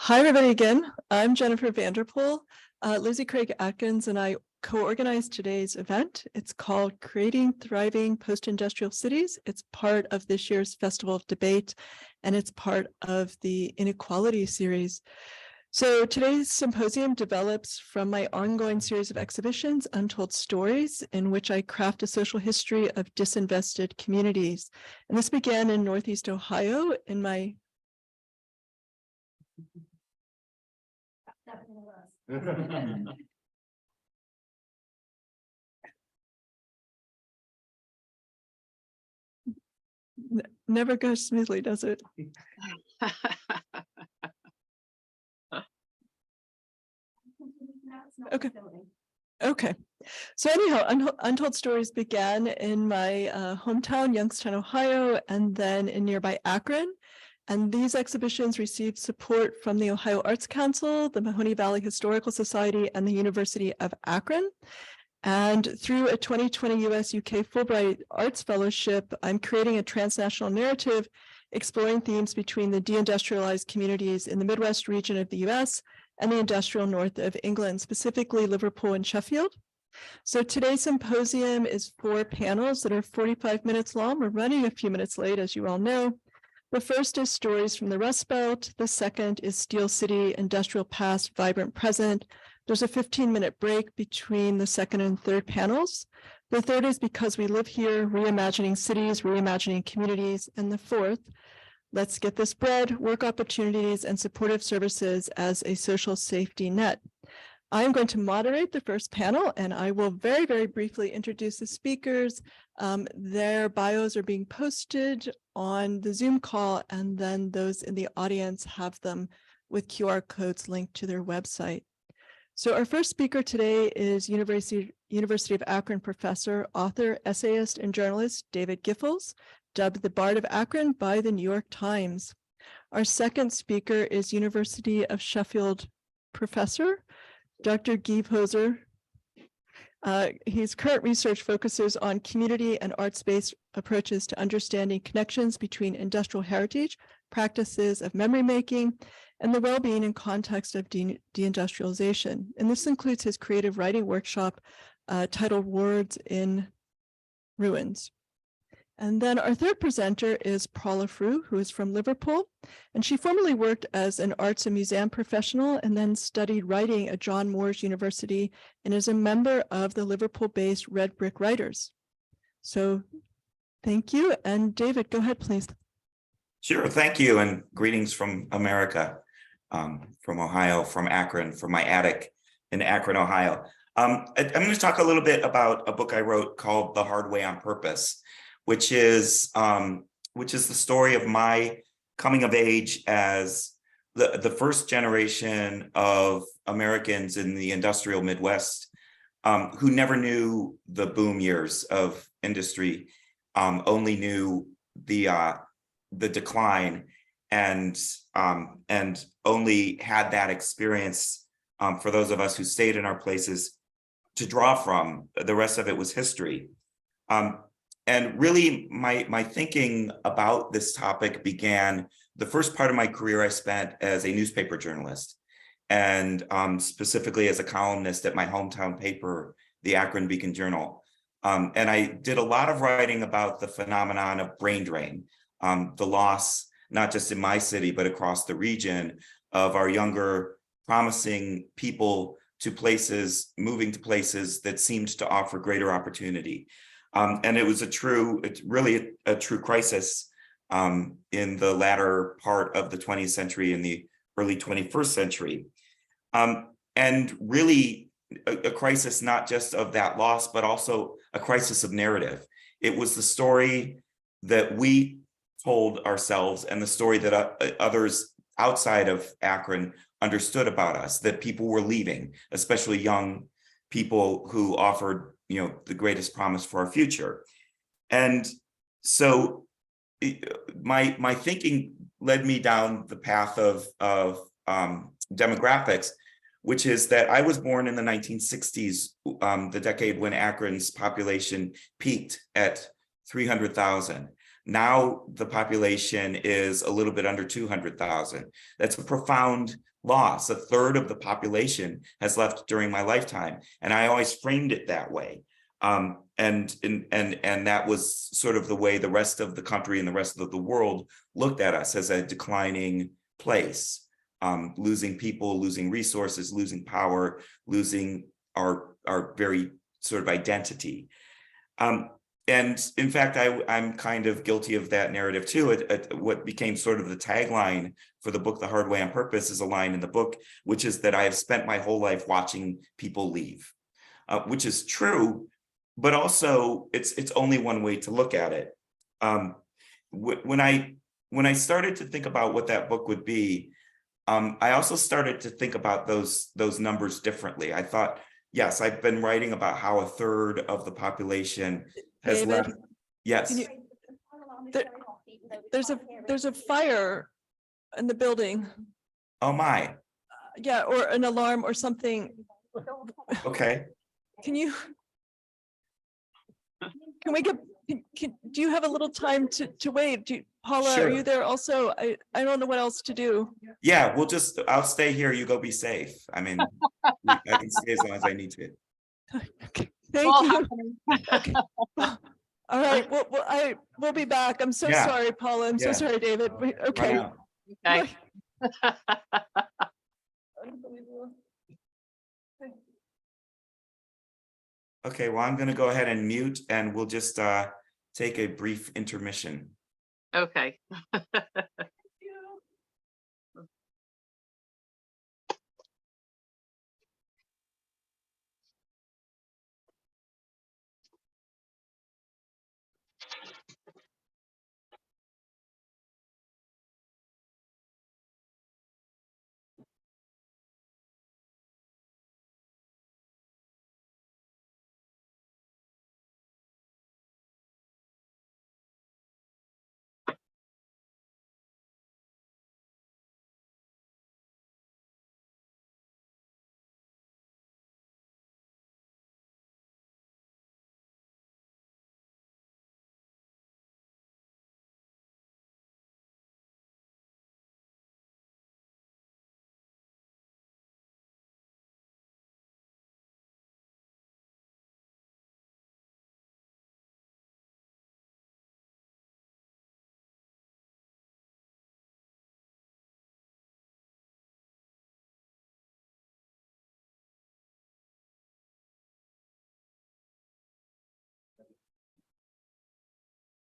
Hi, everybody again. I'm Jennifer Vanderpool. Lizzie Craig Atkins and I co-organized today's event. It's called Creating Thriving Post-Industrial Cities. It's part of this year's Festival of Debate, and it's part of the Inequality series. So today's symposium develops from my ongoing series of exhibitions, Untold Stories, in which I craft a social history of disinvested communities. And this began in Northeast Ohio in my never goes smoothly, does it? Okay. Okay. So anyhow, Untold Stories began in my hometown, Youngstown, Ohio, and then in nearby Akron. And these exhibitions received support from the Ohio Arts Council, the Mahoney Valley Historical Society, and the University of Akron. And through a 2020 U.S.-UK Fulbright Arts Fellowship, I'm creating a transnational narrative exploring themes between the deindustrialized communities in the Midwest region of the U.S. and the industrial north of England, specifically Liverpool and Sheffield. So today's symposium is 4 panels that are 45 minutes long. We're running a few minutes late, as you all know. The first is Stories from the Rust Belt. The second is Steel City, Industrial Past, Vibrant Present. There's a 15-minute break between the second and third panels. The third is Because We Live Here, Reimagining Cities, Reimagining Communities. And the fourth, Let's Get This Bread, Work Opportunities and Supportive Services as a Social Safety Net. I am going to moderate the first panel, and I will very, very briefly introduce the speakers. Their bios are being posted on the Zoom call, and then those in the audience have them with QR codes linked to their website. So our first speaker today is University of Akron professor, author, essayist, and journalist David Giffords, dubbed the Bard of Akron by the New York Times. Our second speaker is University of Sheffield professor, Dr. Guy Poser. His current research focuses on community and arts-based approaches to understanding connections between industrial heritage, practices of memory making, and the well-being and context of deindustrialization. And this includes his creative writing workshop titled Words in Ruins. And then our third presenter is Paula Frew, who is from Liverpool. And she formerly worked as an arts and museum professional and then studied writing at John Moores University and is a member of the Liverpool-based Red Brick Writers. So thank you. And David, go ahead, please. Sure, thank you. And greetings from America, from Ohio, from Akron, from my attic in Akron, Ohio. I'm going to talk a little bit about a book I wrote called The Hard Way on Purpose, which is the story of my coming of age as the first generation of Americans in the industrial Midwest who never knew the boom years of industry, only knew the decline, and only had that experience for those of us who stayed in our places to draw from. The rest of it was history. And really, my thinking about this topic began, the first part of my career I spent as a newspaper journalist, and specifically as a columnist at my hometown paper, the Akron Beacon Journal. And I did a lot of writing about the phenomenon of brain drain, the loss, not just in my city, but across the region, of our younger, promising people to places, moving to places that seemed to offer greater opportunity. And it was really a true crisis in the latter part of the 20th century and the early 21st century. And really a crisis not just of that loss, but also a crisis of narrative. It was the story that we told ourselves and the story that others outside of Akron understood about us, that people were leaving, especially young people who offered the greatest promise for our future. And so my thinking led me down the path of demographics, which is that I was born in the 1960s, the decade when Akron's population peaked at 300,000. Now the population is a little bit under 200,000. That's a profound loss. A third of the population has left during my lifetime. And I always framed it that way. And that was sort of the way the rest of the country and the rest of the world looked at us, as a declining place, losing people, losing resources, losing power, losing our very sort of identity. And in fact, I'm kind of guilty of that narrative too. What became sort of the tagline for the book, The Hard Way on Purpose, is a line in the book, which is that I have spent my whole life watching people leave, which is true, but also it's only one way to look at it. When I started to think about what that book would be, I also started to think about those numbers differently. I thought, yes, I've been writing about how a third of the population has David, left. Yes. There's a fire in the building. Oh my. Yeah, or an alarm or something. Okay. Can we get, do you have a little time to wait? Paula, Sure. are you there also? I don't know what else to do. Yeah, I'll stay here. You go be safe. I mean, I can stay as long as I need to. Thank you. Okay. All right, we'll be back. I'm so Yeah. sorry, Paula. I'm so sorry, David. Okay. Run out. Okay. Unbelievable. Okay, well, I'm going to go ahead and mute, and we'll just take a brief intermission. Okay.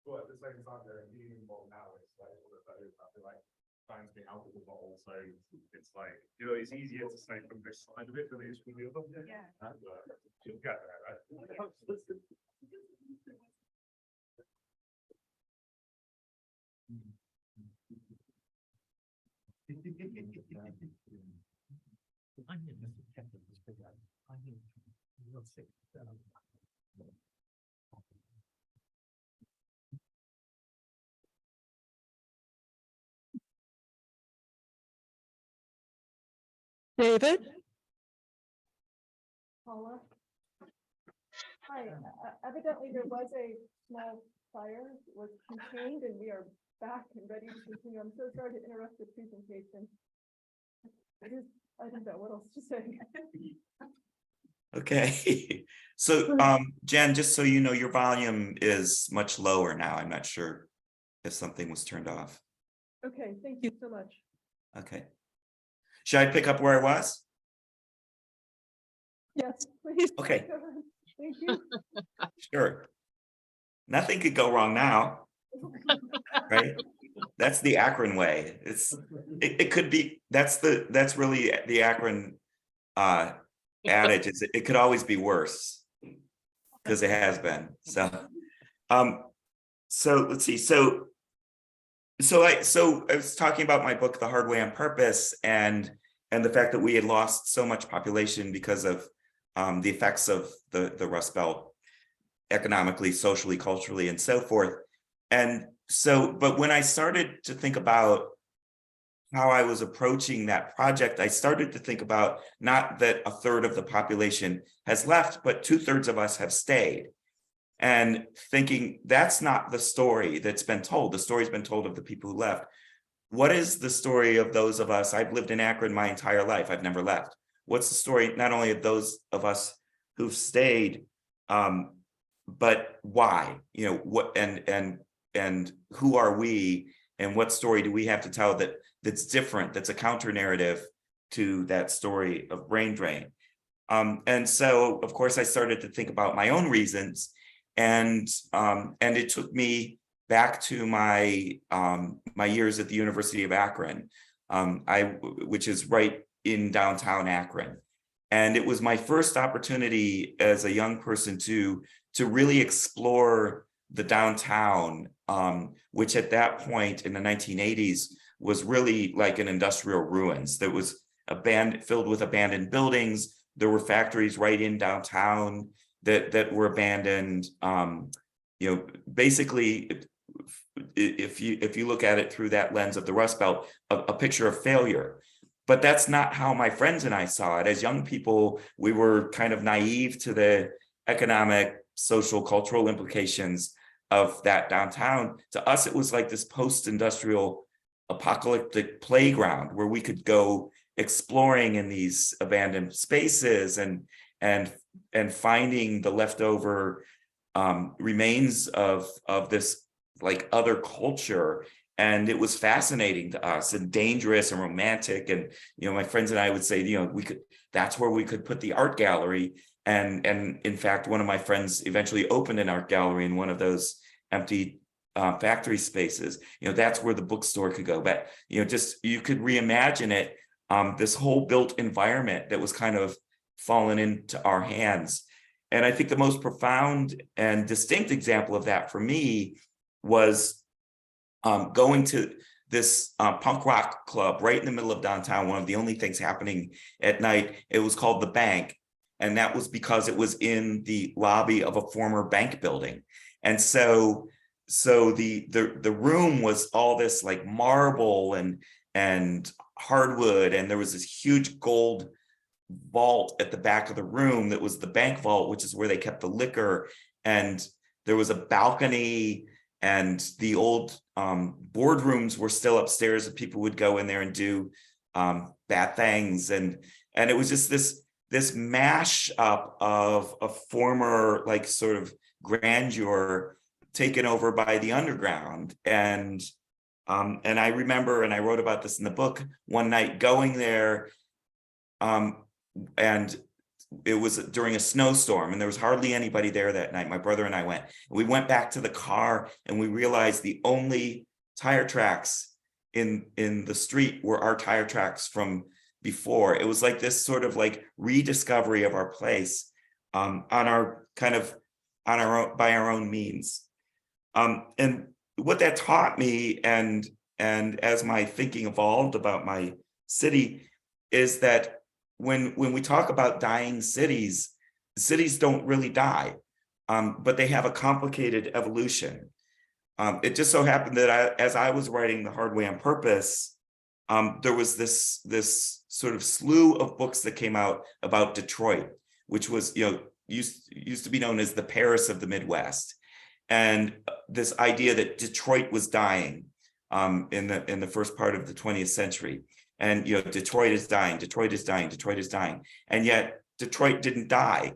Well, at the same time, they're being involved now. It's like all of those like finds me out of the bottle. So it's like, it's easier to say from this side of it than it is from the other. Yeah. And you'll get there, right? David? Paula? Hi, evidently there was a small fire, was contained, and we are back and ready to continue. I'm so sorry to interrupt the presentation. I don't know what else to say. Okay. So, Jen, just so you know, your volume is much lower now. I'm not sure if something was turned off. Okay, thank you so much. Okay. Should I pick up where I was? Yes, please. Okay. Thank you. Sure. Nothing could go wrong now, right? That's the Akron way. It could be, that's really the Akron adage, is it could always be worse, because it has been. So let's see. So I was talking about my book, The Hard Way on Purpose, and the fact that we had lost so much population because of the effects of the Rust Belt, economically, socially, culturally, and so forth. And so, but when I started to think about how I was approaching that project, I started to think about not that a third of the population has left, but 2/3 of us have stayed. and thinking that's not the story that's been told. The story's been told of the people who left. What is the story of those of us? I've lived in Akron my entire life. I've never left. What's the story not only of those of us who've stayed, but why? You know, what and who are we, and what story do we have to tell that's different, that's a counter narrative to that story of brain drain? And so, of course, I started to think about my own reasons, and it took me back to my my years at the University of Akron, which is right in downtown Akron. And it was my first opportunity as a young person to really explore the downtown, which at that point in the 1980s was really like an industrial ruins. That was filled with abandoned buildings. There were factories right in downtown that were abandoned. You know, basically, if you look at it through that lens of the Rust Belt, a picture of failure. But that's not how my friends and I saw it. As young people, we were kind of naive to the economic, social, cultural implications of that downtown. To us, it was like this post-industrial apocalyptic playground where we could go exploring in these abandoned spaces and finding the leftover remains of this like other culture. And it was fascinating to us and dangerous and romantic. And, you know, my friends and I would say, you know, that's where we could put the art gallery. And in fact, one of my friends eventually opened an art gallery in one of those empty factory spaces. You know, that's where the bookstore could go. But, you know, just, you could reimagine it, this whole built environment that was kind of fallen into our hands. And I think the most profound and distinct example of that for me was going to this punk rock club right in the middle of downtown, one of the only things happening at night. It was called The Bank. And that was because it was in the lobby of a former bank building. And so the room was all this like marble and hardwood, and there was this huge gold vault at the back of the room that was the bank vault, which is where they kept the liquor. And there was a balcony, and the old boardrooms were still upstairs, and people would go in there and do bad things. And it was just this mash up of a former like sort of grandeur taken over by the underground. And I remember, and I wrote about this in the book, one night going there, and it was during a snowstorm, and there was hardly anybody there that night. My brother and I went. We went back to the car, and we realized the only tire tracks in the street were our tire tracks from before. It was like this sort of like rediscovery of our place, on our own, by our own means. And what that taught me, and as my thinking evolved about my city, is that when we talk about dying cities, cities don't really die, but they have a complicated evolution. It just so happened that as I was writing The Hard Way on Purpose, there was this sort of slew of books that came out about Detroit, which was, you know, used to be known as the Paris of the Midwest. And this idea that Detroit was dying in the first part of the 20th century. And, you know, Detroit is dying, Detroit is dying, Detroit is dying. And yet Detroit didn't die.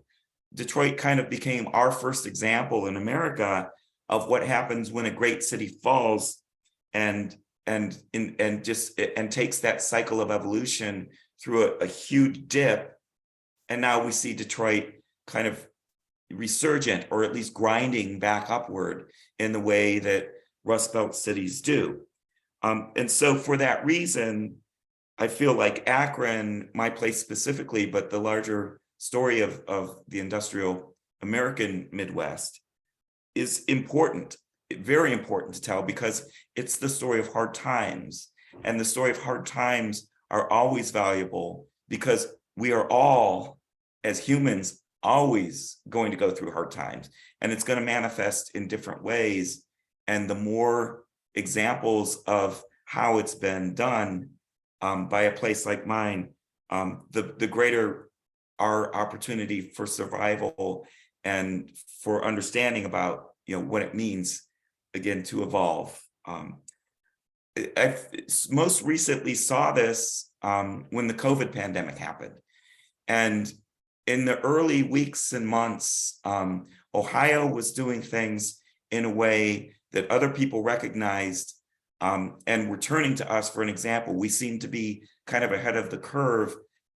Detroit kind of became our first example in America of what happens when a great city falls and takes that cycle of evolution through a huge dip. And now we see Detroit kind of resurgent, or at least grinding back upward in the way that Rust Belt cities do. And so for that reason, I feel like Akron, my place specifically, but the larger story of the industrial American Midwest, is important, very important to tell, because it's the story of hard times. And the story of hard times are always valuable because we are all, as humans, always going to go through hard times, and it's going to manifest in different ways. And the more examples of how it's been done by a place like mine, the greater our opportunity for survival and for understanding about, what it means, again, to evolve. I most recently saw this when the COVID pandemic happened. And in the early weeks and months, Ohio was doing things in a way that other people recognized and were turning to us for an example. We seemed to be kind of ahead of the curve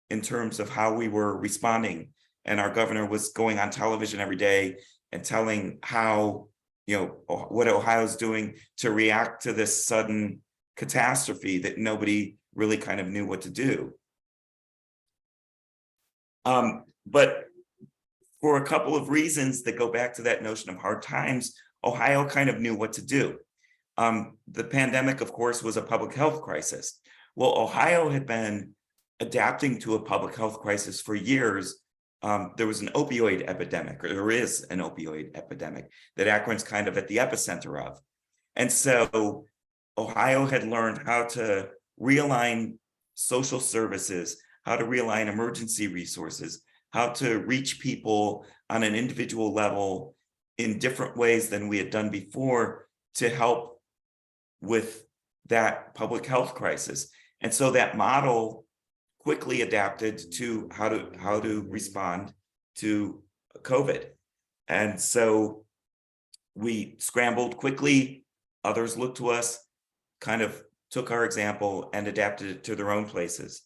in terms of how we were responding. And our governor was going on television every day and telling how, what Ohio's doing to react to this sudden catastrophe that nobody really kind of knew what to do. But for a couple of reasons that go back to that notion of hard times, Ohio kind of knew what to do. The pandemic, of course, was a public health crisis. Well, Ohio had been adapting to a public health crisis for years. There was an opioid epidemic, or there is an opioid epidemic that Akron's kind of at the epicenter of. And so Ohio had learned how to realign social services, how to realign emergency resources, how to reach people on an individual level in different ways than we had done before to help with that public health crisis. And so that model quickly adapted to how to respond to COVID. And so we scrambled quickly. Others looked to us, kind of took our example and adapted it to their own places.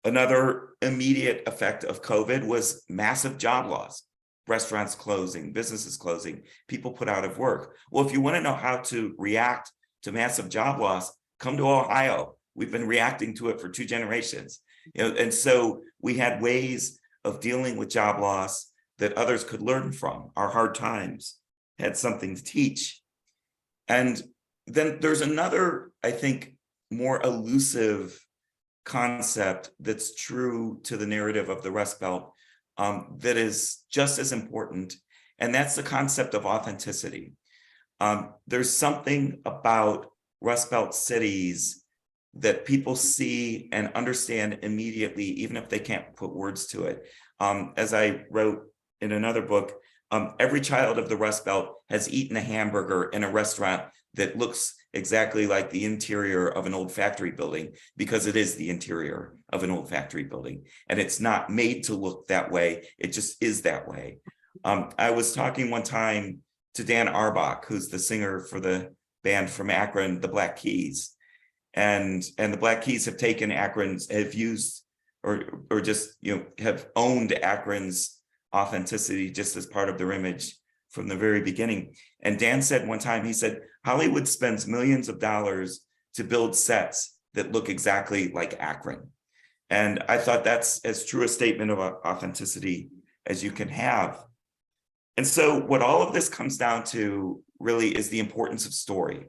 Another immediate effect of COVID was massive job loss, restaurants closing, businesses closing, people put out of work. Well, if you want to know how to react to massive job loss, come to Ohio. We've been reacting to it for 2 generations. And so we had ways of dealing with job loss that others could learn from. Our hard times had something to teach. And then there's another, I think, more elusive concept that's true to the narrative of the Rust Belt that is just as important, and that's the concept of authenticity. There's something about Rust Belt cities that people see and understand immediately, even if they can't put words to it. As I wrote in another book, every child of the Rust Belt has eaten a hamburger in a restaurant that looks exactly like the interior of an old factory building, because it is the interior of an old factory building. And it's not made to look that way. It just is that way. I was talking one time to Dan Arbach, who's the singer for the band from Akron, the Black Keys. And the Black Keys have taken Akron's, have used or just, have owned Akron's authenticity just as part of their image from the very beginning. And Dan said one time, he said, Hollywood spends millions of dollars to build sets that look exactly like Akron. And I thought that's as true a statement of authenticity as you can have. And so what all of this comes down to really is the importance of story.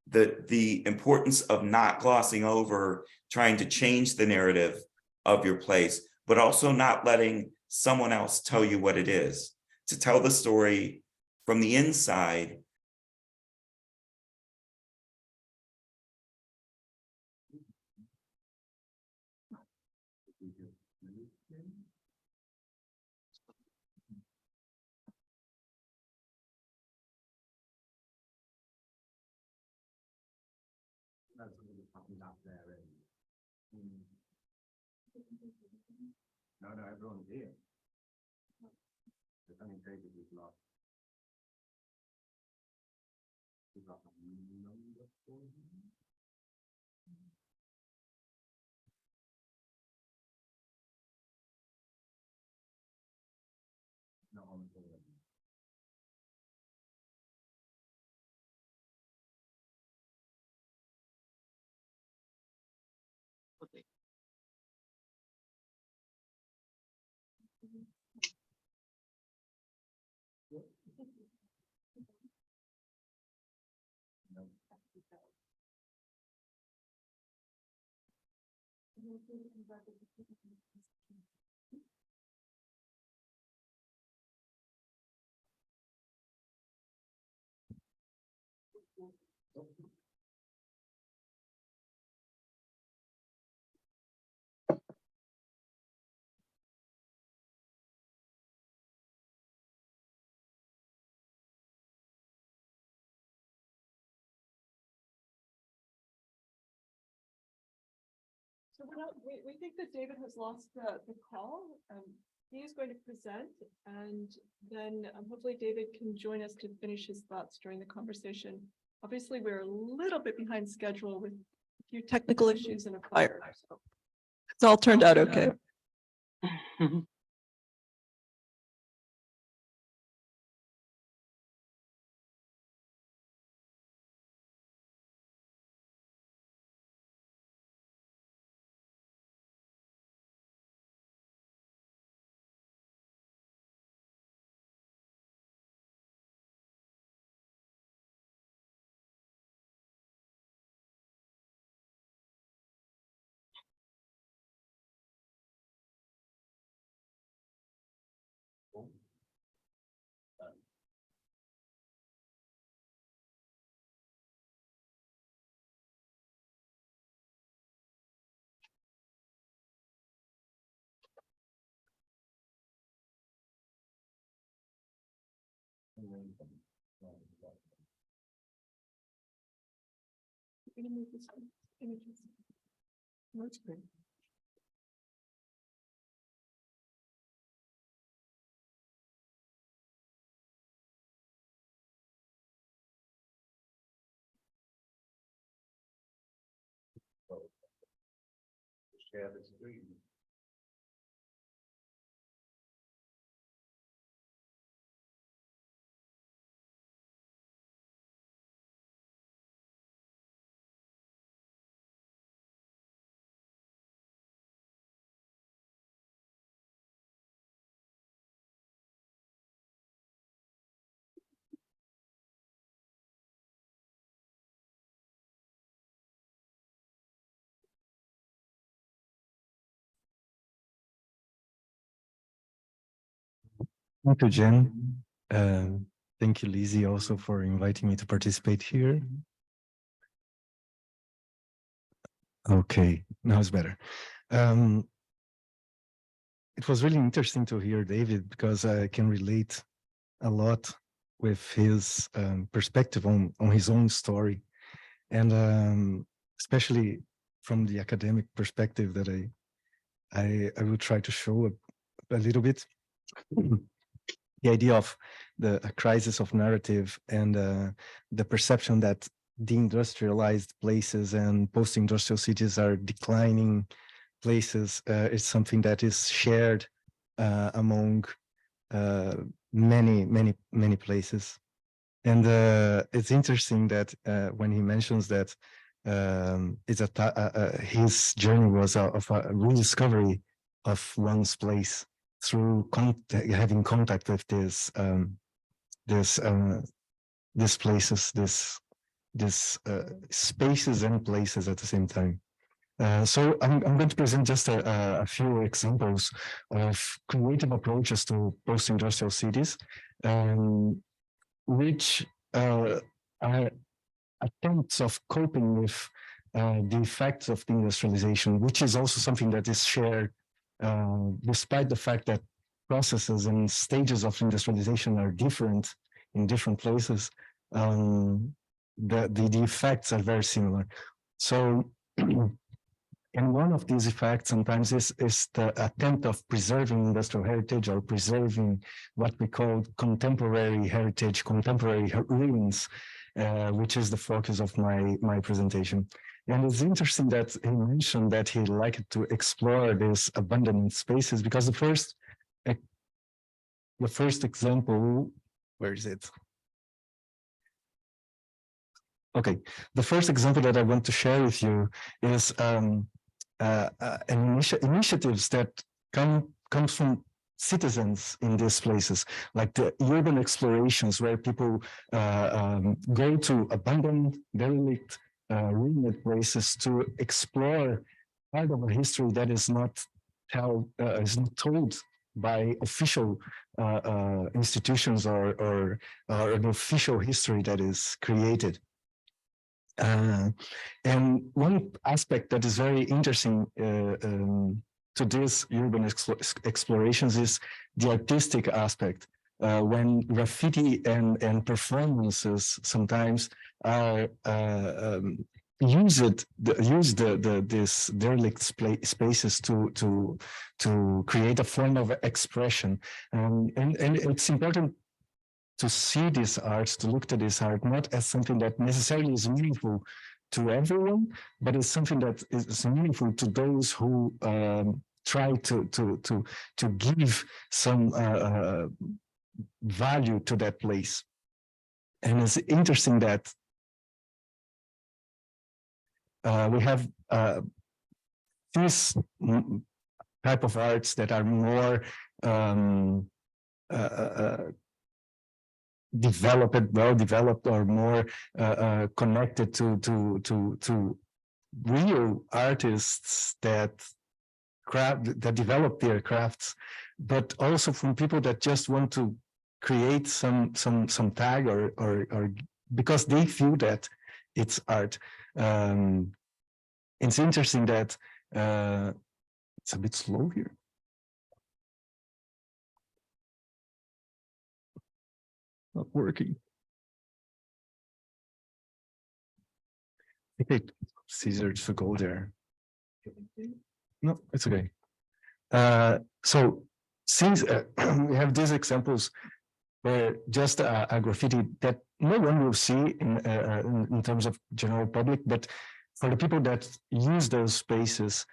The importance of not glossing over trying to change the narrative of your place, but also not letting someone else tell you what it is. To tell the story from the inside. No, everyone's here. It's only David who's lost. We've got a number for him. Not on the board. Okay. So we think that David has lost the call. He is going to present, and then hopefully David can join us to finish his thoughts during the conversation. Obviously, we're a little bit behind schedule with a few technical issues and a fire. So it's all turned out okay. That's great. Share the screen. Thank you, Jen. Thank you, Lizzie, also for inviting me to participate here. Okay, now it's better. It was really interesting to hear David because I can relate a lot with his perspective on his own story, and especially from the academic perspective that I will try to show a little bit. The idea of the crisis of narrative and the perception that deindustrialized places and post-industrial cities are declining places is something that is shared among many places. And it's interesting that when he mentions that his journey was of a rediscovery of one's place through having contact with these places, this spaces and places at the same time. So I'm going to present just a few examples of creative approaches to post-industrial cities, which are attempts of coping with the effects of the industrialization, which is also something that is shared despite the fact that processes and stages of industrialization are different in different places. The effects are very similar. So, and one of these effects sometimes is the attempt of preserving industrial heritage or preserving what we call contemporary heritage, contemporary ruins, which is the focus of my presentation. And it's interesting that he mentioned that he liked to explore these abandoned spaces because the first example, where is it? Okay, the first example that I want to share with you is initiatives that comes from citizens in these places, like the urban explorations where people go to abandoned, derelict, ruined places to explore part of a history that is not told by official institutions or an official history that is created. And one aspect that is very interesting to these urban explorations is the artistic aspect. When graffiti and performances sometimes are use this derelict spaces to create a form of expression, and it's important to see this art, to look at this art not as something that necessarily is meaningful to everyone, but it's something that is meaningful to those who try to give some value to that place. And it's interesting that we have this type of arts that are more well developed, or more connected to real artists that develop their crafts, but also from people that just want to create some tag or because they feel that it's art. It's interesting that it's a bit slow here. Not working. I think it's easier to go there. No, it's okay. So since we have these examples where just a graffiti that no one will see in terms of general public, but for the people that use those spaces,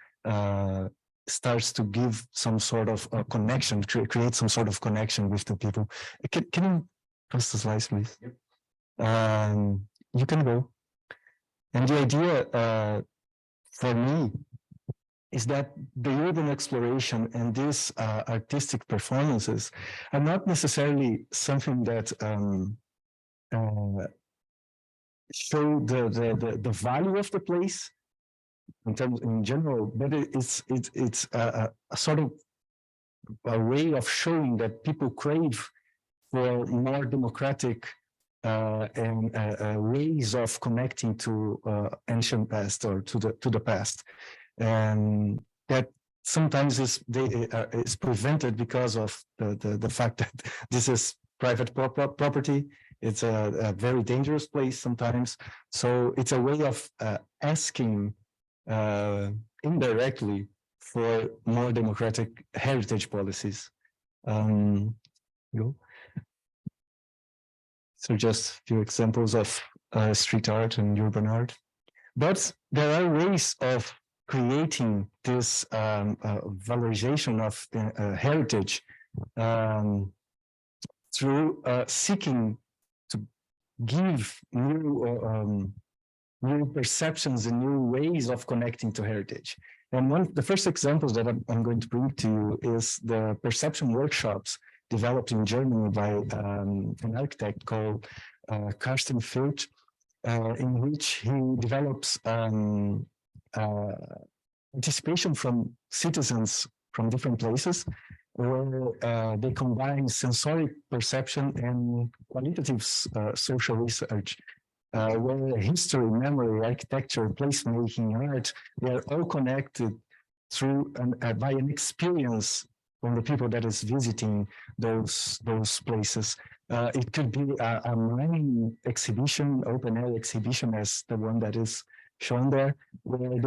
starts to give some sort of connection, create some sort of connection with the people. Can you press the slides, please? Yep. You can go. And the idea for me is that the urban exploration and these artistic performances are not necessarily something that show the value of the place in general, but it's a sort of a way of showing that people crave for more democratic and ways of connecting to ancient past or to the past, and that sometimes is prevented because of the fact that this is private property. It's a very dangerous place sometimes. So it's a way of asking indirectly for more democratic heritage policies. So just a few examples of street art and urban art. But there are ways of creating this valorization of heritage through seeking to give new perceptions and new ways of connecting to heritage. And the first examples that I'm going to bring to you is the perception workshops developed in Germany by an architect called Carsten Filch, in which he develops participation from citizens from different places, where they combine sensoric perception and qualitative social research, where history, memory, architecture, placemaking, art, they are all connected through by an experience from the people that is visiting those places. It could be a mining exhibition, open air exhibition, as the one that is shown there, where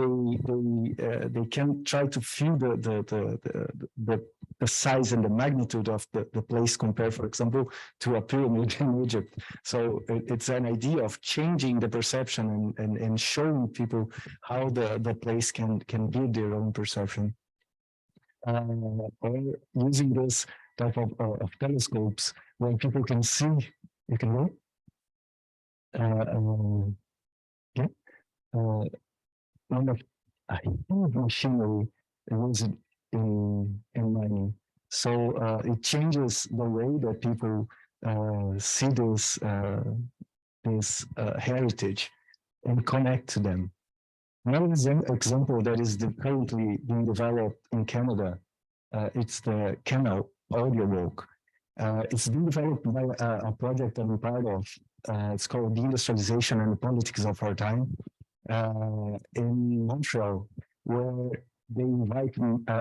they can try to feel the size and the magnitude of the place compared, for example, to a pyramid in Egypt. So it's an idea of changing the perception and showing people how the place can build their own perception. Or using this type of telescopes where people can see. You can go. Yeah. One of a huge machinery used in mining. So it changes the way that people see this heritage and connect to them. Another example that is currently being developed in Canada, it's the Canal audio walk. It's been developed by a project I'm part of. It's called Deindustrialization and the Politics of Our Time in Montreal, where they invite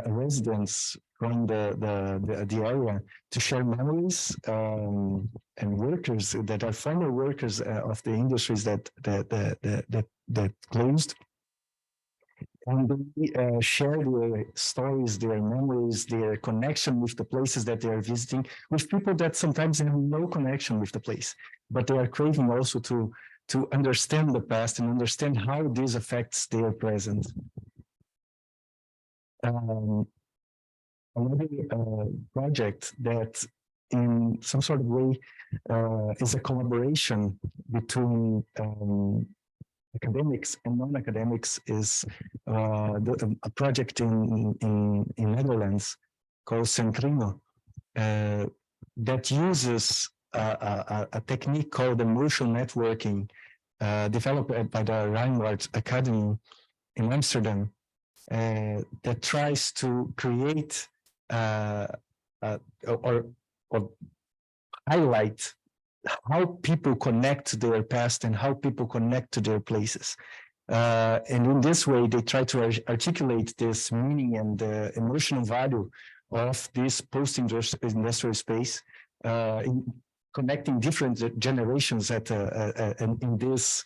residents from the area to share memories and workers that are former workers of the industries that that closed. And they share their stories, their memories, their connection with the places that they are visiting, with people that sometimes have no connection with the place, but they are craving also to understand the past and understand how this affects their present. Another project that in some sort of way is a collaboration between academics and non-academics is a project in Netherlands called Centrino that uses a technique called emotional networking developed by the Rijnwaard Academy in Amsterdam that tries to create or highlight how people connect to their past and how people connect to their places. And in this way, they try to articulate this meaning and the emotional value of this post-industrial space, connecting different generations in this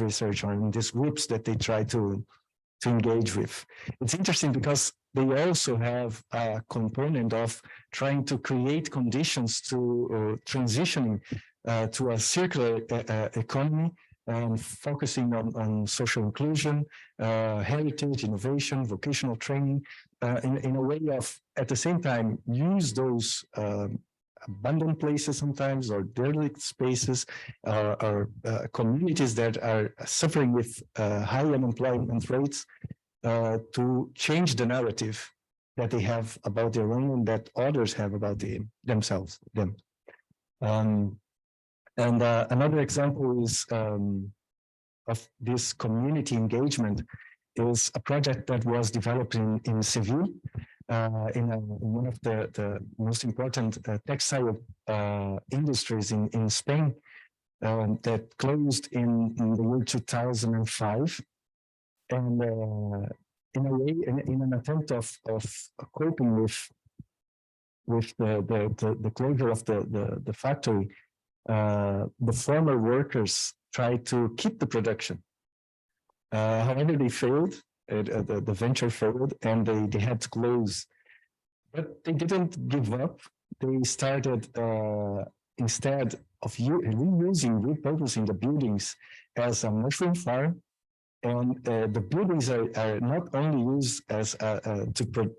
research or in these groups that they try to engage with. It's interesting because they also have a component of trying to create conditions to transitioning to a circular economy and focusing on social inclusion, heritage, innovation, vocational training, in a way of, at the same time, use those abandoned places sometimes or derelict spaces or communities that are suffering with high unemployment rates to change the narrative that they have about their own and that others have about themselves. And another example is of this community engagement is a project that was developed in Seville, in one of the most important textile industries in Spain that closed in the year 2005. And in a way, in an attempt of coping with the closure of the factory, the former workers tried to keep the production. However, they failed. The venture failed, and they had to close. But they didn't give up. They started instead of repurposing the buildings as a mushroom farm. And the buildings are not only used as to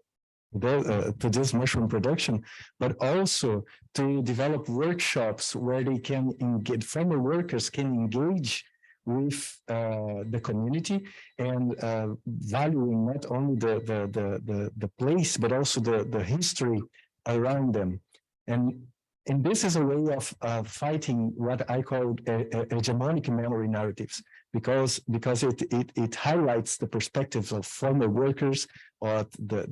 this mushroom production, but also to develop workshops where they can engage, former workers can engage with the community and valuing not only the place, but also the history around them. And this is a way of fighting what I call hegemonic memory narratives, because it highlights the perspectives of former workers or the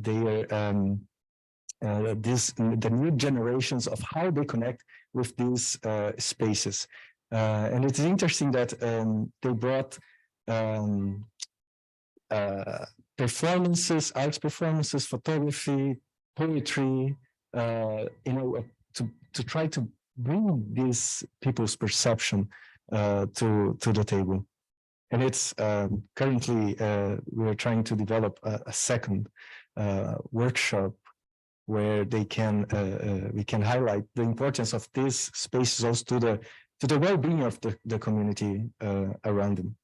new generations of how they connect with these spaces. And it's interesting that they brought performances, arts performances, photography, poetry, to try to bring these people's perception to the table. And it's currently we're trying to develop a second workshop where they can we can highlight the importance of these spaces also to the well-being of the community around them.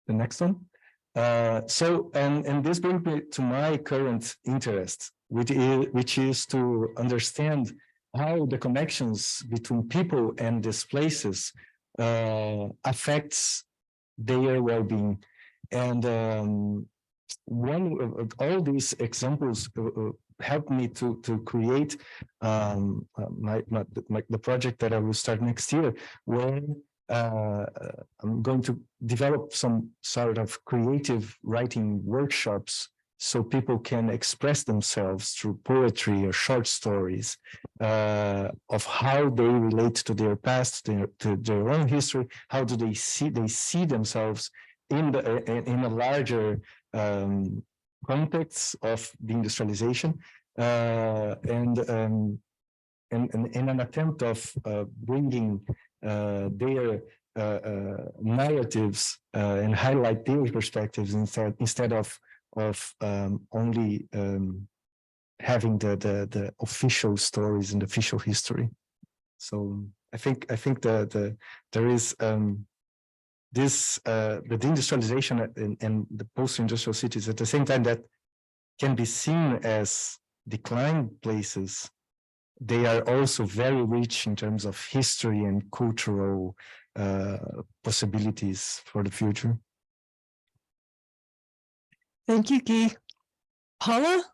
The next one. And this brings me to my current interest, which is to understand how the connections between people and these places affects their well-being. And all these examples helped me to create the project that I will start next year, where I'm going to develop some sort of creative writing workshops so people can express themselves through poetry or short stories of how they relate to their past, to their own history. How do they see themselves in a larger context of the industrialization, and in an attempt of bringing their narratives and highlight their perspectives instead of only having the official stories and official history. So I think there is this the deindustrialization and the post-industrial cities at the same time that can be seen as decline places. They are also very rich in terms of history and cultural possibilities for the future. Thank you, Guy. Paula?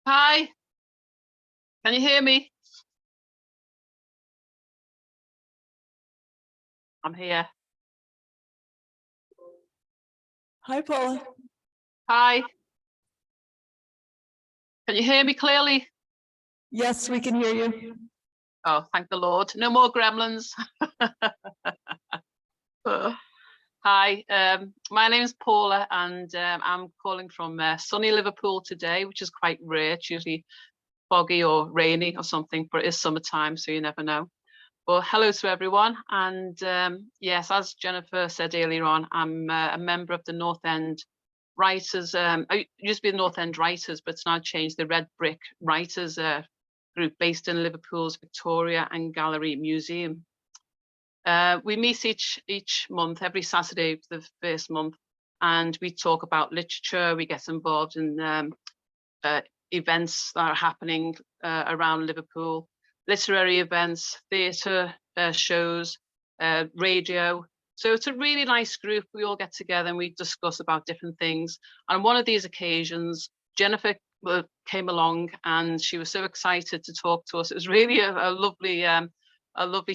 Hi, can you hear me? I'm here. Hi, Paula. Hi. Can you hear me clearly? Yes, we can hear you. Oh, thank the Lord. No more gremlins. Hi, my name is Paula and I'm calling from sunny Liverpool today, which is quite rare. It's usually foggy or rainy or something, but it is summertime, so you never know. Well, hello to everyone. And yes, as Jennifer said earlier on, I'm a member of the North End Writers. I used to be the North End Writers, but it's now changed the Red Brick Writers group based in Liverpool's Victoria and Gallery Museum. We meet each month, every Saturday for the first month, and we talk about literature. We get involved in events that are happening around Liverpool, literary events, theatre shows, radio. So it's a really nice group. We all get together and we discuss about different things. On one of these occasions, Jennifer came along and she was so excited to talk to us. It was really a lovely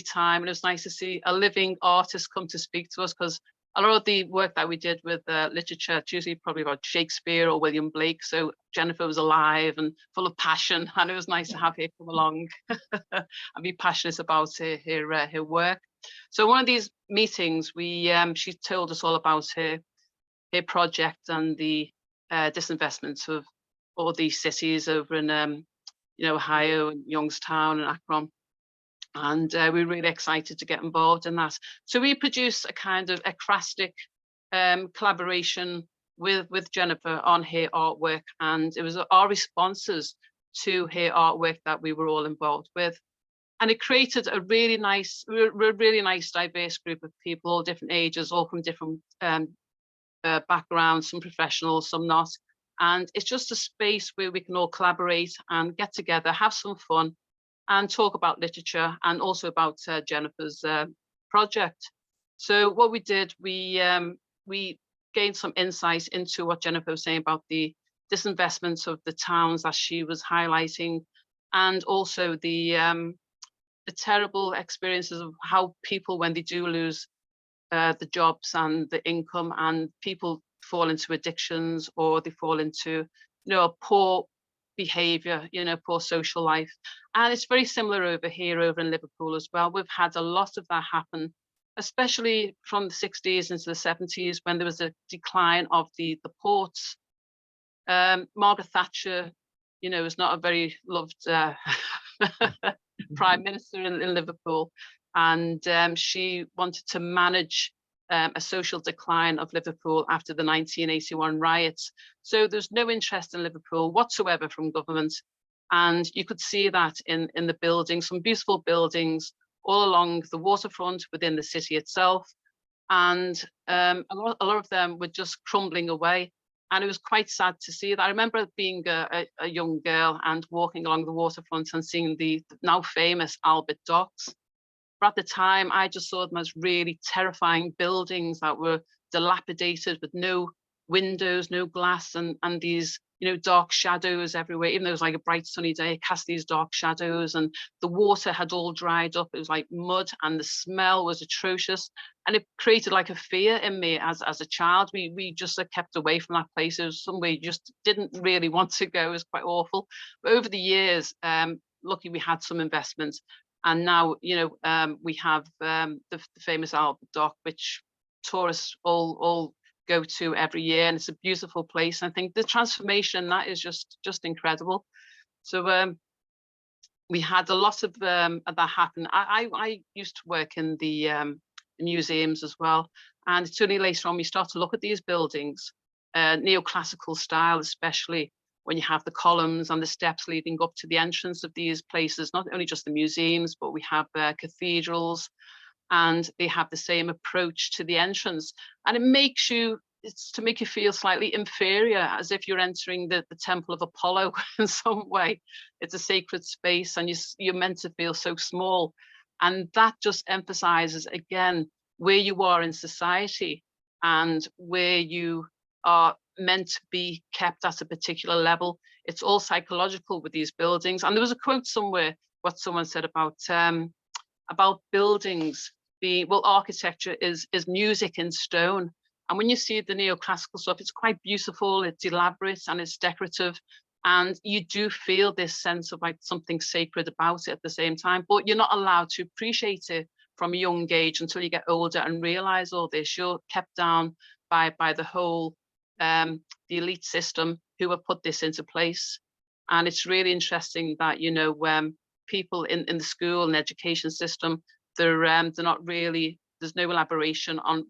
time, and it was nice to see a living artist come to speak to us, because a lot of the work that we did with literature, it's usually probably about Shakespeare or William Blake. So Jennifer was alive and full of passion, and it was nice to have her come along and be passionate about her work. So one of these meetings, she told us all about her project and the disinvestment of all these cities over in Ohio and Youngstown and Akron. And we're really excited to get involved in that. So we produced a kind of eclectic collaboration with Jennifer on her artwork, and it was our responses to her artwork that we were all involved with. And it created a really nice diverse group of people, all different ages, all from different backgrounds, some professionals, some not. And it's just a space where we can all collaborate and get together, have some fun, and talk about literature and also about Jennifer's project. So what we did, we gained some insight into what Jennifer was saying about the disinvestment of the towns that she was highlighting, and also the terrible experiences of how people, when they do lose the jobs and the income, and people fall into addictions, or they fall into a poor behavior, poor social life. And it's very similar over in Liverpool as well. We've had a lot of that happen, especially from the 60s into the 70s, when there was a decline of the ports. Margaret Thatcher, is not a very loved prime minister in Liverpool, and she wanted to manage a social decline of Liverpool after the 1981 riots. So there's no interest in Liverpool whatsoever from government. And you could see that in the buildings, some beautiful buildings all along the waterfront within the city itself. And a lot of them were just crumbling away. And it was quite sad to see that. I remember being a young girl and walking along the waterfront and seeing the now famous Albert Docks. But at the time, I just saw them as really terrifying buildings that were dilapidated with no windows, no glass, and these dark shadows everywhere. Even though it was like a bright sunny day, it cast these dark shadows, and the water had all dried up. It was like mud, and the smell was atrocious, and it created like a fear in me as a child. We just kept away from that place. It was somewhere you just didn't really want to go. It was quite awful. But over the years, luckily we had some investments. And now, we have the famous Albert Dock, which tourists all go to every year, and it's a beautiful place. I think the transformation, that is just incredible. So we had a lot of that happen. I used to work in the museums as well. And it's only later on we start to look at these buildings, neoclassical style, especially when you have the columns and the steps leading up to the entrance of these places, not only just the museums, but we have cathedrals, and they have the same approach to the entrance. And it makes you, it's to make you feel slightly inferior, as if you're entering the temple of Apollo in some way. It's a sacred space and you're meant to feel so small. And that just emphasizes again where you are in society and where you are meant to be kept at a particular level. It's all psychological with these buildings. And there was a quote somewhere, what someone said about buildings being, well, architecture is music in stone. And when you see the neoclassical stuff, it's quite beautiful, it's elaborate and it's decorative. And you do feel this sense of like something sacred about it at the same time, but you're not allowed to appreciate it from a young age until you get older and realize all this. You're kept down by the whole, the elite system who have put this into place. And it's really interesting that, you know, people in the school and education system, they're not really, there's no elaboration on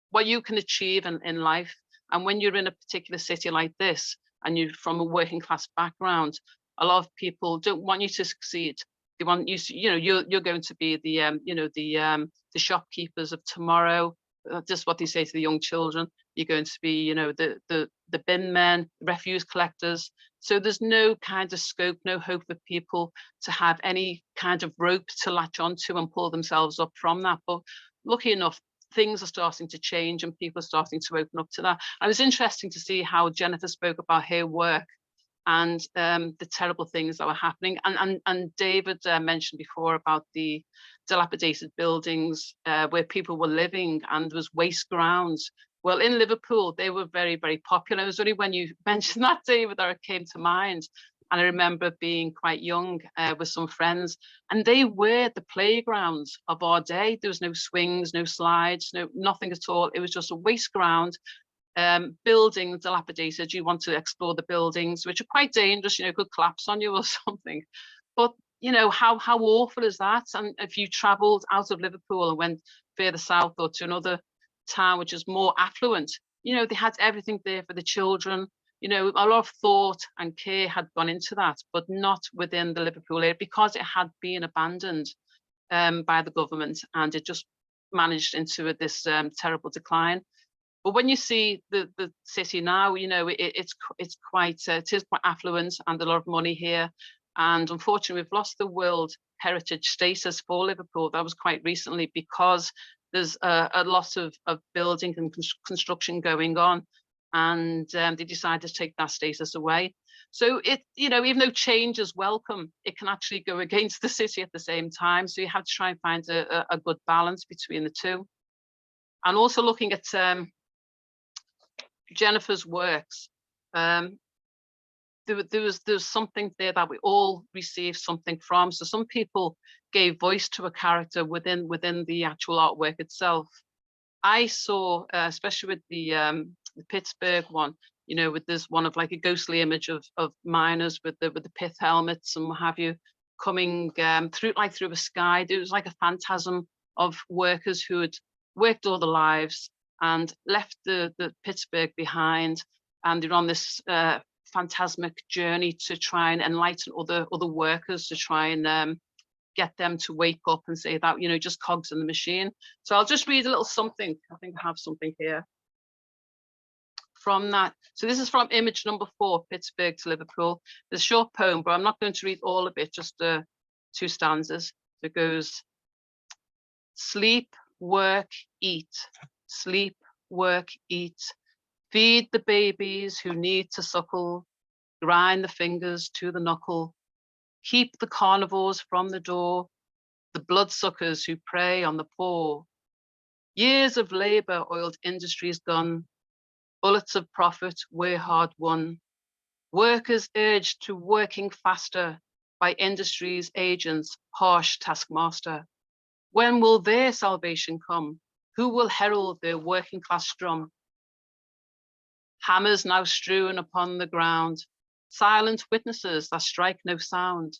what you can achieve in life. And when you're in a particular city like this, and you're from a working class background, a lot of people don't want you to succeed. They want you to, you know, you're going to be the, you know, the shopkeepers of tomorrow. Just what they say to the young children. You're going to be, you know, the bin men, refuse collectors. So there's no kind of scope, no hope for people to have any kind of rope to latch onto and pull themselves up from that. But lucky enough, things are starting to change and people are starting to open up to that. And it was interesting to see how Jennifer spoke about her work and the terrible things that were happening. And David mentioned before about the dilapidated buildings where people were living and there was waste grounds. Well, in Liverpool, they were very, very popular. It was only when you mentioned that, David, that it came to mind. And I remember being quite young with some friends, and they were the playgrounds of our day. There was no swings, no slides, nothing at all. It was just a waste ground, buildings dilapidated. You want to explore the buildings, which are quite dangerous, you know, could collapse on you or something. But, you know, how awful is that? And if you traveled out of Liverpool and went further south or to another town, which is more affluent, you know, they had everything there for the children. You know, a lot of thought and care had gone into that, but not within the Liverpool area because it had been abandoned by the government, and it just managed into this terrible decline. But when you see the city now, you know, it is quite affluent and a lot of money here. And unfortunately, we've lost the World Heritage status for Liverpool. That was quite recently because there's a lot of building and construction going on. And they decided to take that status away. So it, you know, even though change is welcome, it can actually go against the city at the same time. So you have to try and find a good balance between the two. And also looking at Jennifer's works, there was something there that we all received something from. So some people gave voice to a character within the actual artwork itself. I saw, especially with the Pittsburgh one, you know, with this one of like a ghostly image of miners with the pith helmets and what have you, coming through a sky. It was like a phantasm of workers who had worked all their lives and left the Pittsburgh behind, and they're on this phantasmic journey to try and enlighten other workers, to try and get them to wake up and say that, you know, just cogs in the machine. So I'll just read a little something. I think I have something here from that. So this is from image number 4, Pittsburgh to Liverpool. It's a short poem, but I'm not going to read all of it, just 2 stanzas. So it goes: sleep, work, eat. Sleep, work, eat. Feed the babies who need to suckle. Grind the fingers to the knuckle. Keep the carnivores from the door, the bloodsuckers who prey on the poor. Years of labor oiled industries gone, bullets of profit were hard won. Workers urged to working faster by industry's agents, harsh taskmaster. When will their salvation come? Who will herald their working class drum? Hammers now strewn upon the ground, silent witnesses that strike no sound.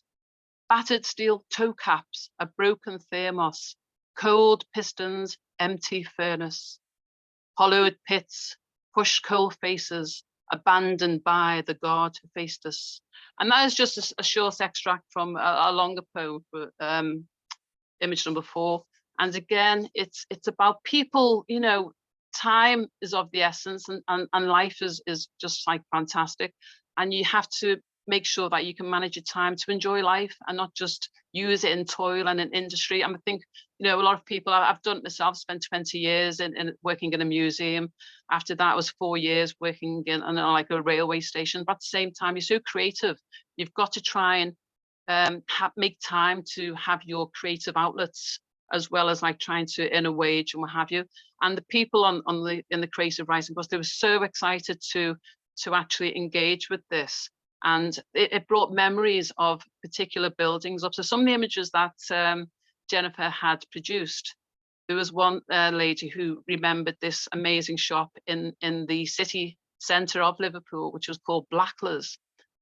Battered steel toe caps, a broken thermos, cold pistons empty furnace, hollowed pits, pushed coal faces, abandoned by the God who faced us. And that is just a short extract from a longer poem, image number 4. And again, it's about people, you know, time is of the essence, and life is just like fantastic. And you have to make sure that you can manage your time to enjoy life and not just use it in toil and in industry. And I think, you know, a lot of people, I've done it myself, spent 20 years in working in a museum. After that, I was 4 years working in like a railway station. But at the same time, you're so creative. You've got to try and make time to have your creative outlets, as well as like trying to earn a wage and what have you. And the people in the creative writing bus, they were so excited to actually engage with this. And it brought memories of particular buildings up. So some of the images that Jennifer had produced, there was one lady who remembered this amazing shop in the city centre of Liverpool, which was called Blacklers.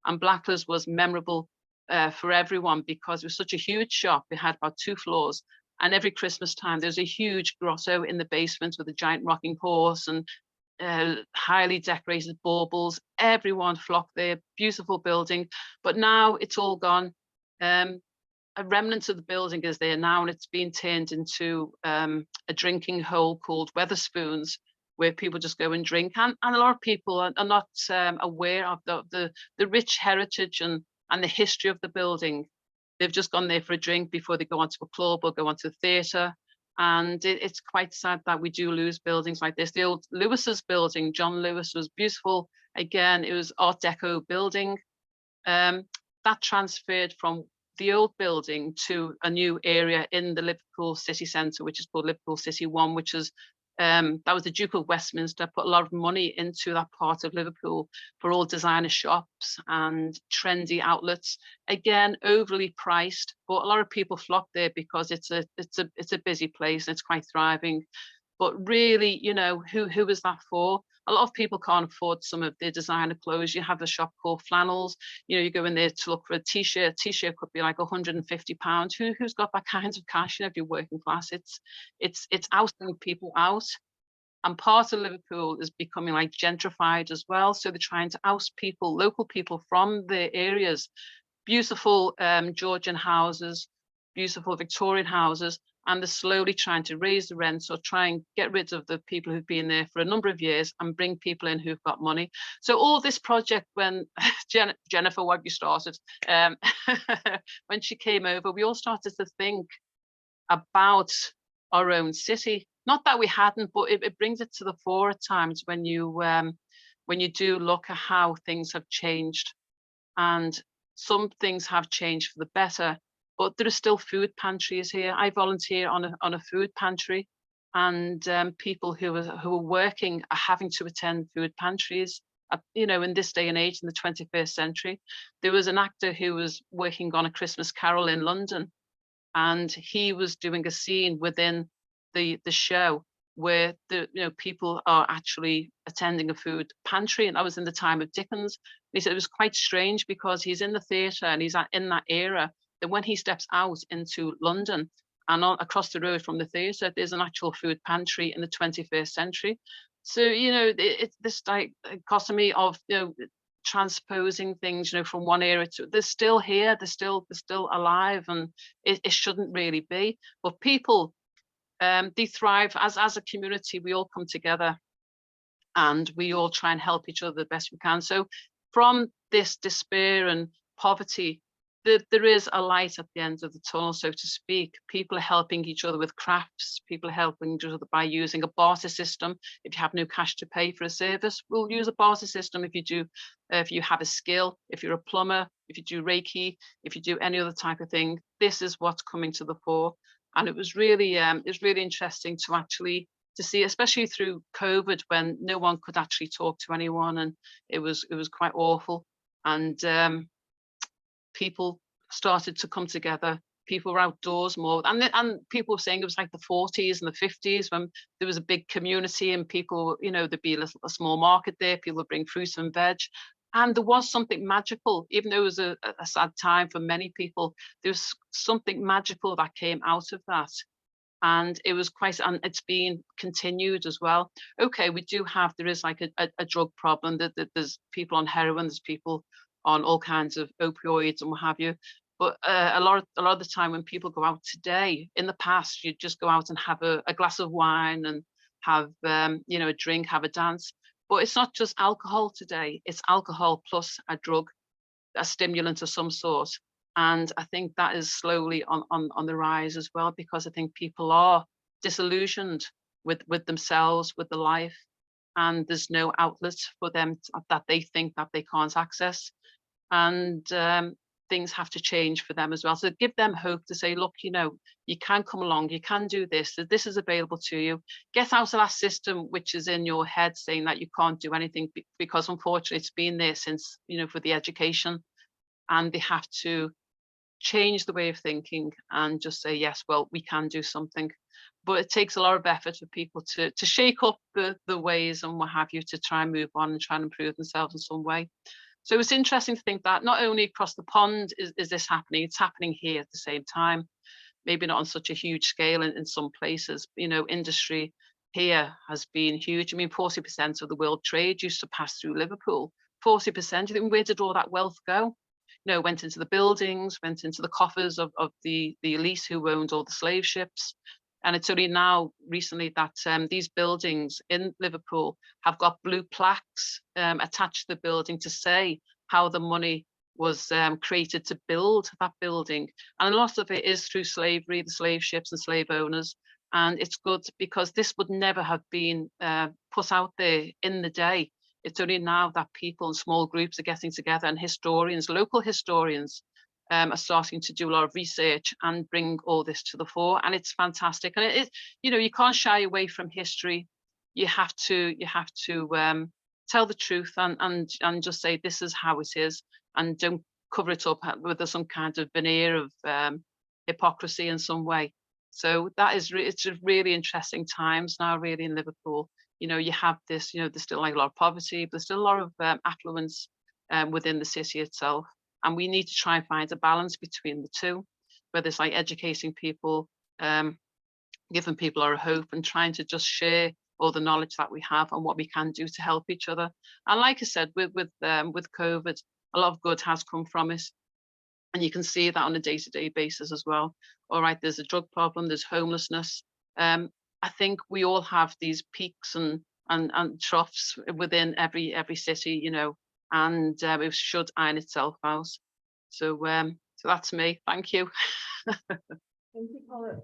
And Blacklers was memorable for everyone because it was such a huge shop. It had about 2 floors. And every Christmas time, there's a huge grotto in the basement with a giant rocking horse and highly decorated baubles. Everyone flocked there, beautiful building. But now it's all gone. A remnant of the building is there now, and it's been turned into a drinking hole called Wetherspoons, where people just go and drink. And a lot of people are not aware of the rich heritage and the history of the building. They've just gone there for a drink before they go onto a club or go onto a theatre. And it's quite sad that we do lose buildings like this. The old Lewis's building, John Lewis, was beautiful. Again, it was Art Deco building. That transferred from the old building to a new area in the Liverpool city centre, which is called Liverpool City 1, which is that was the Duke of Westminster put a lot of money into that part of Liverpool for all designer shops and trendy outlets. Again, overly priced, but a lot of people flock there because it's a busy place and it's quite thriving. But really, you know, who is that for? A lot of people can't afford some of their designer clothes. You have a shop called Flannels. You know, you go in there to look for a t-shirt. T-shirt could be like £150. Who's got that kind of cash? You know, if you're working class, it's ousting people out. And part of Liverpool is becoming like gentrified as well. So they're trying to oust people, local people from their areas. Beautiful Georgian houses, beautiful Victorian houses. And they're slowly trying to raise the rents or try and get rid of the people who've been there for a number of years and bring people in who've got money. So all this project, when Jennifer, what you started, when she came over, we all started to think about our own city. Not that we hadn't, but it brings it to the fore at times when you do look at how things have changed. And some things have changed for the better. But there are still food pantries here. I volunteer on a food pantry, and people who are working are having to attend food pantries. You know, in this day and age, in the 21st century, there was an actor who was working on A Christmas Carol in London, and he was doing a scene within the show where people are actually attending a food pantry, and that was in the time of Dickens. And he said it was quite strange because he's in the theatre and he's in that era. Then when he steps out into London and across the road from the theatre, there's an actual food pantry in the 21st century. So, you know, it's this dichotomy of, you know, transposing things, you know, from one era to, they're still here, they're still alive, and it shouldn't really be. But people, they thrive as a community. We all come together and we all try and help each other the best we can. So from this despair and poverty, there is a light at the end of the tunnel, so to speak. People are helping each other with crafts. People are helping each other by using a barter system. If you have no cash to pay for a service, we'll use a barter system. If you have a skill, if you're a plumber, if you do Reiki, if you do any other type of thing, this is what's coming to the fore. And it was really interesting to see, especially through COVID, when no one could actually talk to anyone, and it was quite awful. And people started to come together. People were outdoors more, and people were saying it was like the 40s and the 50s when there was a big community, and people, you know, there'd be a small market there. People would bring fruits and veg, and there was something magical. Even though it was a sad time for many people, there was something magical that came out of that. And it was quite, and it's been continued as well. Okay, there is like a drug problem, that there's people on heroin, there's people on all kinds of opioids and what have you. But a lot of the time when people go out today, in the past, you'd just go out and have a glass of wine and have a drink, have a dance. But it's not just alcohol today, it's alcohol plus a drug, a stimulant of some sort. And I think that is slowly on the rise as well, because I think people are disillusioned with themselves, with the life, and there's no outlet for them that they think that they can't access. And things have to change for them as well. So give them hope to say, look, you can come along, you can do this, that this is available to you. Get out of that system which is in your head saying that you can't do anything, because unfortunately it's been there since, for the education. And they have to change the way of thinking and just say, yes, well, we can do something. But it takes a lot of effort for people to shake up the ways and what have you, to try and move on and try and improve themselves in some way. So it's interesting to think that not only across the pond is this happening, it's happening here at the same time. Maybe not on such a huge scale in some places. Industry here has been huge. I mean, 40% of the world trade used to pass through Liverpool. 40%. You think, where did all that wealth go? Went into the buildings, went into the coffers of the elite who owned all the slave ships. And it's only now recently that these buildings in Liverpool have got blue plaques attached to the building to say how the money was created to build that building. And a lot of it is through slavery, the slave ships and slave owners. And it's good, because this would never have been put out there in the day. It's only now that people in small groups are getting together, and historians, local historians, are starting to do a lot of research and bring all this to the fore. And it's fantastic. And it you can't shy away from history. You have to tell the truth and just say, this is how it is, and don't cover it up with some kind of veneer of hypocrisy in some way. So that is it's a really interesting times now, really, in Liverpool. You have this, there's still like a lot of poverty, but there's still a lot of affluence within the city itself. And we need to try and find a balance between the two, whether it's like educating people, giving people our hope, and trying to just share all the knowledge that we have and what we can do to help each other. And like I said, with COVID, a lot of good has come from it. And you can see that on a day-to-day basis as well. All right, there's a drug problem, there's homelessness. I think we all have these peaks and troughs within every city, and it should iron itself out. So that's me. Thank you. Thank you, Paula.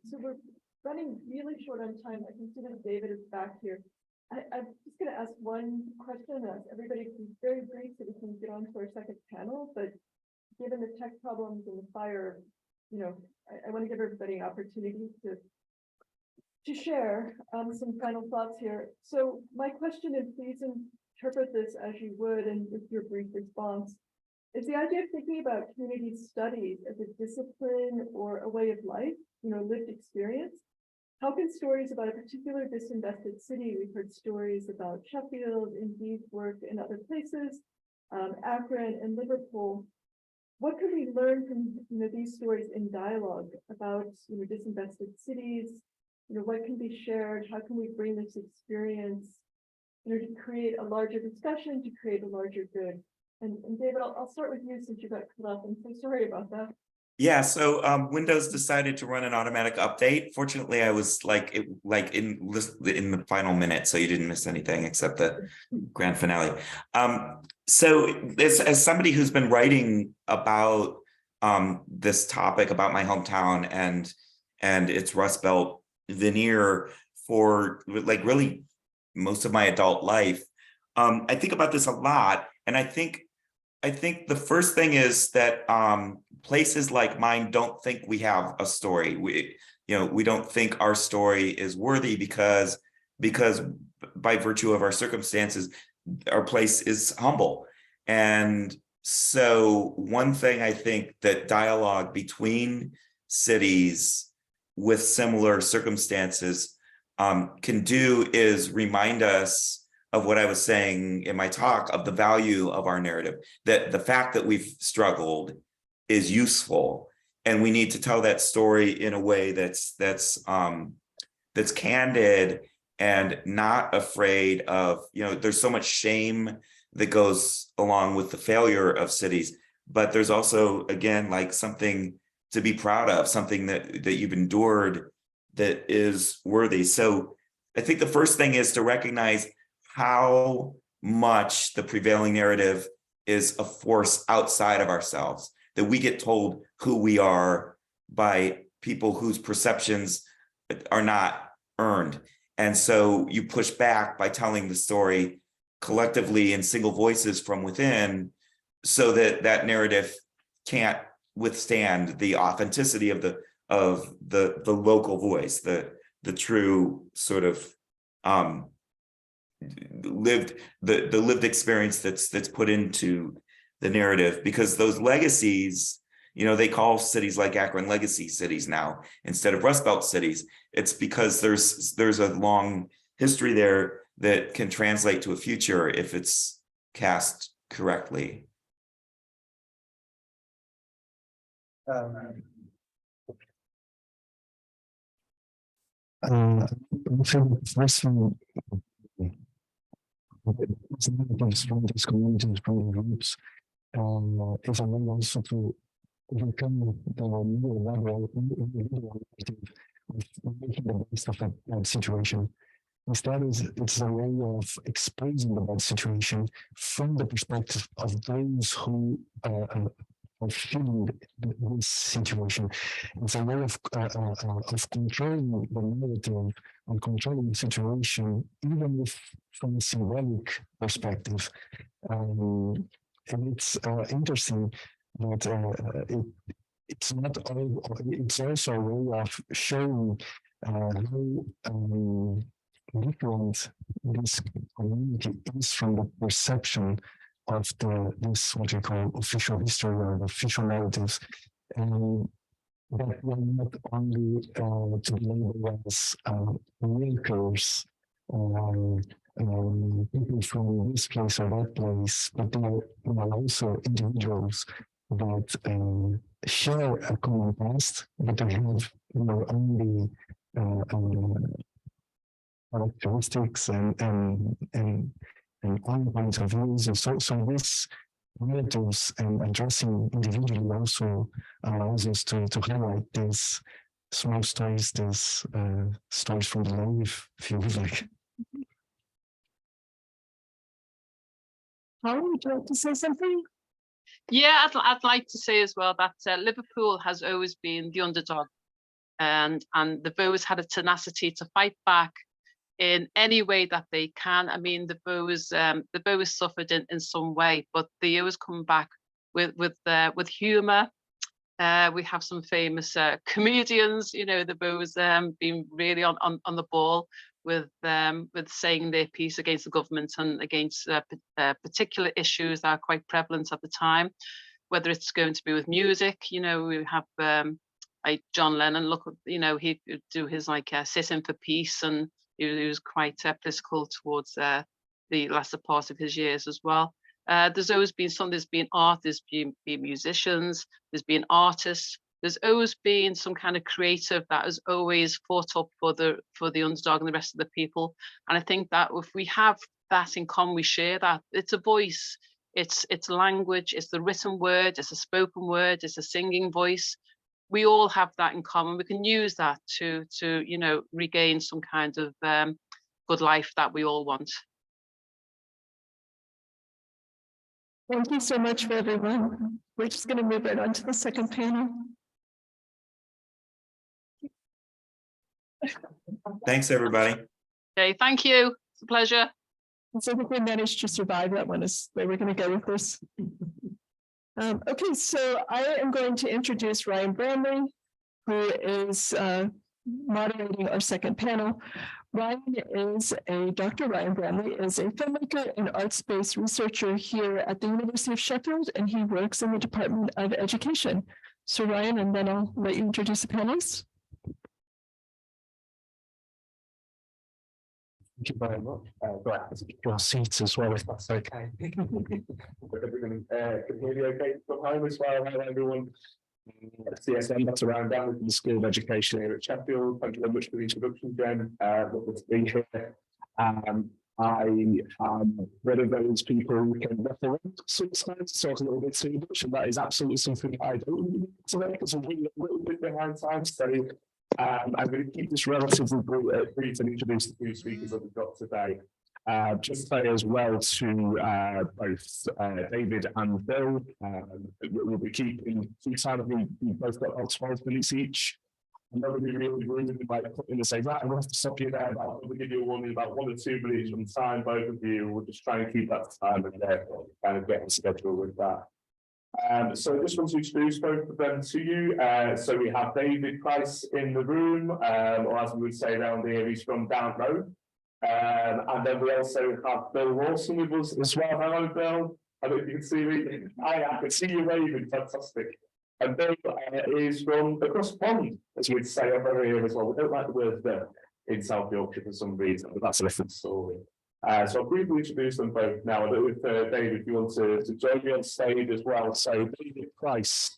So we're running really short on time. I can see that David is back here. I'm just going to ask one question. Everybody can be very brief so we can get on to our second panel. But given the tech problems and the fire, I want to give everybody an opportunity to share some final thoughts here. So my question is, please interpret this as you would, and with your brief response, is the idea of thinking about community studies as a discipline or a way of life, lived experience. How can stories about a particular disinvested city, we've heard stories about Sheffield, Indeed's work in other places, Akron and Liverpool. What can we learn from these stories in dialogue about disinvested cities? What can be shared? How can we bring this experience to create a larger discussion, to create a larger good? And David, I'll start with you since you got cut off. I'm so sorry about that. Yeah, so Windows decided to run an automatic update. Fortunately, I was in the final minute, so you didn't miss anything except the grand finale. So as somebody who's been writing about this topic, about my hometown and its Rust Belt veneer for really most of my adult life, I think about this a lot, and I think the first thing is that places like mine don't think we have a story. We don't think our story is worthy because by virtue of our circumstances, our place is humble. And so one thing I think that dialogue between cities with similar circumstances can do is remind us of what I was saying in my talk, of the value of our narrative, that the fact that we've struggled is useful. and we need to tell that story in a way that's candid and not afraid of, there's so much shame that goes along with the failure of cities, but there's also, again, like something to be proud of, something that you've endured that is worthy. So I think the first thing is to recognize how much the prevailing narrative is a force outside of ourselves, that we get told who we are by people whose perceptions are not earned. And so you push back by telling the story collectively in single voices from within, so that that narrative can't withstand the authenticity of the local voice, the true sort of lived experience that's put into the narrative. Because those legacies, they call cities like Akron legacy cities now instead of Rust Belt cities. It's because there's a long history there that can translate to a future if it's cast correctly. First thing, these communities, from groups, is a way also to overcome the new level of making the best of a situation. Instead, it's a way of exposing the bad situation from the perspective of those who are feeling this situation. It's a way of controlling the narrative and controlling the situation, even if from a symbolic perspective. And it's interesting that it's not all. It's also a way of showing how different this community is from the perception of this what we call official history or official narratives, and that we're not only to be labeled as workers or people from this place or that place, but they are also individuals that share a common past, but they have only characteristics and own points of views. And so this narratives and addressing individually also allows us to highlight these small stories, these stories from the life, if you like. How would you like to say something? Yeah, I'd like to say as well that Liverpool has always been the underdog, and they've always had a tenacity to fight back in any way that they can. I mean, the Bows suffered in some way, but they always come back with humour. We have some famous comedians, the Bows being really on the ball with saying their piece against the government and against particular issues that are quite prevalent at the time. Whether it's going to be with music, we have like John Lennon. Look, he would do his sit in for peace, and he was quite political towards the latter part of his years as well. There's always been there's been art, there's been musicians, there's been artists. There's always been some kind of creative that has always fought up for the underdog and the rest of the people. And I think that if we have that in common, we share that. It's a voice, it's language, it's the written word, it's a spoken word, it's a singing voice. We all have that in common. We can use that to regain some kind of good life that we all want. Thank you so much for everyone. We're just going to move right on to the second panel. Thanks, everybody. Okay, thank you. It's a pleasure. So I think we managed to survive that one, is where we're going to go with this. Okay, so I am going to introduce Ryan Bramley, who is moderating our second panel. Dr. Ryan Bramley is a filmmaker and arts-based researcher here at the University of Sheffield, and he works in the Department of Education. So Ryan, and then I'll let you introduce the panelists. Thank you very much. Your seats as well, if that's okay. Can hear you okay from home as well? Hello, everyone. CSM, that's around down in the School of Education here at Sheffield. Thank you very much for the introduction, Jen. Lovely to be here. I am one of those people who can reference sometimes, talk a little bit too much, and that is absolutely something I don't really need today because I'm really a little bit behind time. So I'm going to keep this relatively brief and introduce the two speakers that we've got today. Just say as well to both David and Bill, we'll be keeping time. We've both got about 12 minutes each. I'm not going to be really rude by putting to say, right, I'm going to have to stop you there. We'll give you a warning about 1 or 2 minutes from time, both of you. We'll just try and keep that time and kind of get on schedule with that. So I just want to introduce both of them to you. So we have David Price in the room, or as we would say around here, he's from down road. And then we also have Bill Lawson with us as well. Hello, Bill. I don't know if you can see me. I can see you waving. Fantastic. And Bill is from across the pond, as we'd say over here as well. We don't like the word there in South Yorkshire for some reason, but that's a different story. So I'll briefly introduce them both now. I don't know if David, if you want to join me on stage as well. So David Price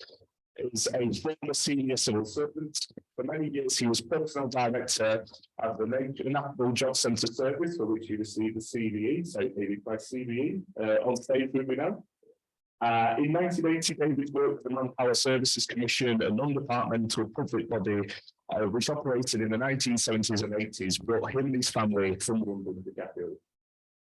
is a former senior civil servant. For many years, he was personal director of the National Job Centre Service, for which he received the CVE, so David Price CVE, on stage with me now. In 1980, David worked for the Manpower Services Commission, a non-departmental public body which operated in the 1970s and 80s, brought him and his family from London to Sheffield.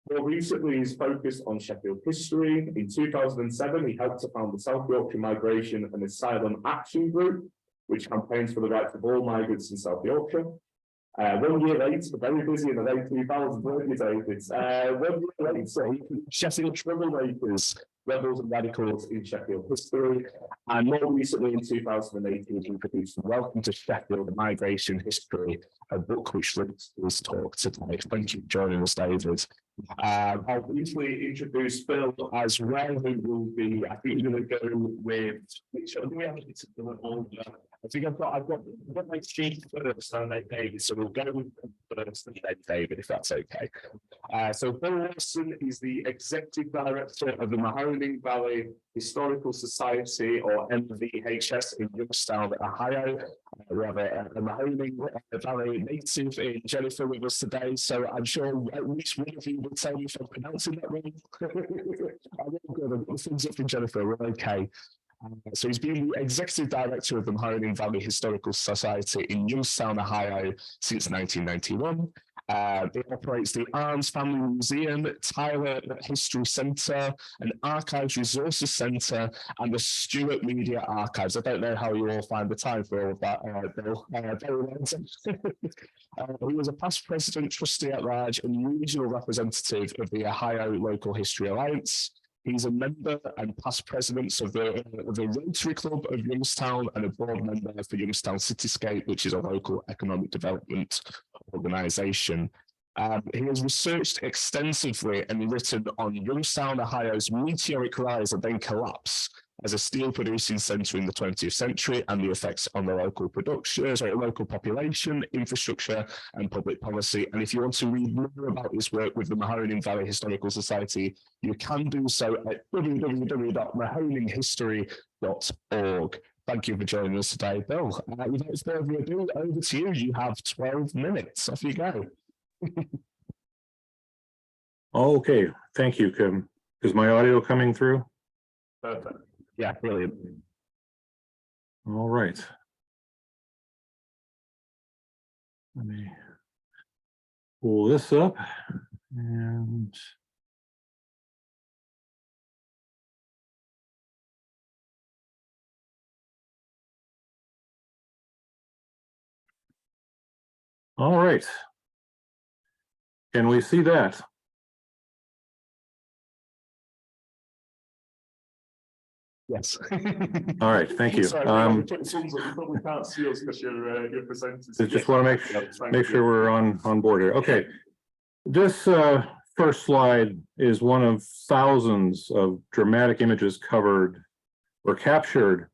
More recently, he's focused on Sheffield history. In 2007, he helped to found the South Yorkshire Migration and Asylum Action Group, which campaigns for the rights of all migrants in South Yorkshire. 1 year later, very busy in the late 2000s, weren't you, David? 1 year later, Sheffield Troublemakers, Rebels and Radicals in Sheffield History. And more recently, in 2018, he produced Welcome to Sheffield Migration History, a book which links to his talk today. Thank you for joining us, David. I'll briefly introduce Bill as well, who will be, I think we're going to go with, I think I've got my sheet first, and then David, so we'll go with first and then David, if that's okay. So Bill Lawson is the Executive Director of the Mahoning Valley Historical Society, or MVHS, in Youngstown, Ohio. We have a Mahoning Valley native in Jennifer with us today, so I'm sure at least one of you will tell me if I'm pronouncing that wrong. I'm all good. I've got the thumbs up from Jennifer. We're okay. So he's been the Executive Director of the Mahoning Valley Historical Society in Youngstown, Ohio since 1991. It operates the Arms Family Museum, Tyler History Centre, an Archives Resources Centre, and the Stewart Media Archives. I don't know how you all find the time for all of that, Bill. He was a past president, trustee at large, and regional representative of the Ohio Local History Alliance. He's a member and past president of the Rotary Club of Youngstown and a board member for Youngstown Cityscape, which is a local economic development organisation. He has researched extensively and written on Youngstown, Ohio's meteoric rise and then collapse as a steel producing centre in the 20th century and the effects on the local local population, infrastructure and public policy. And if you want to read more about his work with the Mahoning Valley Historical Society, you can do so at www.mahoninghistory.org. Thank you for joining us today, Bill. Without further ado, over to you. You have 12 minutes. Off you go. Okay, thank you, Kim. Is my audio coming through? Perfect. Yeah, brilliant. All right. Let me pull this up and all right. Can we see that? Yes. All right, thank you. Sorry, you probably can't see us because you're presenting. Just want to make sure we're on board here. Okay. This first slide is one of thousands of dramatic images covered or captured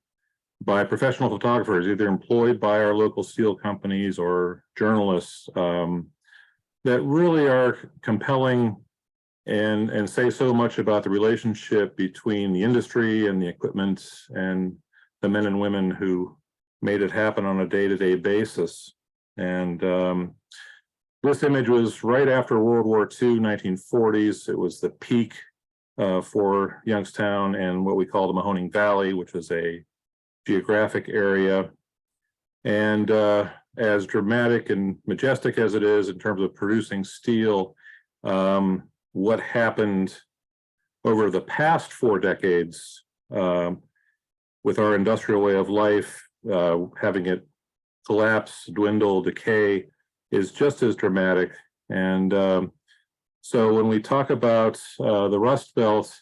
by professional photographers, either employed by our local steel companies or journalists, that really are compelling and say so much about the relationship between the industry and the equipment and the men and women who made it happen on a day-to-day basis. And this image was right after World War II, 1940s. It was the peak for Youngstown and what we call the Mahoning Valley, which is a geographic area. And as dramatic and majestic as it is in terms of producing steel, what happened over the past 4 decades with our industrial way of life, having it collapse, dwindle, decay, is just as dramatic. And so when we talk about the Rust Belt,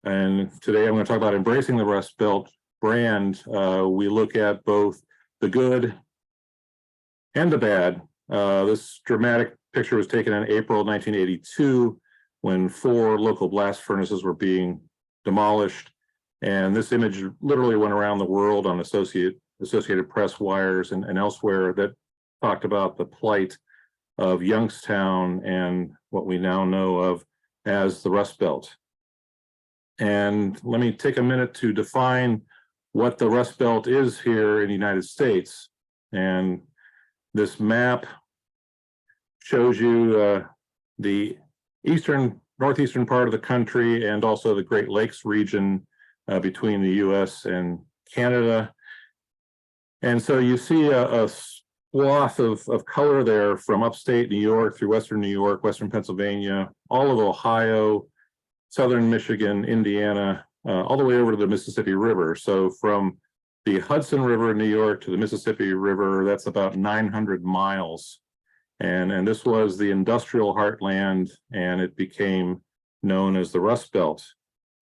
and today I'm going to talk about embracing the Rust Belt brand, we look at both the good and the bad. This dramatic picture was taken in April 1982 when 4 local blast furnaces were being demolished. And this image literally went around the world on Associated Press wires and elsewhere that talked about the plight of Youngstown and what we now know of as the Rust Belt. And let me take a minute to define what the Rust Belt is here in the United States. And this map shows you the northeastern part of the country and also the Great Lakes region between the US and Canada. And so you see a swath of color there from upstate New York through western New York, western Pennsylvania, all of Ohio, southern Michigan, Indiana, all the way over to the Mississippi River. So from the Hudson River in New York to the Mississippi River, that's about 900 miles. And this was the industrial heartland, and it became known as the Rust Belt.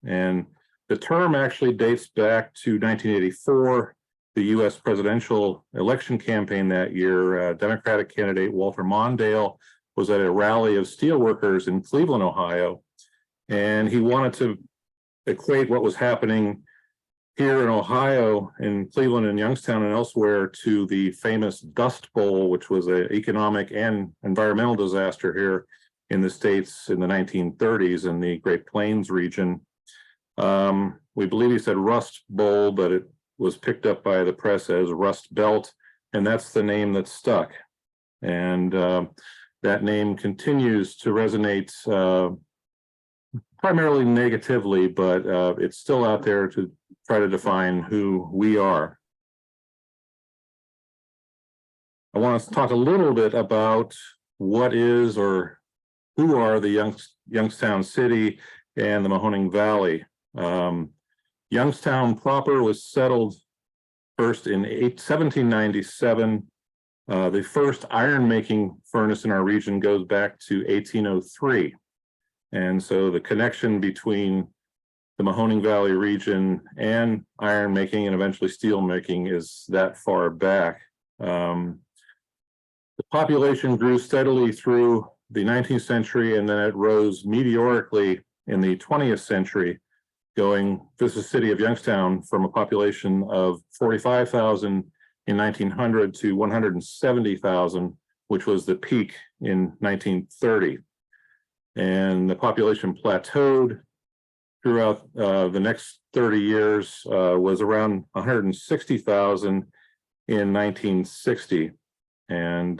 And the term actually dates back to 1984, the U.S. presidential election campaign that year. Democratic candidate Walter Mondale was at a rally of steelworkers in Cleveland, Ohio, and he wanted to equate what was happening here in Ohio, in Cleveland and Youngstown and elsewhere, to the famous Dust Bowl, which was an economic and environmental disaster here in the States in the 1930s in the Great Plains region. We believe he said Rust Bowl, but it was picked up by the press as Rust Belt, and that's the name that stuck. And that name continues to resonate primarily negatively, but it's still out there to try to define who we are. I want to talk a little bit about what is or who are the Youngstown City and the Mahoning Valley. Youngstown proper was settled first in 1797. The first iron making furnace in our region goes back to 1803. And so the connection between the Mahoning Valley region and iron making and eventually steel making is that far back. The population grew steadily through the 19th century, and then it rose meteorically in the 20th century, going, this is the city of Youngstown, from a population of 45,000 in 1900 to 170,000, which was the peak in 1930. And the population plateaued throughout the next 30 years, was around 160,000 in 1960. And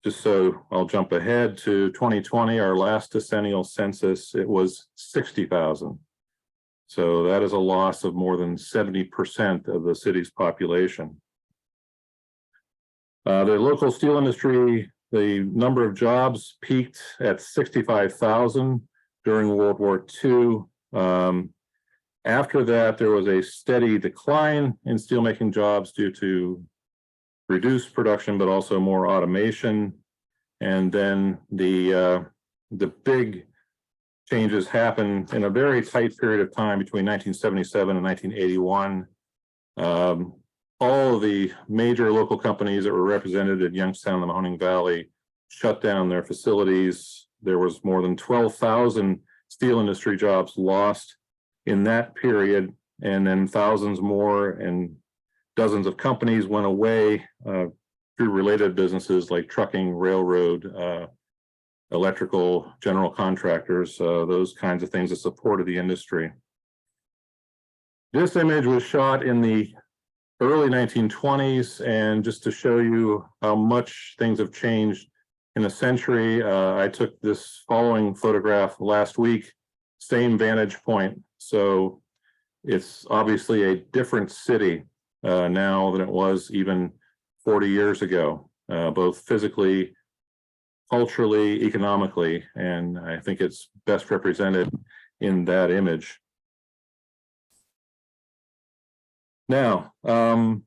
just so I'll jump ahead to 2020, our last decennial census, it was 60,000. So that is a loss of more than 70% of the city's population. The local steel industry, the number of jobs peaked at 65,000 during World War II. After that, there was a steady decline in steelmaking jobs due to reduced production, but also more automation. And then the big changes happened in a very tight period of time between 1977 and 1981. All of the major local companies that were represented in Youngstown, the Mahoning Valley, shut down their facilities. There was more than 12,000 steel industry jobs lost in that period, and then thousands more, and dozens of companies went away through related businesses like trucking, railroad, electrical, general contractors, those kinds of things that supported the industry. This image was shot in the early 1920s, and just to show you how much things have changed in a century, I took this following photograph last week, same vantage point. So it's obviously a different city now than it was even 40 years ago, both physically, culturally, economically, and I think it's best represented in that image. Now, in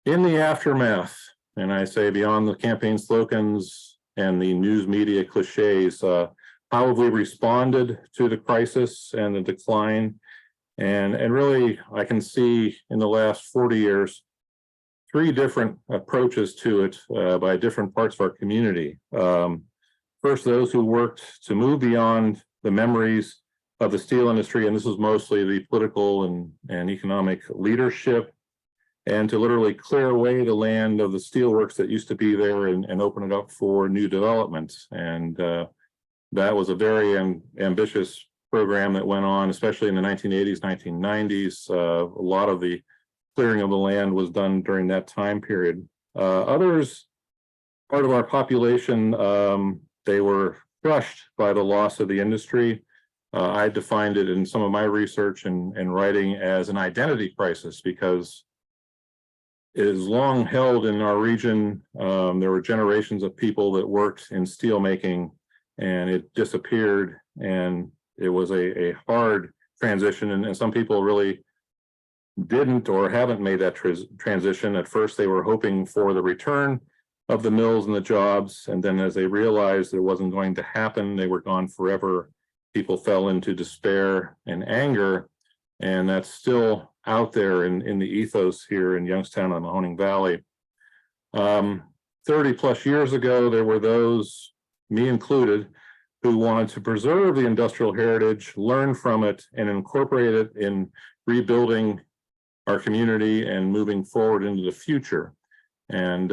the aftermath, and I say beyond the campaign slogans and the news media cliches, how have we responded to the crisis and the decline? And really, I can see in the last 40 years, 3 different approaches to it by different parts of our community. First, those who worked to move beyond the memories of the steel industry, and this is mostly the political and economic leadership, and to literally clear away the land of the steelworks that used to be there and open it up for new development. And that was a very ambitious program that went on, especially in the 1980s, 1990s. A lot of the clearing of the land was done during that time period. Others, part of our population, they were crushed by the loss of the industry. I defined it in some of my research and writing as an identity crisis, because it is long held in our region. There were generations of people that worked in steelmaking, and it disappeared, and it was a hard transition, and some people really didn't or haven't made that transition. At first, they were hoping for the return of the mills and the jobs, and then as they realized it wasn't going to happen, they were gone forever. People fell into despair and anger, and that's still out there in the ethos here in Youngstown and Mahoning Valley. 30 plus years ago, there were those, me included, who wanted to preserve the industrial heritage, learn from it, and incorporate it in rebuilding our community and moving forward into the future. And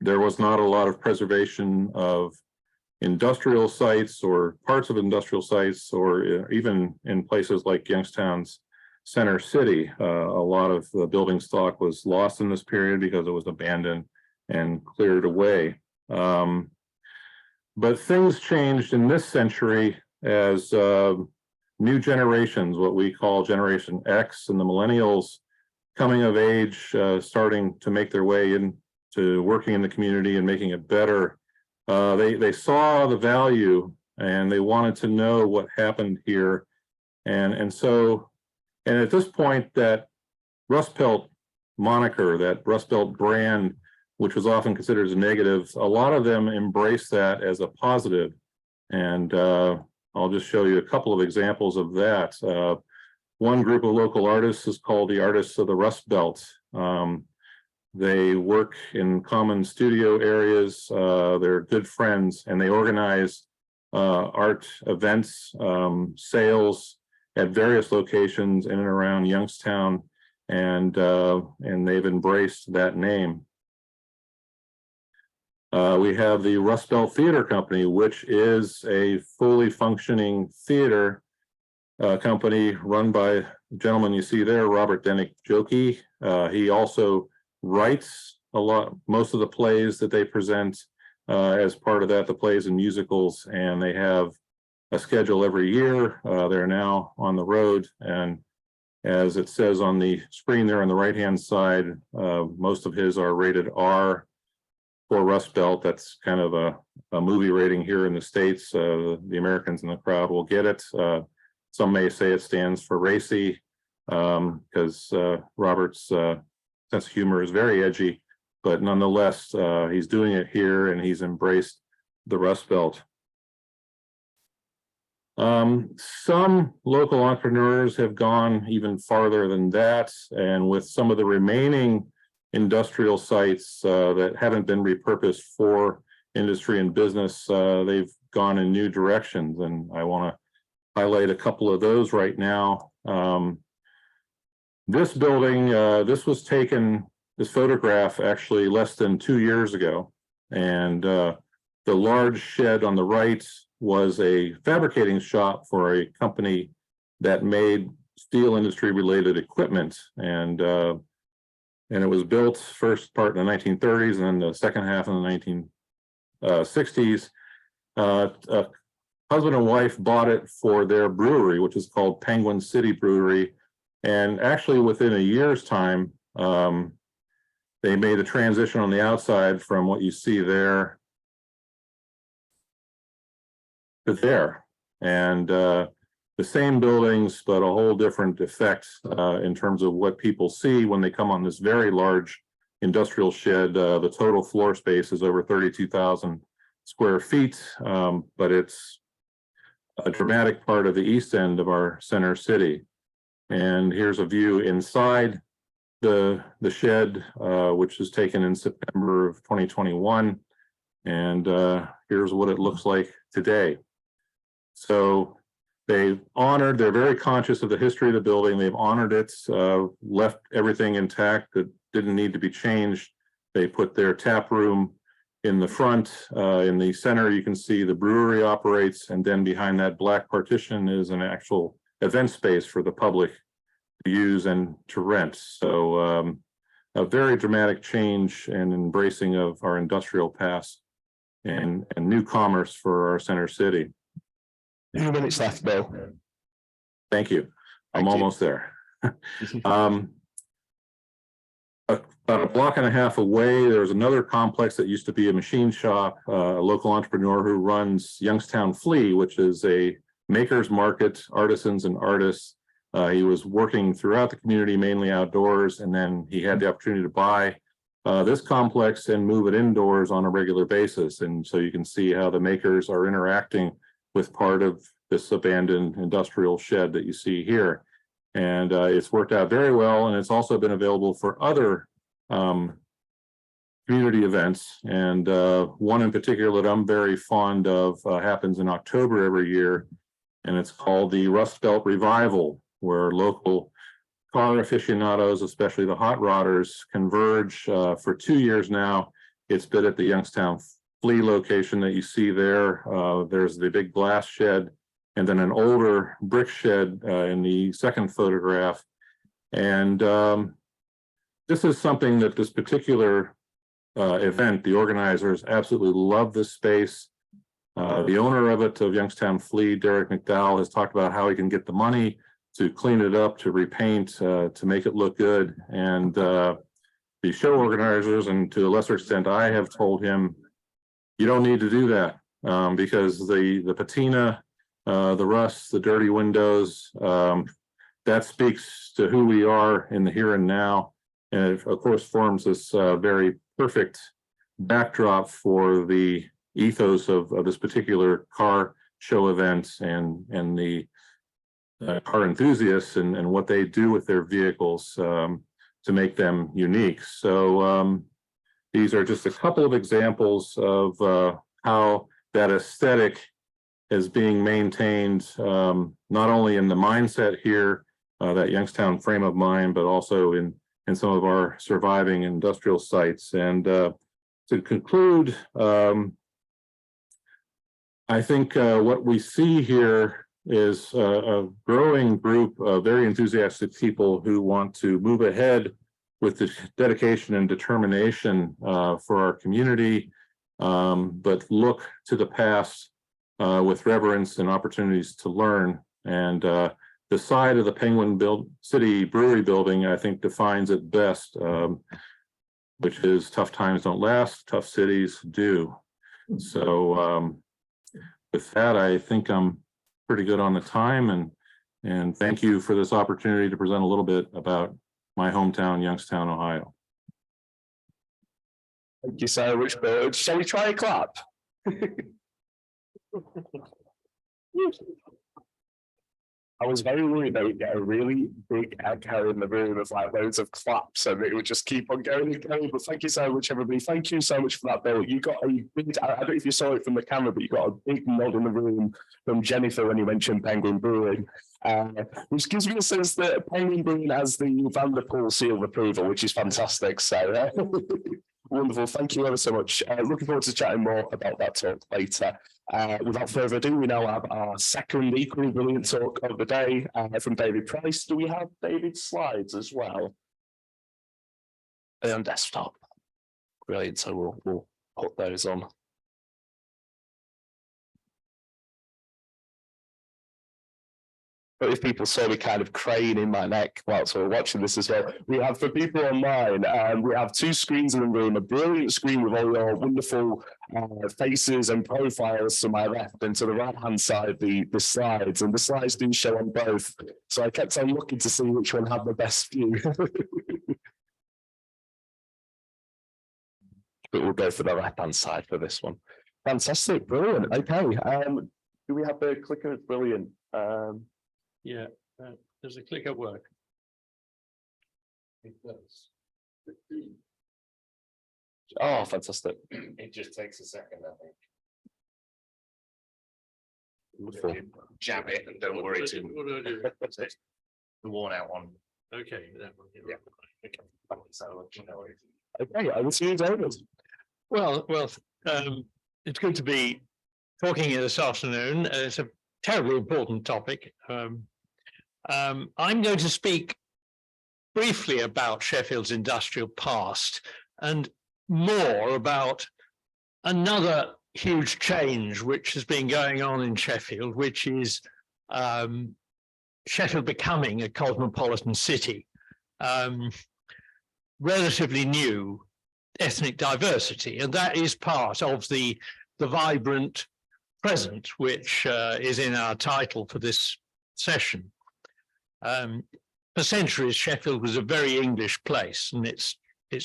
there was not a lot of preservation of industrial sites or parts of industrial sites, or even in places like Youngstown's center city. A lot of the building stock was lost in this period because it was abandoned and cleared away. But things changed in this century as new generations, what we call Generation X and the millennials, coming of age, starting to make their way into working in the community and making it better. They saw the value and they wanted to know what happened here. And at this point, that Rust Belt moniker, that Rust Belt brand, which was often considered as a negative, a lot of them embrace that as a positive. And I'll just show you a couple of examples of that. One group of local artists is called the Artists of the Rust Belt. They work in common studio areas. They're good friends, and they organize art events, sales at various locations in and around Youngstown, and they've embraced that name. We have the Rust Belt Theater Company, which is a fully functioning theater company run by the gentleman you see there, Robert Denick Jokey. He also writes most of the plays that they present as part of that, the plays and musicals, and they have a schedule every year. They're now on the road, and as it says on the screen there on the right-hand side, most of his are rated R for Rust Belt. That's kind of a movie rating here in the States. The Americans in the crowd will get it. Some may say it stands for racy, because Robert's sense of humor is very edgy, but nonetheless, he's doing it here and he's embraced the Rust Belt. Some local entrepreneurs have gone even farther than that, and with some of the remaining industrial sites that haven't been repurposed for industry and business, they've gone in new directions, and I want to highlight a couple of those right now. This building, this photograph actually less than 2 years ago, and the large shed on the right was a fabricating shop for a company that made steel industry related equipment. And it was built first part in the 1930s and then the second half in the 1960s. Husband and wife bought it for their brewery, which is called Penguin City Brewery. And actually within a year's time, they made a transition on the outside from what you see there to there. And the same buildings, but a whole different effect in terms of what people see when they come on this very large industrial shed. The total floor space is over 32,000 square feet, but it's a dramatic part of the east end of our center city. And here's a view inside the shed, which was taken in September of 2021. And here's what it looks like today. So they're very conscious of the history of the building. They've honored it, left everything intact that didn't need to be changed. They put their tap room in the front. In the center, you can see the brewery operates, and then behind that black partition is an actual event space for the public to use and to rent. So a very dramatic change and embracing of our industrial past and new commerce for our center city. 2 minutes left, Bill. Thank you. I'm almost there. About a block and a half away, there's another complex that used to be a machine shop, a local entrepreneur who runs Youngstown Flea, which is a maker's market, artisans and artists. He was working throughout the community, mainly outdoors, and then he had the opportunity to buy this complex and move it indoors on a regular basis. And so you can see how the makers are interacting with part of this abandoned industrial shed that you see here. And it's worked out very well, and it's also been available for other community events. And one in particular that I'm very fond of happens in October every year, and it's called the Rust Belt Revival, where local car aficionados, especially the hot rodders, converge for 2 years now. It's been at the Youngstown Flea location that you see there. There's the big glass shed, and then an older brick shed in the second photograph. And this is something that this particular event, the organizers absolutely love this space. The owner of it, of Youngstown Flea, Derek McDowell, has talked about how he can get the money to clean it up, to repaint, to make it look good. And the show organizers, and to a lesser extent, I have told him, you don't need to do that because the patina, the rust, the dirty windows, that speaks to who we are in the here and now. And it, of course, forms this very perfect backdrop for the ethos of this particular car show event and the car enthusiasts and what they do with their vehicles to make them unique. So these are just a couple of examples of how that aesthetic is being maintained, not only in the mindset here, that Youngstown frame of mind, but also in some of our surviving industrial sites. And to conclude, I think what we see here is a growing group of very enthusiastic people who want to move ahead with the dedication and determination for our community, but look to the past with reverence and opportunities to learn. And the side of the Penguin City Brewery building, I think, defines it best, which is tough times don't last, tough cities do. So with that, I think I'm pretty good on the time, and thank you for this opportunity to present a little bit about my hometown, Youngstown, Ohio. Thank you so much, Bill. Shall we try a clap? I was very worried that we'd get a really big echo in the room of like loads of claps and it would just keep on going and going. But thank you so much, everybody. Thank you so much for that, Bill. You got a big, I don't know if you saw it from the camera, but you got a big nod in the room from Jennifer when you mentioned Penguin Brewing, which gives me a sense that Penguin Brewing has the Vanderpool seal of approval, which is fantastic. So wonderful. Thank you ever so much. Looking forward to chatting more about that talk later. Without further ado, we now have our second equally brilliant talk of the day from David Price. Do we have David's slides as well? On desktop. Brilliant. So we'll put those on. But if people saw me kind of craning my neck whilst we're watching this as well, we have, for people online, we have two screens in the room, a brilliant screen with all your wonderful faces and profiles to my left, and to the right-hand side, the slides, and the slides do show on both. So I kept on looking to see which one had the best view. But we'll go for the right-hand side for this one. Fantastic, brilliant. Okay, do we have the clicker? Brilliant. Yeah, does the clicker work? It does. Oh, fantastic. It just takes a second, I think. Wonderful. Jab it and don't worry too much. What do I do? That's it. The worn out one. Okay, that one. Yeah. Okay, I will see you, David. Well, it's good to be talking here this afternoon. It's a terribly important topic. I'm going to speak briefly about Sheffield's industrial past and more about another huge change which has been going on in Sheffield, which is Sheffield becoming a cosmopolitan city. Relatively new ethnic diversity, and that is part of the vibrant present, which is in our title for this session. For centuries, Sheffield was a very English place, and it's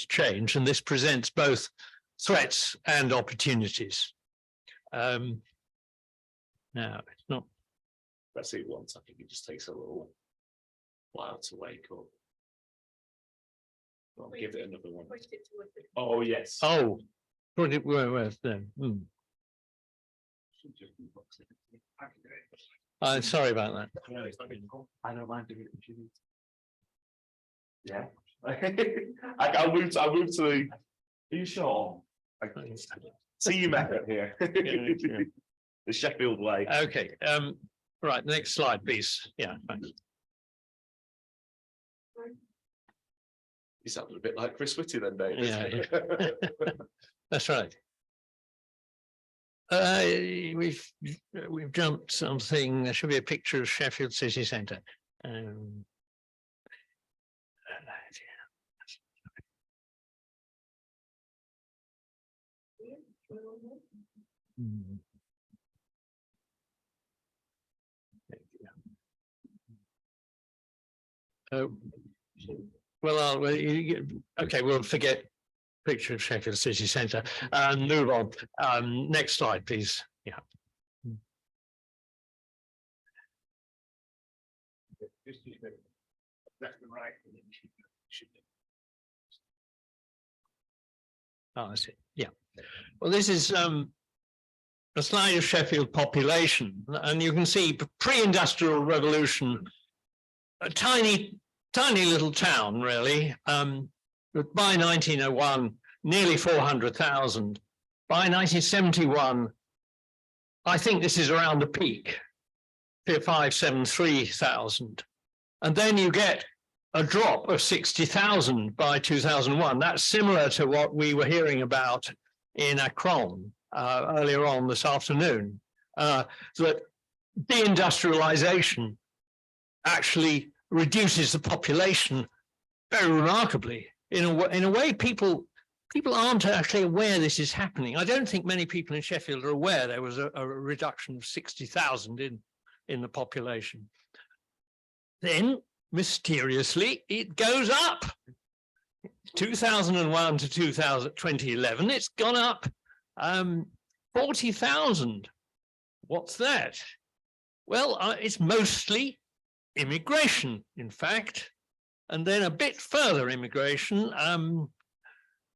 changed, and this presents both threats and opportunities. Now, it's not. Let's see once. I think it just takes a little while to wake up. I'll give it another one. Oh, yes. Oh, put it where's then? Sorry about that. I don't mind doing it if you need. Yeah. I'll move to the. Are you sure? See you method here. The Sheffield way. Okay. Right. Next slide, please. Yeah. Thanks. You sounded a bit like Chris Whitty then, Dave. Yeah. That's right. We've jumped something. There should be a picture of Sheffield city centre. Well, okay, we'll forget picture of Sheffield city centre and move on. Next slide, please. Yeah. Oh, that's it. Yeah. Well, this is a slide of Sheffield population, and you can see pre-industrial revolution, a tiny little town, really. But by 1901, nearly 400,000. By 1971, I think this is around the peak, 573,000. And then you get a drop of 60,000 by 2001. That's similar to what we were hearing about in Akron earlier on this afternoon, that deindustrialization actually reduces the population very remarkably. In a way, people aren't actually aware this is happening. I don't think many people in Sheffield are aware there was a reduction of 60,000 in the population. Then, mysteriously, it goes up. 2001 to 2011, it's gone up 40,000. What's that? Well, it's mostly immigration, in fact, and then a bit further immigration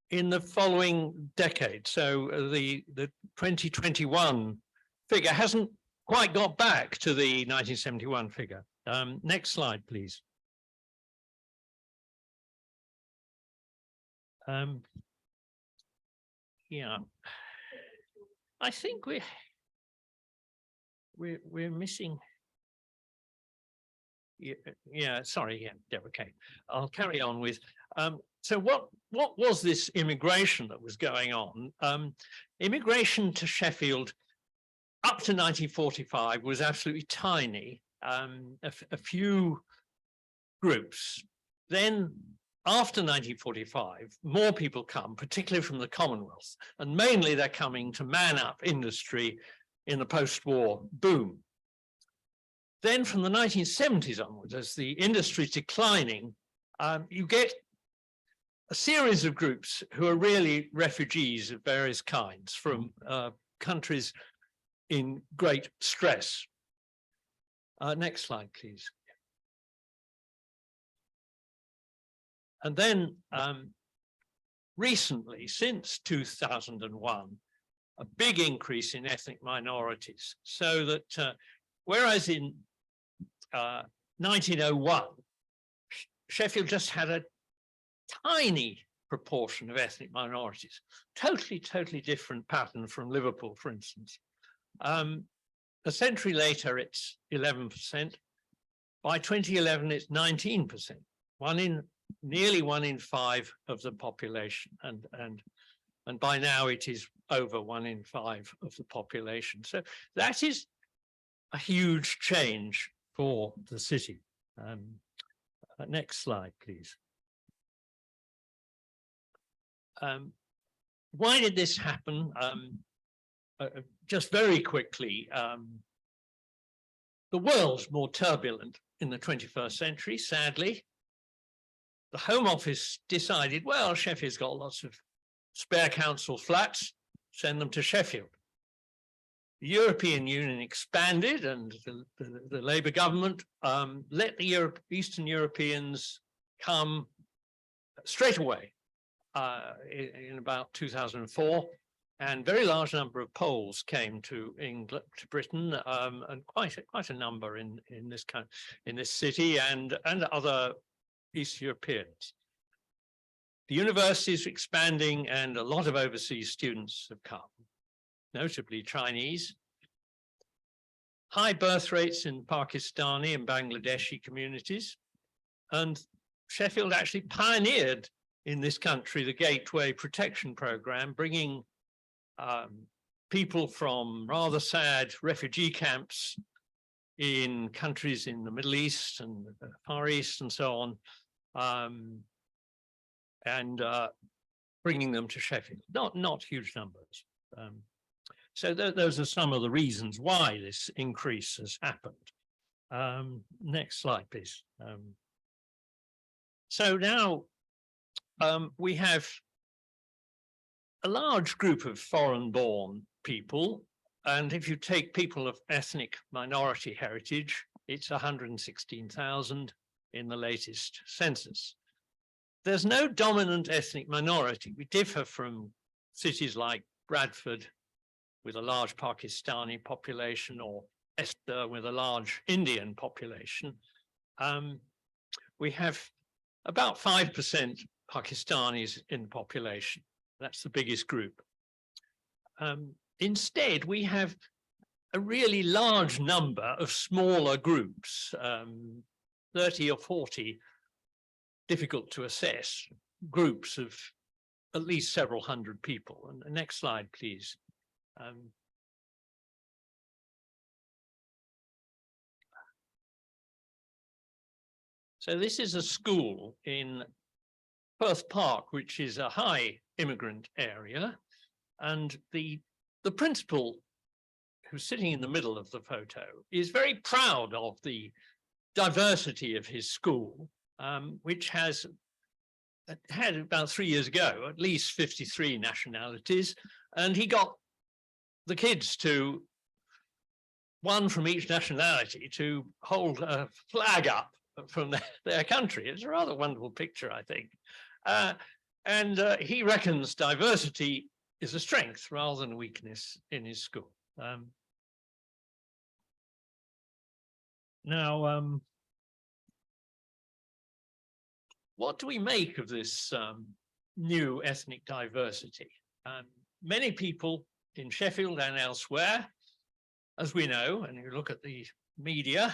in the following decade. So the 2021 figure hasn't quite got back to the 1971 figure. Next slide, please. Yeah, I think we're missing. Yeah, sorry, yeah, okay. I'll carry on with. So what was this immigration that was going on? Immigration to Sheffield up to 1945 was absolutely tiny. A few groups. Then after 1945, more people come, particularly from the Commonwealth, and mainly they're coming to man up industry in the post-war boom. Then from the 1970s onwards, as the industry is declining, you get a series of groups who are really refugees of various kinds from countries in great stress. Next slide, please. And then recently, since 2001, a big increase in ethnic minorities, so that whereas in 1901, Sheffield just had a tiny proportion of ethnic minorities, totally different pattern from Liverpool, for instance. A century later, it's 11%. By 2011, it's 19%. Nearly 1 in 5 of the population, and by now it is over 1 in 5 of the population. So that is a huge change for the city. Next slide, please. Why did this happen? Just very quickly, the world's more turbulent in the 21st century, sadly. The Home Office decided, well, Sheffield's got lots of spare council flats, send them to Sheffield. The European Union expanded, and the Labour government let the Eastern Europeans come straight away in about 2004, and very large number of Poles came to England, to Britain, and quite a number in this city and other East Europeans. The university is expanding, and a lot of overseas students have come, notably Chinese. High birth rates in Pakistani and Bangladeshi communities. And Sheffield actually pioneered in this country the Gateway Protection Program, bringing people from rather sad refugee camps in countries in the Middle East and the Far East and so on, and bringing them to Sheffield. Not huge numbers. So those are some of the reasons why this increase has happened. Next slide, please. So now we have a large group of foreign-born people, and if you take people of ethnic minority heritage, it's 116,000 in the latest census. There's no dominant ethnic minority. We differ from cities like Bradford with a large Pakistani population, or Esther with a large Indian population. We have about 5% Pakistanis in the population. That's the biggest group. Instead, we have a really large number of smaller groups, 30 or 40, difficult to assess, groups of at least several hundred people. And the next slide, please. So this is a school in Perth Park, which is a high immigrant area. And the principal, who's sitting in the middle of the photo, is very proud of the diversity of his school, which had about 3 years ago, at least 53 nationalities. And he got the kids to, one from each nationality, to hold a flag up from their country. It's a rather wonderful picture, I think. And he reckons diversity is a strength rather than a weakness in his school. Now, what do we make of this new ethnic diversity? Many people in Sheffield and elsewhere as we know, and you look at the media,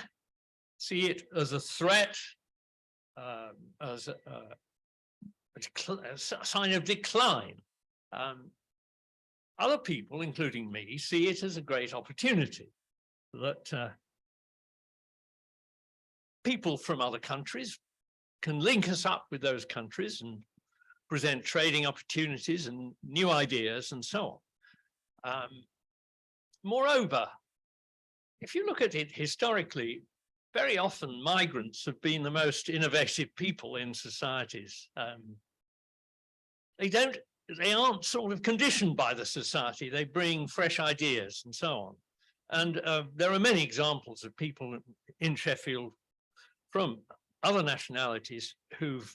see it as a threat, as a sign of decline. Other people, including me, see it as a great opportunity that people from other countries can link us up with those countries and present trading opportunities and new ideas and so on. Moreover, if you look at it historically, very often migrants have been the most innovative people in societies. They aren't sort of conditioned by the society. They bring fresh ideas and so on. And there are many examples of people in Sheffield from other nationalities who've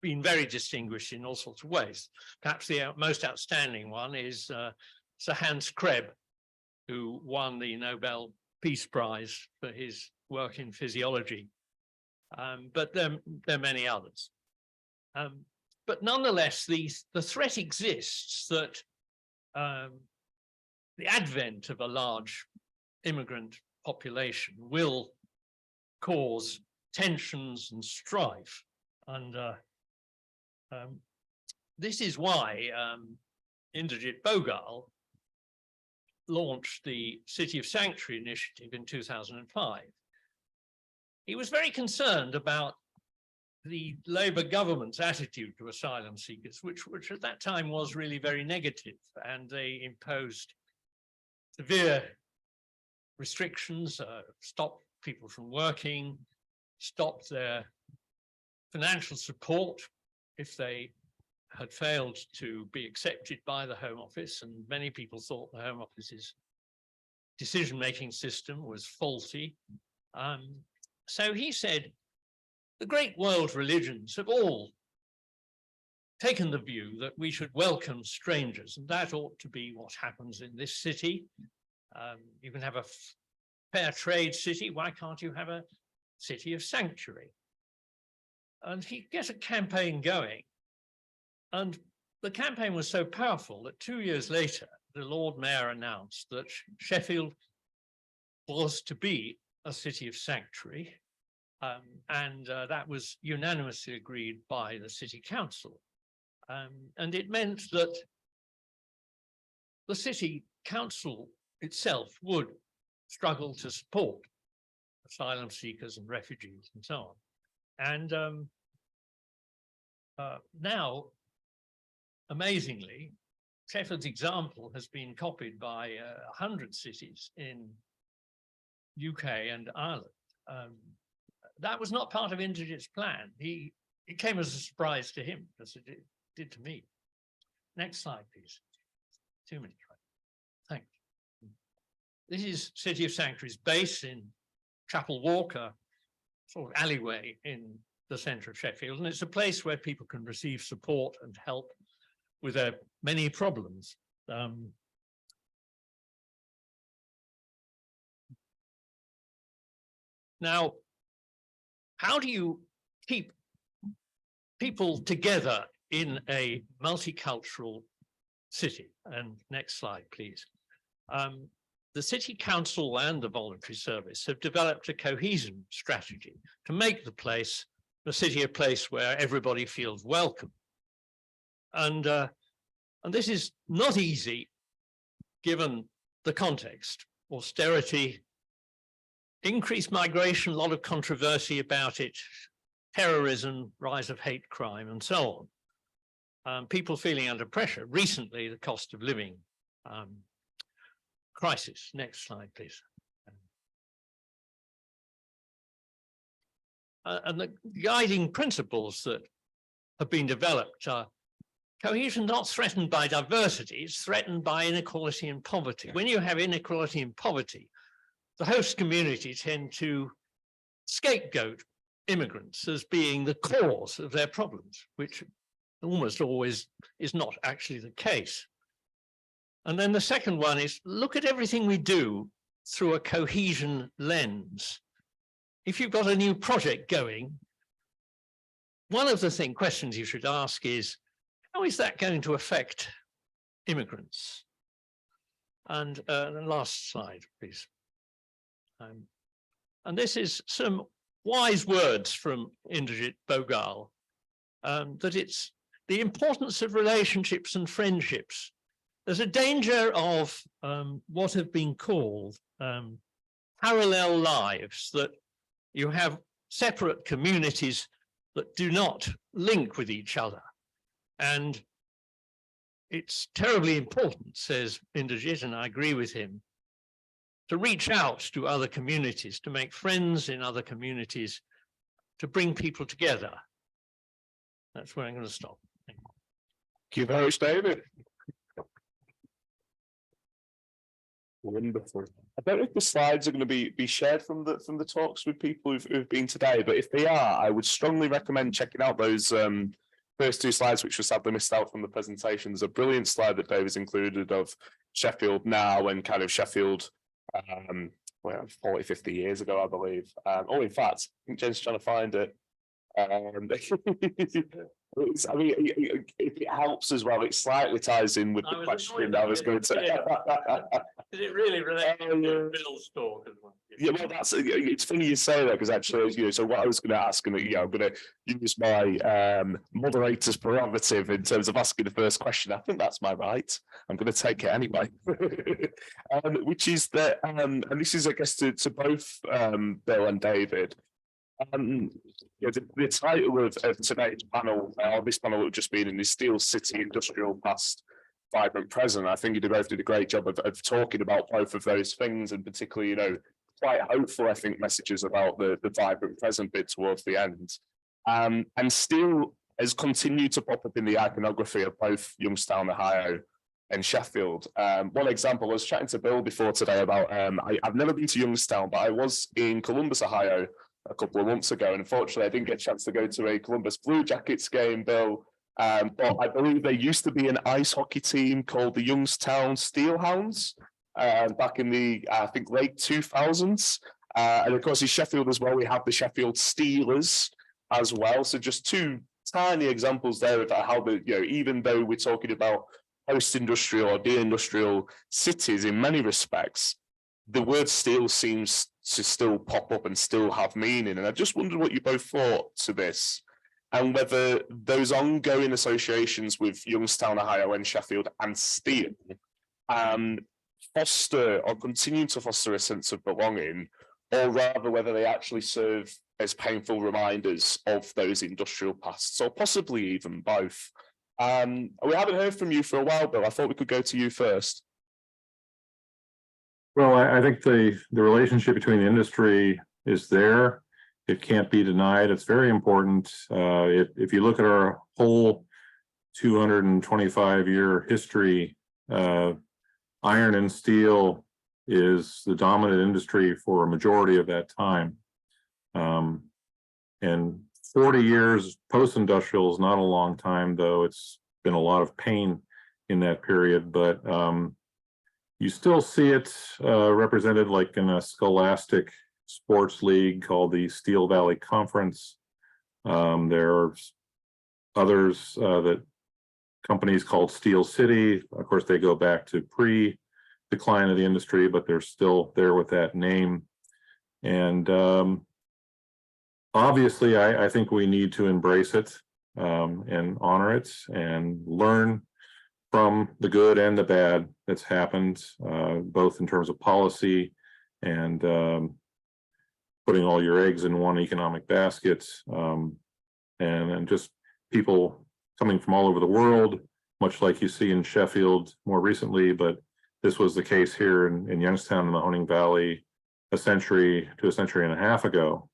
been very distinguished in all sorts of ways. Perhaps the most outstanding one is Sir Hans Krebs, who won the Nobel Peace Prize for his work in physiology. But there are many others. But nonetheless, the threat exists that the advent of a large immigrant population will cause tensions and strife. And this is why Inderjit Bogal launched the City of Sanctuary initiative in 2005. He was very concerned about the Labour government's attitude to asylum seekers, which at that time was really very negative, and they imposed severe restrictions, stopped people from working, stopped their financial support if they had failed to be accepted by the Home Office, and many people thought the Home Office's decision-making system was faulty. So he said, the great world religions have all taken the view that we should welcome strangers, and that ought to be what happens in this city. You can have a fair trade city. Why can't you have a city of sanctuary? And he get a campaign going. And the campaign was so powerful that 2 years later, the Lord Mayor announced that Sheffield was to be a city of sanctuary. And that was unanimously agreed by the city council. And it meant that the city council itself would struggle to support asylum seekers and refugees and so on. And now, amazingly, Sheffield's example has been copied by 100 cities in UK and Ireland. That was not part of Inderjit's plan. It came as a surprise to him, as it did to me. Next slide, please. 2 minutes, right? Thanks. This is City of Sanctuary's base in Chapel Walk, a sort of alleyway in the centre of Sheffield, and it's a place where people can receive support and help with their many problems. Now, how do you keep people together in a multicultural city? And next slide, please. The City Council and the voluntary service have developed a cohesion strategy to make the city a place where everybody feels welcome. And this is not easy given the context. Austerity, increased migration, a lot of controversy about it, terrorism, rise of hate crime, and so on. People feeling under pressure. Recently, the cost of living crisis. Next slide, please. And the guiding principles that have been developed are cohesion not threatened by diversity, it's threatened by inequality and poverty. When you have inequality and poverty, the host community tend to scapegoat immigrants as being the cause of their problems, which almost always is not actually the case. And then the second one is look at everything we do through a cohesion lens. If you've got a new project going, one of the questions you should ask is, how is that going to affect immigrants? And the last slide, please. And this is some wise words from Indrajit Bogal, that it's the importance of relationships and friendships. There's a danger of what have been called parallel lives, that you have separate communities that do not link with each other. And it's terribly important, says Indrajit, and I agree with him, to reach out to other communities, to make friends in other communities, to bring people together. That's where I'm going to stop. Thank you very much, David. Wonderful. I don't know if the slides are going to be shared from the talks with people who've been today, but if they are, I would strongly recommend checking out those first two slides, which were sadly missed out from the presentation. There's a brilliant slide that David's included of Sheffield now and kind of Sheffield 40, 50 years ago, I believe. Oh, in fact, I think Jen's trying to find it. I mean, if it helps as well, it slightly ties in with the question I was going to. Is it really related to Bill's talk as well? Yeah, well, it's funny you say that, because actually, so what I was going to ask, and I'm going to use my moderator's prerogative in terms of asking the first question. I think that's my right. I'm going to take it anyway. Which is that, and this is, I guess, to both Bill and David. The title of today's panel, or this panel we've just been in, is Steel City, Industrial Past, Vibrant Present. I think you both did a great job of talking about both of those things, and particularly, quite hopeful, I think, messages about the vibrant present bit towards the end. And steel has continued to pop up in the iconography of both Youngstown, Ohio, and Sheffield. One example, I was chatting to Bill before today about, I've never been to Youngstown, but I was in Columbus, Ohio, a couple of months ago, and unfortunately I didn't get a chance to go to a Columbus Blue Jackets game, Bill, but I believe there used to be an ice hockey team called the Youngstown Steelhounds back in the, I think, late 2000s, and of course in Sheffield as well we have the Sheffield Steelers as well. So just two tiny examples there of how even though we're talking about post-industrial or de-industrial cities in many respects, the word steel seems to still pop up and still have meaning. And I just wondered what you both thought to this, and whether those ongoing associations with Youngstown, Ohio, and Sheffield and steel foster or continue to foster a sense of belonging, or rather whether they actually serve as painful reminders of those industrial pasts, or possibly even both. We haven't heard from you for a while, Bill. I thought we could go to you first. Well, I think the relationship between the industry is there. It can't be denied. It's very important. If you look at our whole 225-year history, iron and steel is the dominant industry for a majority of that time. And 40 years post-industrial is not a long time, though. It's been a lot of pain in that period, but you still see it represented like in a scholastic sports league called the Steel Valley Conference. There are others that companies called Steel City. Of course, they go back to pre-decline of the industry, but they're still there with that name. And obviously, I think we need to embrace it and honor it and learn from the good and the bad that's happened, both in terms of policy and putting all your eggs in one economic basket, and just people coming from all over the world, much like you see in Sheffield more recently, but this was the case here in Youngstown in the Mahoning Valley a century to a century and a half ago,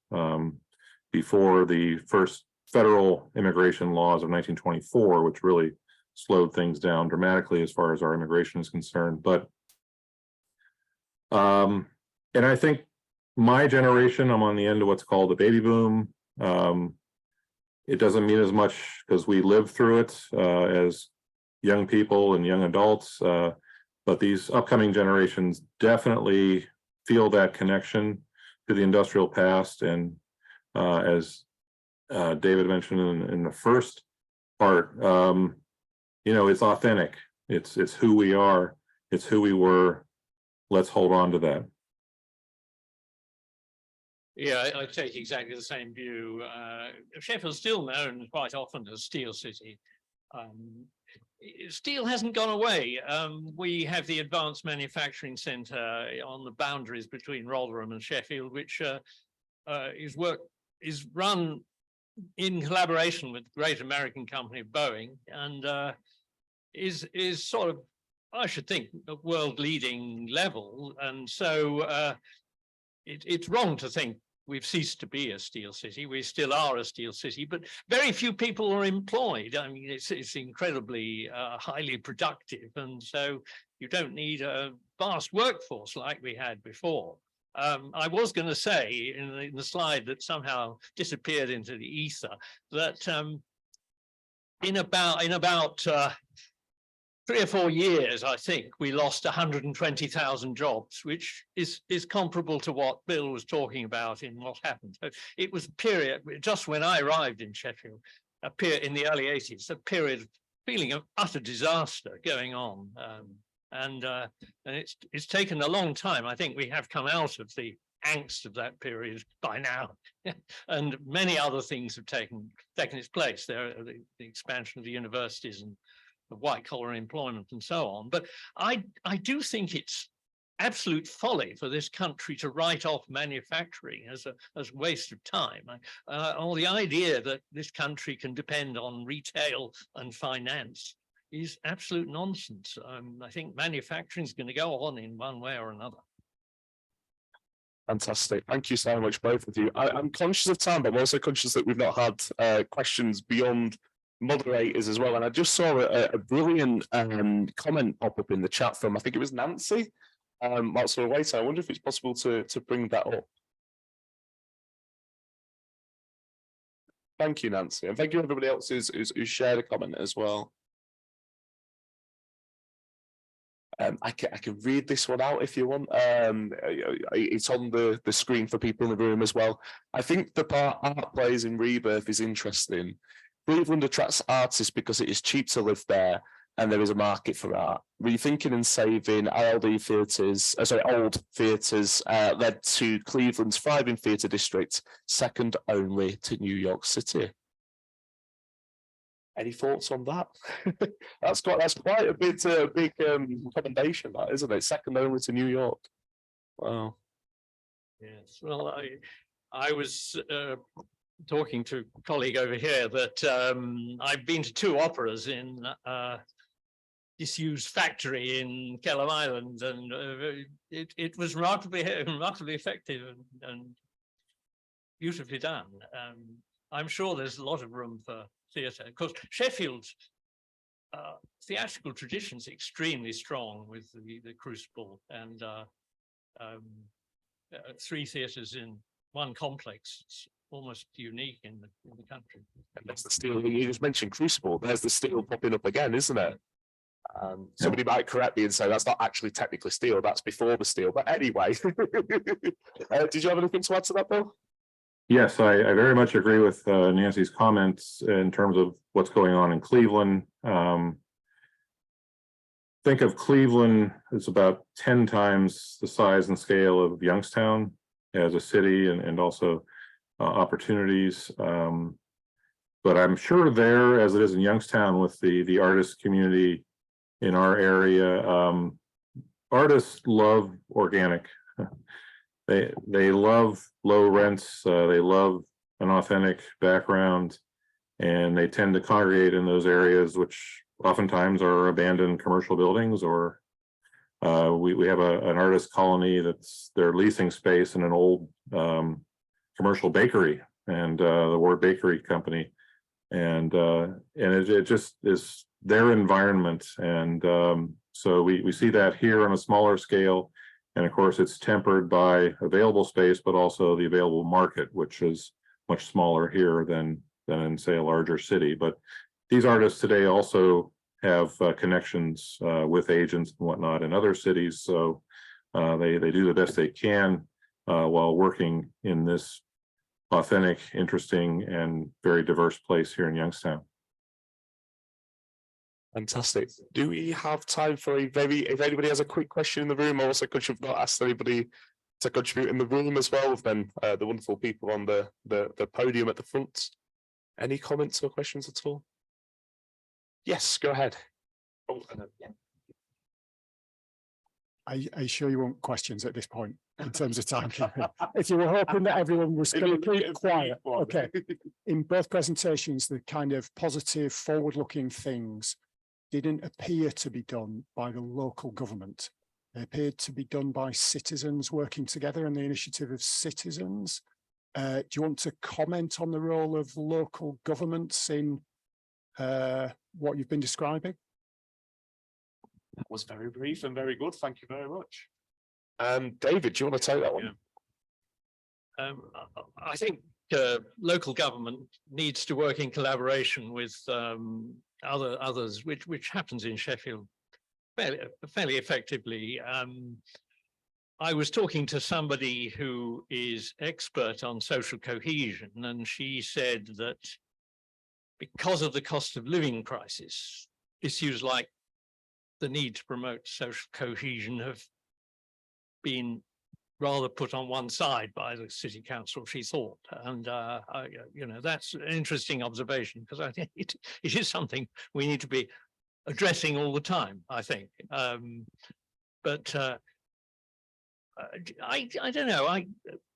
before the first federal immigration laws of 1924, which really slowed things down dramatically as far as our immigration is concerned. But and I think my generation, I'm on the end of what's called the baby boom. It doesn't mean as much because we lived through it as young people and young adults, but these upcoming generations definitely feel that connection to the industrial past. And as David mentioned in the first part, it's authentic. It's who we are, It's who we were. Let's hold on to that. Yeah, I take exactly the same view. Sheffield's still known quite often as Steel City. Steel hasn't gone away. We have the Advanced Manufacturing Centre on the boundaries between Rotherham and Sheffield, which is run in collaboration with the great American company Boeing, and is sort of, I should think, a world-leading level. And so it's wrong to think we've ceased to be a steel city. We still are a steel city, but very few people are employed. I mean, it's incredibly highly productive, and so you don't need a vast workforce like we had before. I was going to say in the slide that somehow disappeared into the ether that in about 3 or 4 years, I think we lost 120,000 jobs, which is comparable to what Bill was talking about in what happened. So it was a period, just when I arrived in Sheffield, in the early 80s, a period of feeling of utter disaster going on. And it's taken a long time. I think we have come out of the angst of that period by now, and many other things have taken its place. There are the expansion of the universities and of white-collar employment and so on. But I do think it's absolute folly for this country to write off manufacturing as a waste of time. Or the idea that this country can depend on retail and finance is absolute nonsense. I think manufacturing is going to go on in one way or another. Fantastic. Thank you so much, both of you. I'm conscious of time, but I'm also conscious that we've not had questions beyond moderators as well. And I just saw a brilliant comment pop up in the chat from, I think it was Nancy. Whilst we're waiting, I wonder if it's possible to bring that up. Thank you, Nancy. And thank you everybody else who's shared a comment as well. I can read this one out if you want. It's on the screen for people in the room as well. I think the part art plays in Rebirth is interesting. Cleveland attracts artists because it is cheap to live there and there is a market for art. Rethinking and saving old theatres led to Cleveland's thriving theatre district, second only to New York City. Any thoughts on that? That's quite a big commendation, that, isn't it? Second only to New York. Wow. Yes. Well, I was talking to a colleague over here that I've been to 2 operas in disused factory in Kelham Island, and it was remarkably effective and beautifully done. I'm sure there's a lot of room for theatre. Of course, Sheffield's theatrical tradition is extremely strong with the Crucible and 3 theatres in one complex. It's almost unique in the country. And that's the steel. You just mentioned Crucible. There's the steel popping up again, isn't it? Somebody might correct me and say that's not actually technically steel. That's before the steel. But anyway, did you have anything to add to that, Bill? Yes, I very much agree with Nancy's comments in terms of what's going on in Cleveland. Think of Cleveland as about 10 times the size and scale of Youngstown as a city, and also opportunities. But I'm sure there, as it is in Youngstown with the artist community in our area, artists love organic. They love low rents, they love an authentic background, and they tend to congregate in those areas, which oftentimes are abandoned commercial buildings, or we have an artist colony they're leasing space in an old commercial bakery, and the Ward Bakery Company, and it just is their environment, and so we see that here on a smaller scale. And of course, it's tempered by available space, but also the available market, which is much smaller here than in, say, a larger city. But these artists today also have connections with agents and whatnot in other cities. So they do the best they can while working in this authentic, interesting, and very diverse place here in Youngstown. Fantastic. Do we have time for if anybody has a quick question in the room, or also could you have not asked anybody to contribute in the room as well, then the wonderful people on the podium at the front. Any comments or questions at all? Yes, go ahead. Oh, Are you sure you want questions at this point in terms of timekeeping? If you were hoping that everyone was going to keep quiet, okay. In both presentations, the kind of positive, forward-looking things didn't appear to be done by the local government. They appeared to be done by citizens working together and the initiative of citizens. Do you want to comment on the role of local governments in what you've been describing? that was very brief and very good. Thank you very much. David, do you want to take that one? Yeah. I think local government needs to work in collaboration with others, which happens in Sheffield fairly effectively. I was talking to somebody who is expert on social cohesion, and she said that because of the cost of living crisis, issues like the need to promote social cohesion have been rather put on one side by the city council, she thought. And, you know, that's an interesting observation, because I think it is something we need to be addressing all the time, I think. But I don't know,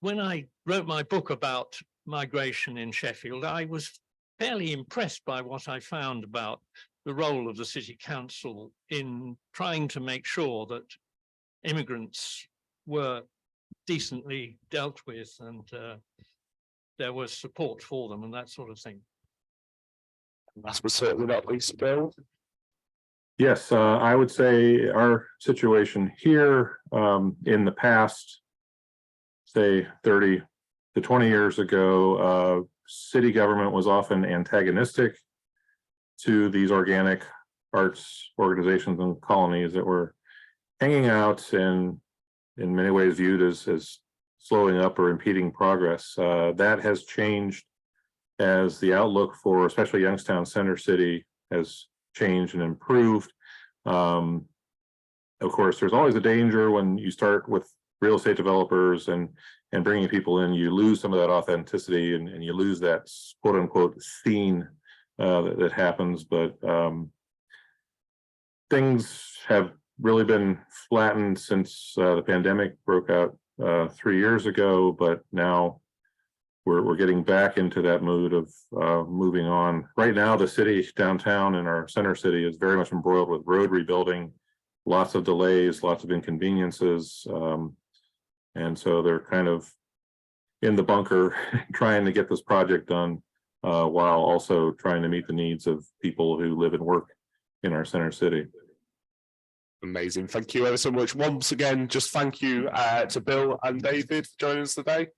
when I wrote my book about migration in Sheffield, I was fairly impressed by what I found about the role of the city council in trying to make sure that immigrants were decently dealt with, and there was support for them and that sort of thing. Last but certainly not least, Bill. Yes, I would say our situation here in the past, say 30 to 20 years ago, city government was often antagonistic to these organic arts organizations and colonies that were hanging out and in many ways viewed as slowing up or impeding progress. That has changed as the outlook for especially Youngstown Center City has changed and improved. Of course, there's always a danger when you start with real estate developers and bringing people in, you lose some of that authenticity and you lose that quote unquote scene that happens. But things have really been flattened since the pandemic broke out 3 years ago, but now we're getting back into that mood of moving on. Right now, the city downtown in our center city is very much embroiled with road rebuilding, lots of delays, lots of inconveniences. And so they're kind of in the bunker trying to get this project done while also trying to meet the needs of people who live and work in our center city. Amazing. Thank you ever so much. Once again, just thank you to Bill and David for joining us today.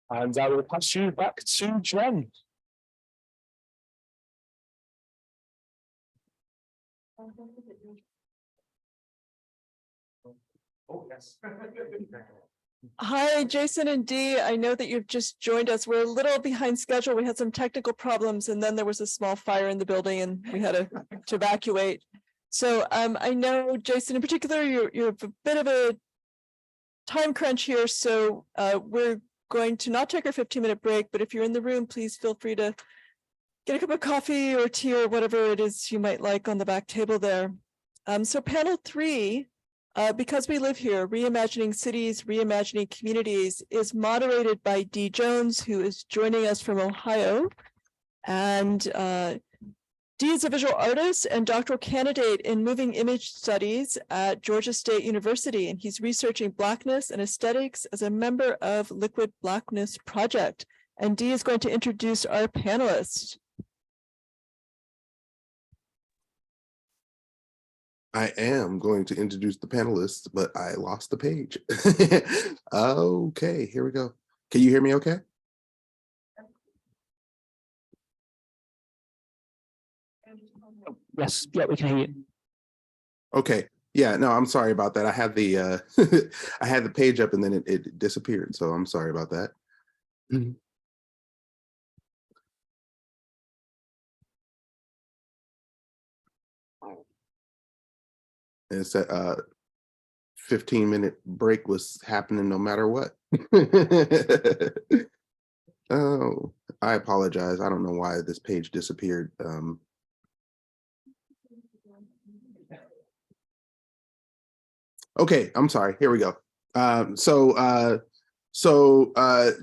And I will pass you back to Jen. Oh, yes. Hi, Jason and Dee. I know that you've just joined us. We're a little behind schedule. We had some technical problems, and then there was a small fire in the building and we had to evacuate. So I know, Jason, in particular, you're a bit of a time crunch here. So we're going to not take our 15-minute break, but if you're in the room, please feel free to get a cup of coffee or tea or whatever it is you might like on the back table there. So panel 3, because we live here, Reimagining Cities, Reimagining Communities, is moderated by Dee Jones, who is joining us from Ohio. And Dee is a visual artist and doctoral candidate in moving image studies at Georgia State University, and he's researching Blackness and aesthetics as a member of Liquid Blackness Project. And Dee is going to introduce our panelists. I am going to introduce the panelists, but I lost the page. Okay, here we go. Can you hear me okay? Yes, yeah, we can hear you. Okay, yeah, no, I'm sorry about that. I had the I had the page up and then it disappeared, so I'm sorry about that. And it's a 15-minute break was happening no matter what. Oh, I apologize. I don't know why this page disappeared. Okay, I'm sorry. Here we go.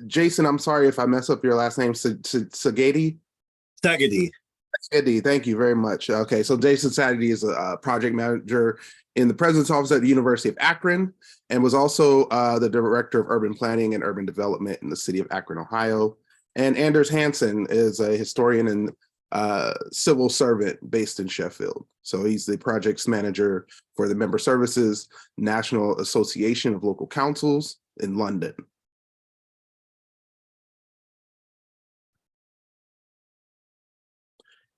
Jason, I'm sorry if I mess up your last name. Sagadi? Sagadi. Sagadi, thank you very much. Okay, so Jason Sagadi is a project manager in the President's Office at the University of Akron, and was also the Director of Urban Planning and Urban Development in the city of Akron, Ohio. And Anders Hansen is a historian and civil servant based in Sheffield. So he's the projects manager for the Member Services National Association of Local Councils in London.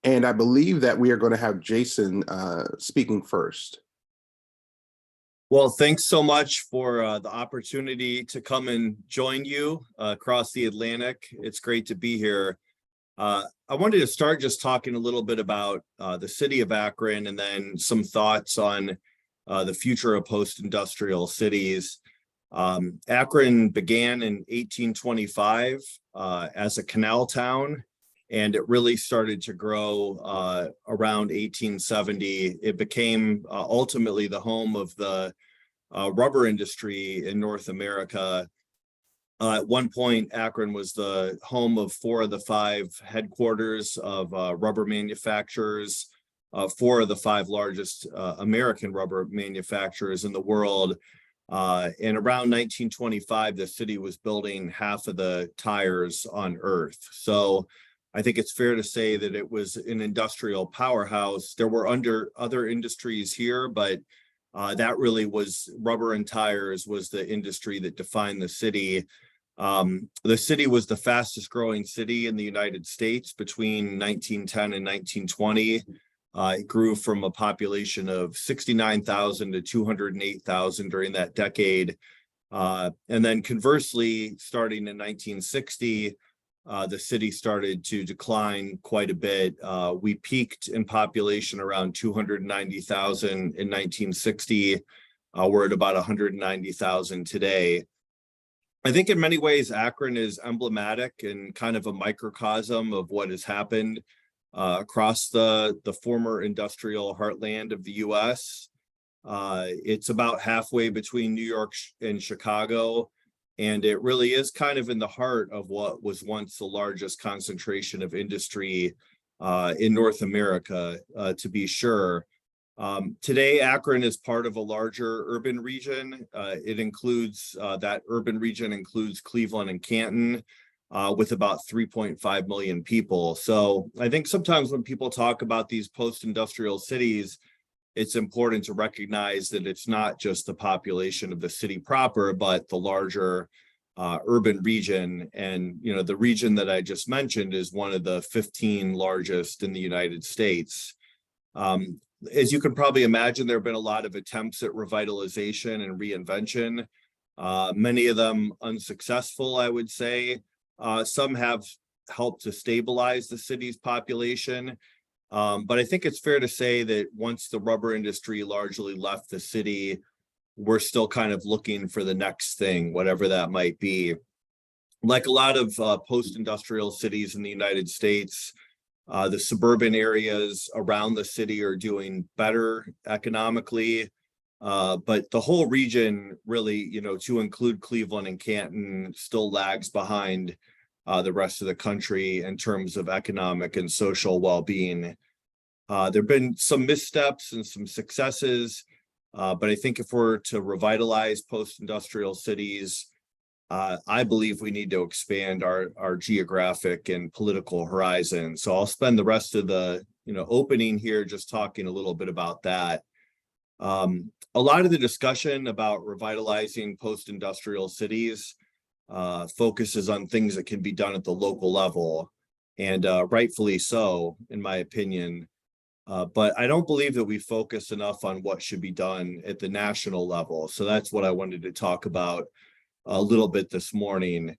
And I believe that we are going to have Jason speaking first. Well, thanks so much for the opportunity to come and join you across the Atlantic. It's great to be here. I wanted to start just talking a little bit about the city of Akron, and then some thoughts on the future of post-industrial cities. Akron began in 1825 as a canal town, and it really started to grow around 1870. It became ultimately the home of the rubber industry in North America. At one point, Akron was the home of 4 of the 5 headquarters of rubber manufacturers, 4 of the 5 largest American rubber manufacturers in the world. And around 1925, the city was building half of the tires on Earth. So I think it's fair to say that it was an industrial powerhouse. There were other industries here, but that really was rubber and tires was the industry that defined the city. The city was the fastest growing city in the United States between 1910 and 1920. It grew from a population of 69,000 to 208,000 during that decade. And then conversely, starting in 1960, the city started to decline quite a bit. We peaked in population around 290,000 in 1960. We're at about 190,000 today. I think in many ways, Akron is emblematic and kind of a microcosm of what has happened across the former industrial heartland of the U.S. It's about halfway between New York and Chicago, and it really is kind of in the heart of what was once the largest concentration of industry in North America, to be sure. Today, Akron is part of a larger urban region. It includes, that urban region includes Cleveland and Canton, with about 3.5 million people. So I think sometimes when people talk about these post-industrial cities, it's important to recognize that it's not just the population of the city proper, but the larger urban region. And, you know, the region that I just mentioned is one of the 15 largest in the United States. As you can probably imagine, there have been a lot of attempts at revitalization and reinvention, many of them unsuccessful, I would say. Some have helped to stabilize the city's population. But I think it's fair to say that once the rubber industry largely left the city, we're still kind of looking for the next thing, whatever that might be. Like a lot of post-industrial cities in the United States, the suburban areas around the city are doing better economically. But the whole region really, you know, to include Cleveland and Canton, still lags behind the rest of the country in terms of economic and social well-being. There have been some missteps and some successes, but I think if we're to revitalize post-industrial cities, I believe we need to expand our geographic and political horizon. So I'll spend the rest of the opening here just talking a little bit about that. A lot of the discussion about revitalizing post-industrial cities focuses on things that can be done at the local level, and rightfully so, in my opinion. But I don't believe that we focus enough on what should be done at the national level. So that's what I wanted to talk about a little bit this morning.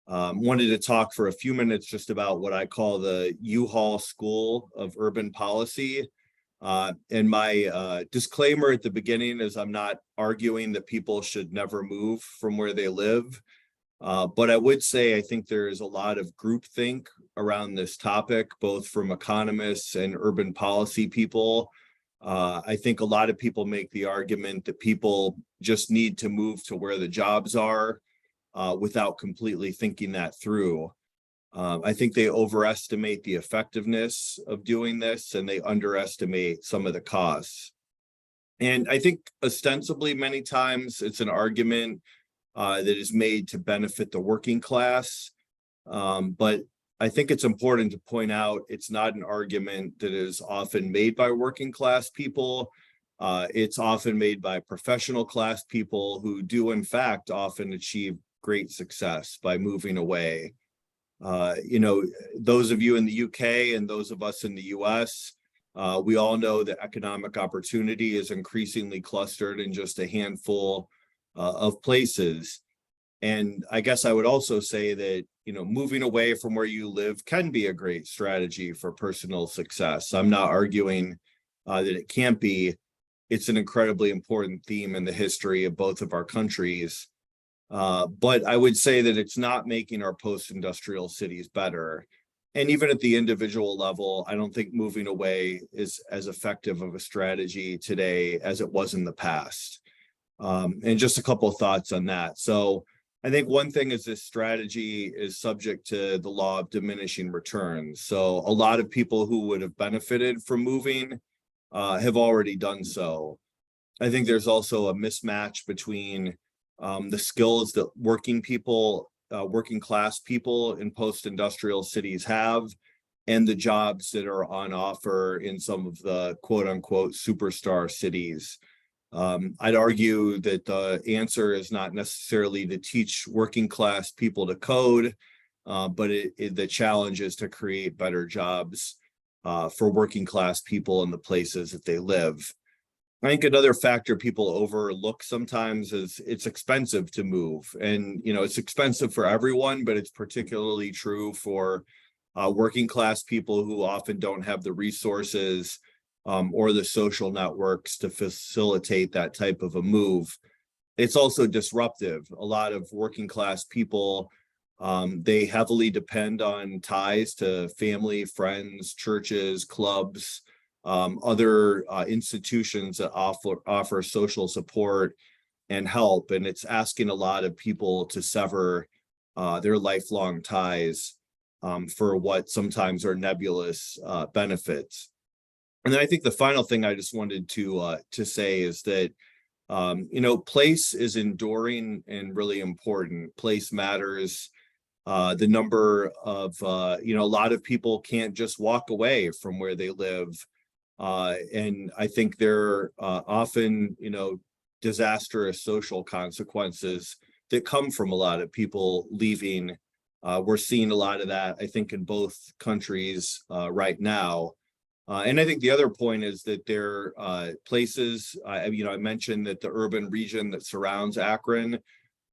Wanted to talk for a few minutes just about what I call the U-Haul School of Urban Policy. And my disclaimer at the beginning is I'm not arguing that people should never move from where they live. But I would say I think there is a lot of groupthink around this topic, both from economists and urban policy people. I think a lot of people make the argument that people just need to move to where the jobs are without completely thinking that through. I think they overestimate the effectiveness of doing this and they underestimate some of the costs. And I think ostensibly many times it's an argument that is made to benefit the working class. But I think it's important to point out it's not an argument that is often made by working class people. It's often made by professional class people who do in fact often achieve great success by moving away. You know, those of you in the UK and those of us in the US, we all know that economic opportunity is increasingly clustered in just a handful of places. And I guess I would also say that, you know, moving away from where you live can be a great strategy for personal success. I'm not arguing that it can't be. It's an incredibly important theme in the history of both of our countries. But I would say that it's not making our post-industrial cities better. And even at the individual level, I don't think moving away is as effective of a strategy today as it was in the past. And just a couple of thoughts on that. So I think one thing is this strategy is subject to the law of diminishing returns. So a lot of people who would have benefited from moving have already done so. I think there's also a mismatch between the skills that working people, working class people in post-industrial cities have and the jobs that are on offer in some of the quote unquote superstar cities. I'd argue that the answer is not necessarily to teach working class people to code, but the challenge is to create better jobs for working class people in the places that they live. I think another factor people overlook sometimes is it's expensive to move. And, you know, it's expensive for everyone, but it's particularly true for working class people who often don't have the resources or the social networks to facilitate that type of a move. It's also disruptive. A lot of working class people, they heavily depend on ties to family, friends, churches, clubs, other institutions that offer social support and help. And it's asking a lot of people to sever their lifelong ties for what sometimes are nebulous benefits. And then I think the final thing I just wanted to say is that, you know, place is enduring and really important. Place matters. The number of, you know, a lot of people can't just walk away from where they live. And I think there are often, you know, disastrous social consequences that come from a lot of people leaving. We're seeing a lot of that, I think, in both countries right now. And I think the other point is that there are places, you know, I mentioned that the urban region that surrounds Akron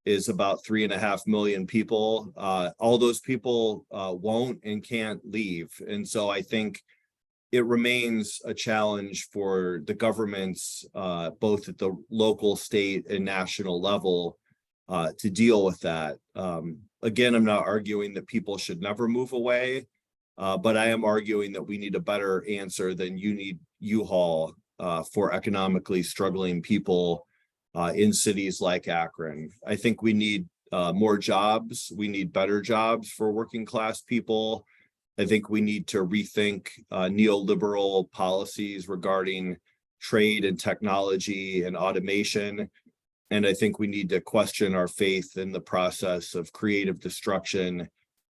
is about 3.5 million people. All those people won't and can't leave. And so I think it remains a challenge for the governments, both at the local, state, and national level to deal with that. Again, I'm not arguing that people should never move away. But I am arguing that we need a better answer than you need U-Haul for economically struggling people in cities like Akron. I think we need more jobs. We need better jobs for working class people. I think we need to rethink neoliberal policies regarding trade and technology and automation. And I think we need to question our faith in the process of creative destruction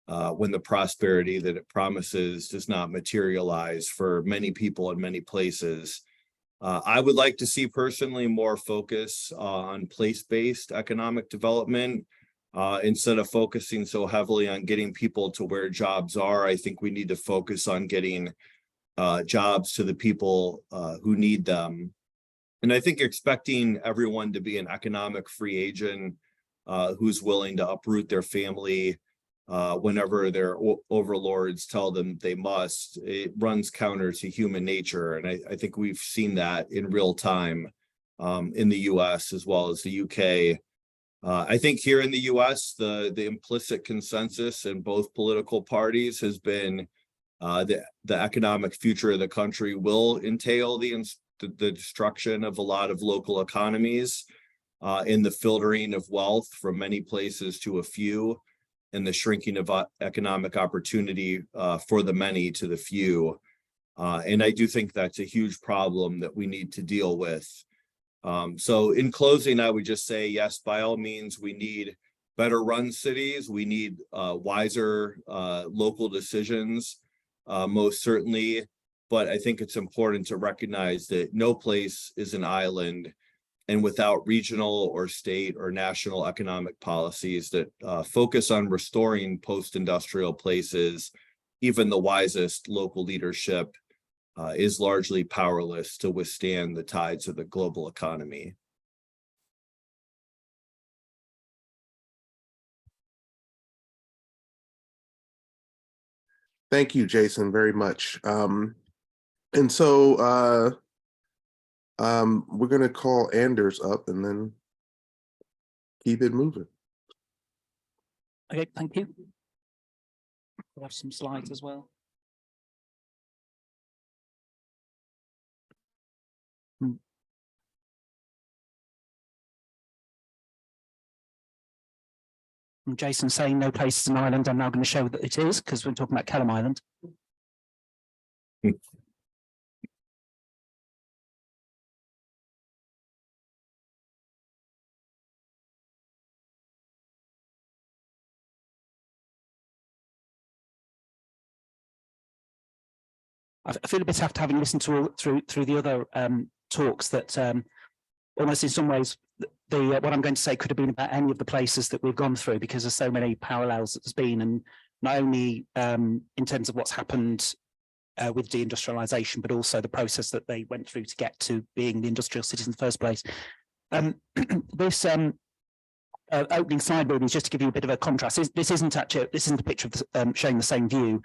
when the prosperity that it promises does not materialize for many people in many places. I would like to see personally more focus on place-based economic development instead of focusing so heavily on getting people to where jobs are. I think we need to focus on getting jobs to the people who need them. And I think expecting everyone to be an economic free agent who's willing to uproot their family whenever their overlords tell them they must. It runs counter to human nature. And I think we've seen that in real time in the US as well as the UK. I think here in the US, the implicit consensus in both political parties has been the economic future of the country will entail the destruction of a lot of local economies, in the filtering of wealth from many places to a few, and the shrinking of economic opportunity for the many to the few. And I do think that's a huge problem that we need to deal with. So in closing, I would just say, yes, by all means, we need better run cities. We need wiser local decisions, most certainly. But I think it's important to recognize that no place is an island, and without regional or state or national economic policies that focus on restoring post-industrial places, even the wisest local leadership is largely powerless to withstand the tides of the global economy. Thank you, Jason, very much. And so we're going to call Anders up and then keep it moving. Okay, thank you. We'll have some slides as well. Jason saying no place is an island. I'm now going to show that it is, because we're talking about Kelham Island. I feel a bit after having listened to through the other talks that almost in some ways what I'm going to say could have been about any of the places that we've gone through, because there's so many parallels that there's been, and not only in terms of what's happened with deindustrialization, but also the process that they went through to get to being the industrial cities in the first place. This opening slide really is just to give you a bit of a contrast. This isn't a picture of showing the same view,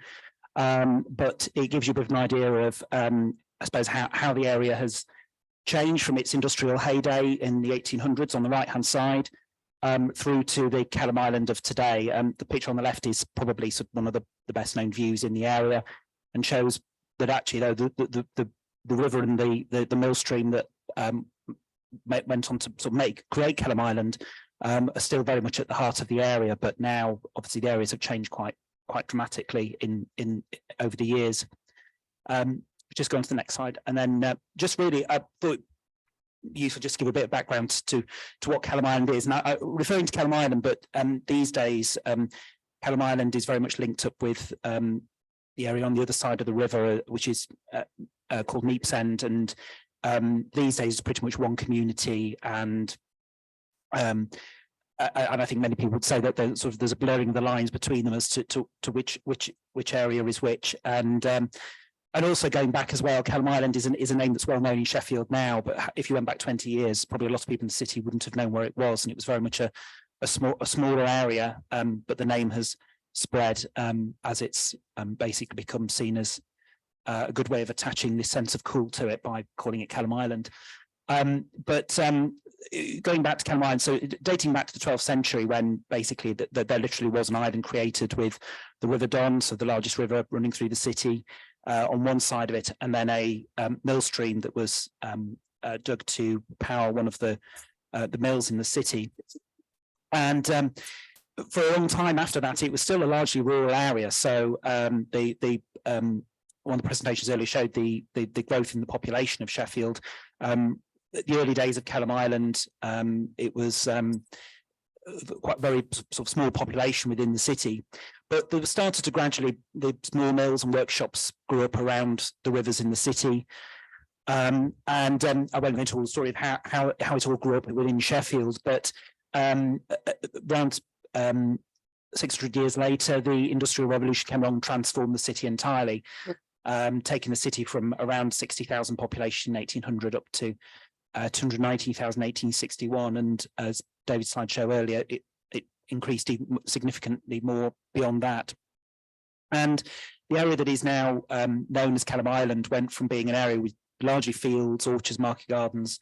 but it gives you a bit of an idea of, I suppose, how the area has changed from its industrial heyday in the 1800s on the right-hand side through to the Kelham Island of today. The picture on the left is probably one of the best-known views in the area, and shows that actually, though, the river and the mill stream that went on to create Kelham Island are still very much at the heart of the area. But now, obviously, the areas have changed quite dramatically in over the years. Just go on to the next slide, and then just really, I thought useful just to give a bit of background to what Kelham Island is. And I referring to Kelham Island, but these days Kelham Island is very much linked up with the area on the other side of the river, which is called Neepsend, and these days it's pretty much one community. And I think many people would say that there's a blurring of the lines between them as to which area is which. And also going back as well, Kelham Island is a name that's well known in Sheffield now, but if you went back 20 years, probably a lot of people in the city wouldn't have known where it was, and it was very much a smaller area, but the name has spread as it's basically become seen as a good way of attaching this sense of cool to it by calling it Kelham Island. But going back to Kelham Island, so dating back to the 12th century, when basically there literally was an island created with the River Don, so the largest river running through the city, on one side of it, and then a mill stream that was dug to power one of the mills in the city. And for a long time after that, it was still a largely rural area. So one of the presentations earlier showed the growth in the population of Sheffield. The early days of Kelham Island, it was quite very sort of small population within the city, but there started to gradually, the small mills and workshops grew up around the rivers in the city. I won't go into all the story of how it all grew up within Sheffield, but around 600 years later, the Industrial Revolution came along and transformed the city entirely, taking the city from around 60,000 population in 1800 up to 290,000 in 1861. And as David's slide showed earlier, it increased even significantly more beyond that. And the area that is now known as Kelham Island went from being an area with largely fields, orchards, market gardens,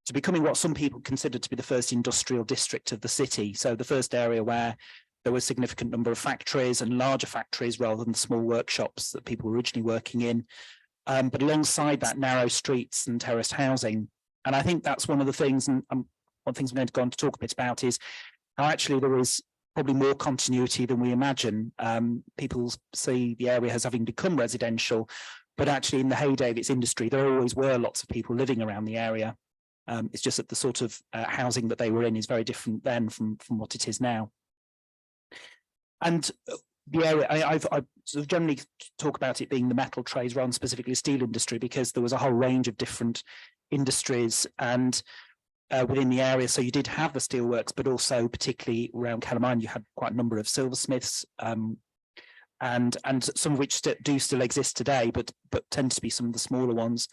to becoming what some people consider to be the first industrial district of the city. So the first area where there was a significant number of factories and larger factories rather than small workshops that people were originally working in. But alongside that, narrow streets and terraced housing. And I think that's one of the things, and one of the things I'm going to go on to talk a bit about is how actually there is probably more continuity than we imagine. People see the area as having become residential, but actually in the heyday of its industry, there always were lots of people living around the area. It's just that the sort of housing that they were in is very different then from what it is now. And the area, I sort of generally talk about it being the metal trades rather than specifically steel industry, because there was a whole range of different industries and within the area. So you did have the steelworks, but also particularly around Kelham Island, you had quite a number of silversmiths, and some of which do still exist today, but tend to be some of the smaller ones.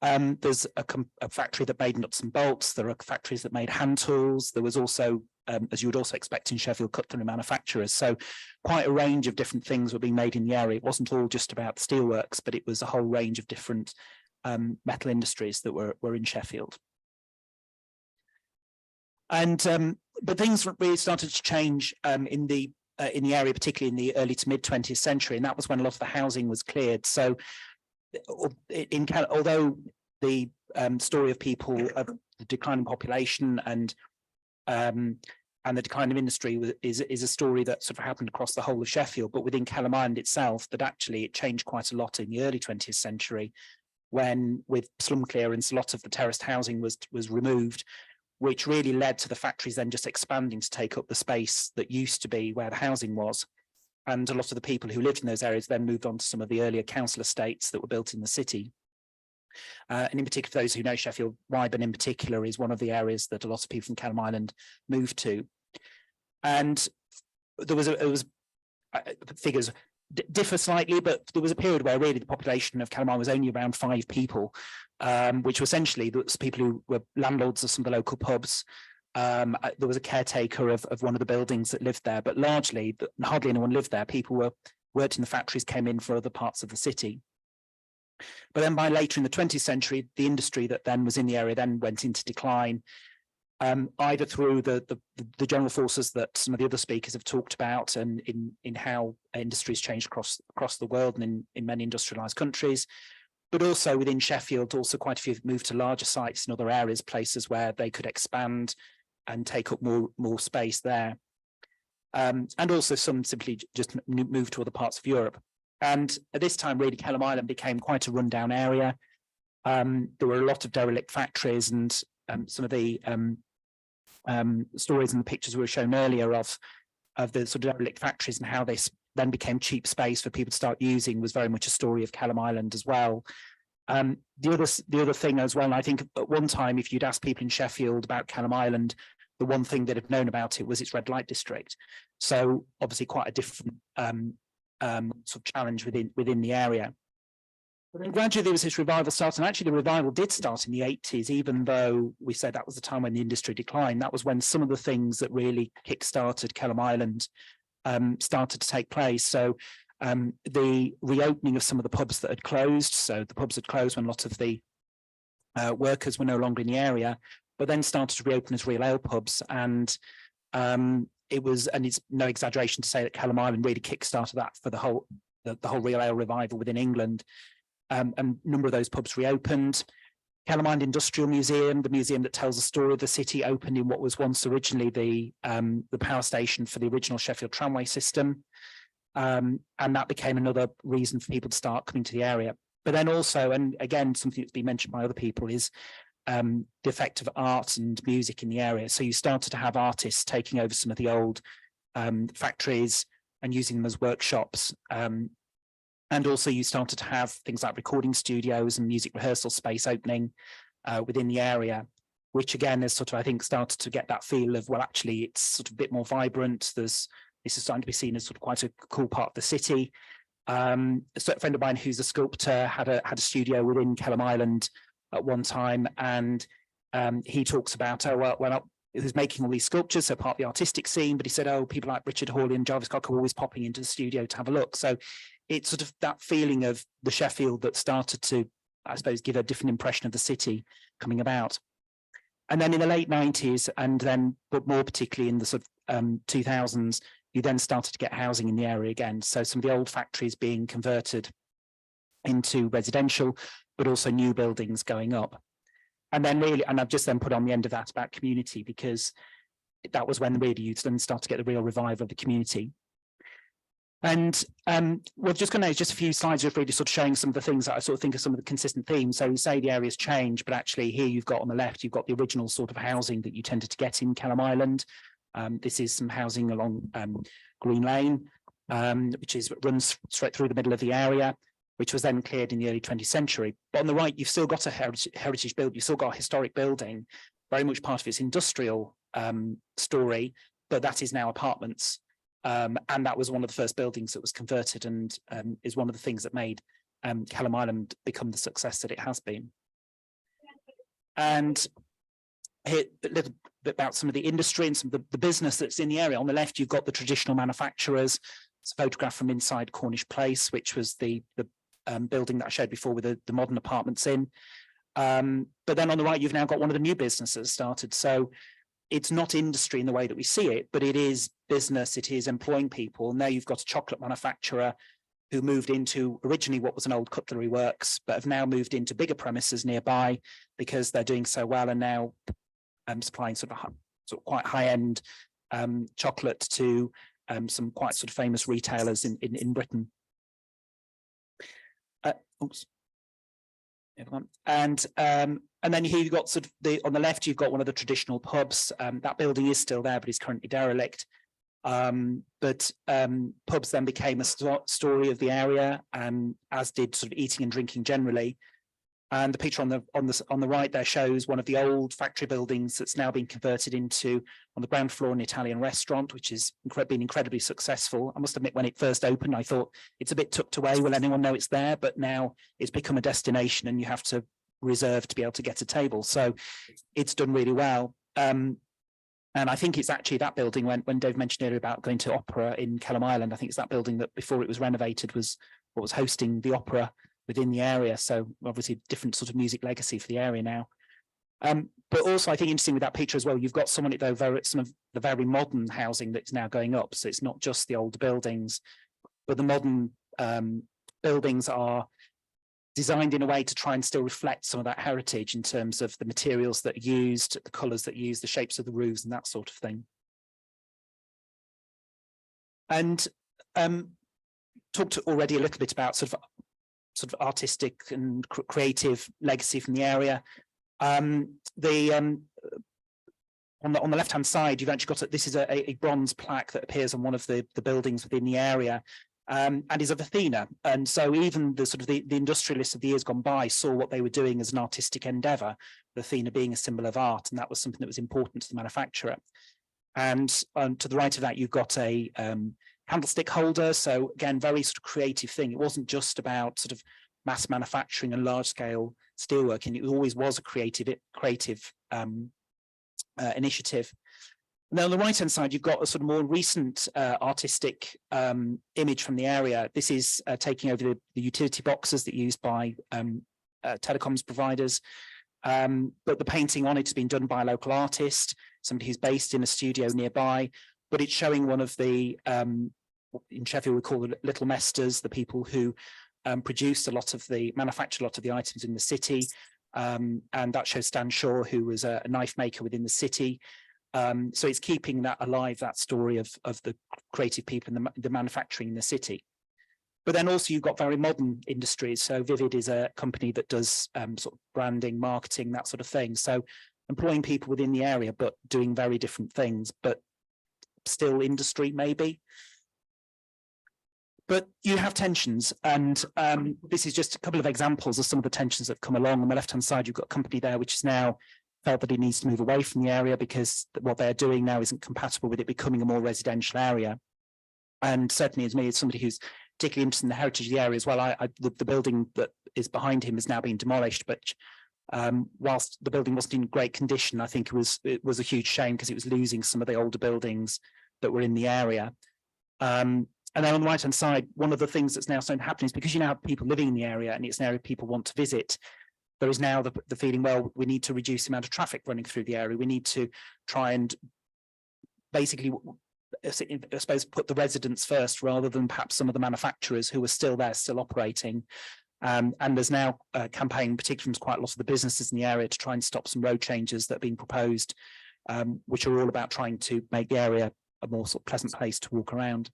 There's a factory that made nuts and bolts. There are factories that made hand tools. There was also, as you would also expect in Sheffield, cutlery manufacturers. So quite a range of different things were being made in the area. It wasn't all just about the steelworks, but it was a whole range of different metal industries that were in Sheffield. And but things really started to change in the area, particularly in the early to mid 20th century, and that was when a lot of the housing was cleared. So although the story of people of the decline in population and the decline of industry is a story that sort of happened across the whole of Sheffield, but within Kelham Island itself, that actually it changed quite a lot in the early 20th century, when with slum clearance, a lot of the terraced housing was removed, which really led to the factories then just expanding to take up the space that used to be where the housing was. And a lot of the people who lived in those areas then moved on to some of the earlier council estates that were built in the city. And in particular, for those who know Sheffield, Wyburn in particular is one of the areas that a lot of people from Kelham Island moved to. And there was figures differ slightly, but there was a period where really the population of Kelham Island was only around 5 people, which were essentially those people who were landlords of some of the local pubs. There was a caretaker of one of the buildings that lived there, but largely hardly anyone lived there. People worked in the factories, came in for other parts of the city. But then by later in the 20th century, the industry that then was in the area then went into decline, either through the general forces that some of the other speakers have talked about, and in how industries changed across the world and in many industrialized countries, but also within Sheffield, also quite a few have moved to larger sites in other areas, places where they could expand and take up more space there. And also some simply just moved to other parts of Europe. And at this time, really, Kelham Island became quite a rundown area. There were a lot of derelict factories, and some of the stories and the pictures we were shown earlier of the sort of derelict factories and how they then became cheap space for people to start using was very much a story of Kelham Island as well. The other thing as well, and I think at one time, if you'd asked people in Sheffield about Kelham Island, the one thing they'd have known about it was its red light district. So obviously quite a different sort of challenge within the area. But then gradually there was this revival start, and actually the revival did start in the 80s, even though we said that was the time when the industry declined. That was when some of the things that really kick-started Kelham Island started to take place. So the reopening of some of the pubs that had closed. So the pubs had closed when a lot of the workers were no longer in the area, but then started to reopen as real ale pubs. And it's no exaggeration to say that Kelham Island really kick-started that for the whole real ale revival within England. And a number of those pubs reopened. Kelham Island Industrial Museum, the museum that tells the story of the city, opened in what was once originally the power station for the original Sheffield tramway system. And that became another reason for people to start coming to the area. But then also, and again, something that's been mentioned by other people, is the effect of art and music in the area. So you started to have artists taking over some of the old factories and using them as workshops. And also you started to have things like recording studios and music rehearsal space opening within the area, which again has sort of, I think, started to get that feel of, well, actually it's sort of a bit more vibrant. This is starting to be seen as sort of quite a cool part of the city. A friend of mine who's a sculptor had a studio within Kelham Island at one time, and he talks about, who's making all these sculptures, so part of the artistic scene, but he said, oh, people like Richard Hawley and Jarvis Cock are always popping into the studio to have a look. So it's sort of that feeling of the Sheffield that started to, I suppose, give a different impression of the city coming about. And then in the late 90s, and then, but more particularly in the sort of 2000s, you then started to get housing in the area again. So some of the old factories being converted into residential, but also new buildings going up. And then really, and I've just then put on the end of that about community, because that was when really you then start to get the real revival of the community. And we're just going to just a few slides of really sort of showing some of the things that I sort of think are some of the consistent themes. So we say the area's changed, but actually here you've got on the left, you've got the original sort of housing that you tended to get in Kelham Island. This is some housing along Green Lane, which runs straight through the middle of the area, which was then cleared in the early 20th century. But on the right, you've still got a heritage building, you've still got a historic building, very much part of its industrial story, but that is now apartments. And that was one of the first buildings that was converted, and is one of the things that made Kelham Island become the success that it has been. And here a little bit about some of the industry and some of the business that's in the area. On the left, you've got the traditional manufacturers. It's a photograph from inside Cornish Place, which was the building that I showed before with the modern apartments in. But then on the right, you've now got one of the new businesses started. So it's not industry in the way that we see it, but it is business, it is employing people. Now you've got a chocolate manufacturer who moved into originally what was an old cutlery works, but have now moved into bigger premises nearby because they're doing so well, and now supplying sort of quite high-end chocolate to some quite sort of famous retailers in Britain. Oops. And then here you've got sort of on the left, you've got one of the traditional pubs. That building is still there, but is currently derelict. But pubs then became a story of the area, as did sort of eating and drinking generally. And the picture on the right there shows one of the old factory buildings that's now been converted into, on the ground floor, an Italian restaurant, which has been incredibly successful. I must admit, when it first opened, I thought it's a bit tucked away. Will anyone know it's there? But now it's become a destination, and you have to reserve to be able to get a table. So it's done really well. And I think it's actually that building, when Dave mentioned earlier about going to opera in Kelham Island, I think it's that building that before it was renovated was what was hosting the opera within the area. So obviously different sort of music legacy for the area now. But also I think interesting with that picture as well, you've got some of the very modern housing that's now going up. So it's not just the old buildings, but the modern buildings are designed in a way to try and still reflect some of that heritage in terms of the materials that are used, the colours that are used, the shapes of the roofs and that sort of thing. And talked already a little bit about sort of artistic and creative legacy from the area. On the left-hand side, you've actually got this is a bronze plaque that appears on one of the buildings within the area, and is of Athena. And so even the sort of the industrialists of the years gone by saw what they were doing as an artistic endeavour, Athena being a symbol of art, and that was something that was important to the manufacturer. And to the right of that, you've got a candlestick holder. So again, very sort of creative thing. It wasn't just about sort of mass manufacturing and large scale steelworking. It always was a creative initiative. And then on the right hand side, you've got a sort of more recent artistic image from the area. This is taking over the utility boxes that are used by telecoms providers. But the painting on it has been done by a local artist, somebody who's based in a studio nearby. But it's showing one of the, in Sheffield we call them little mesters, the people who manufactured a lot of the items in the city. And that shows Stan Shaw, who was a knife maker within the city. So it's keeping that alive, that story of the creative people and the manufacturing in the city. But then also you've got very modern industries. So Vivid is a company that does sort of branding, marketing, that sort of thing. So employing people within the area, but doing very different things, but still industry maybe. But you have tensions, and this is just a couple of examples of some of the tensions that have come along. On the left-hand side, you've got a company there which has now felt that it needs to move away from the area because what they're doing now isn't compatible with it becoming a more residential area. And certainly as me, as somebody who's particularly interested in the heritage of the area as well, the building that is behind him has now been demolished, but whilst the building wasn't in great condition, I think it was a huge shame because it was losing some of the older buildings that were in the area. And then on the right-hand side, one of the things that's now starting to happen is because you now have people living in the area and it's an area people want to visit, there is now the feeling, well, we need to reduce the amount of traffic running through the area. We need to try and basically, I suppose, put the residents first rather than perhaps some of the manufacturers who are still there, still operating. And there's now a campaign, particularly from quite a lot of the businesses in the area, to try and stop some road changes that are being proposed, which are all about trying to make the area a more sort of pleasant place to walk around.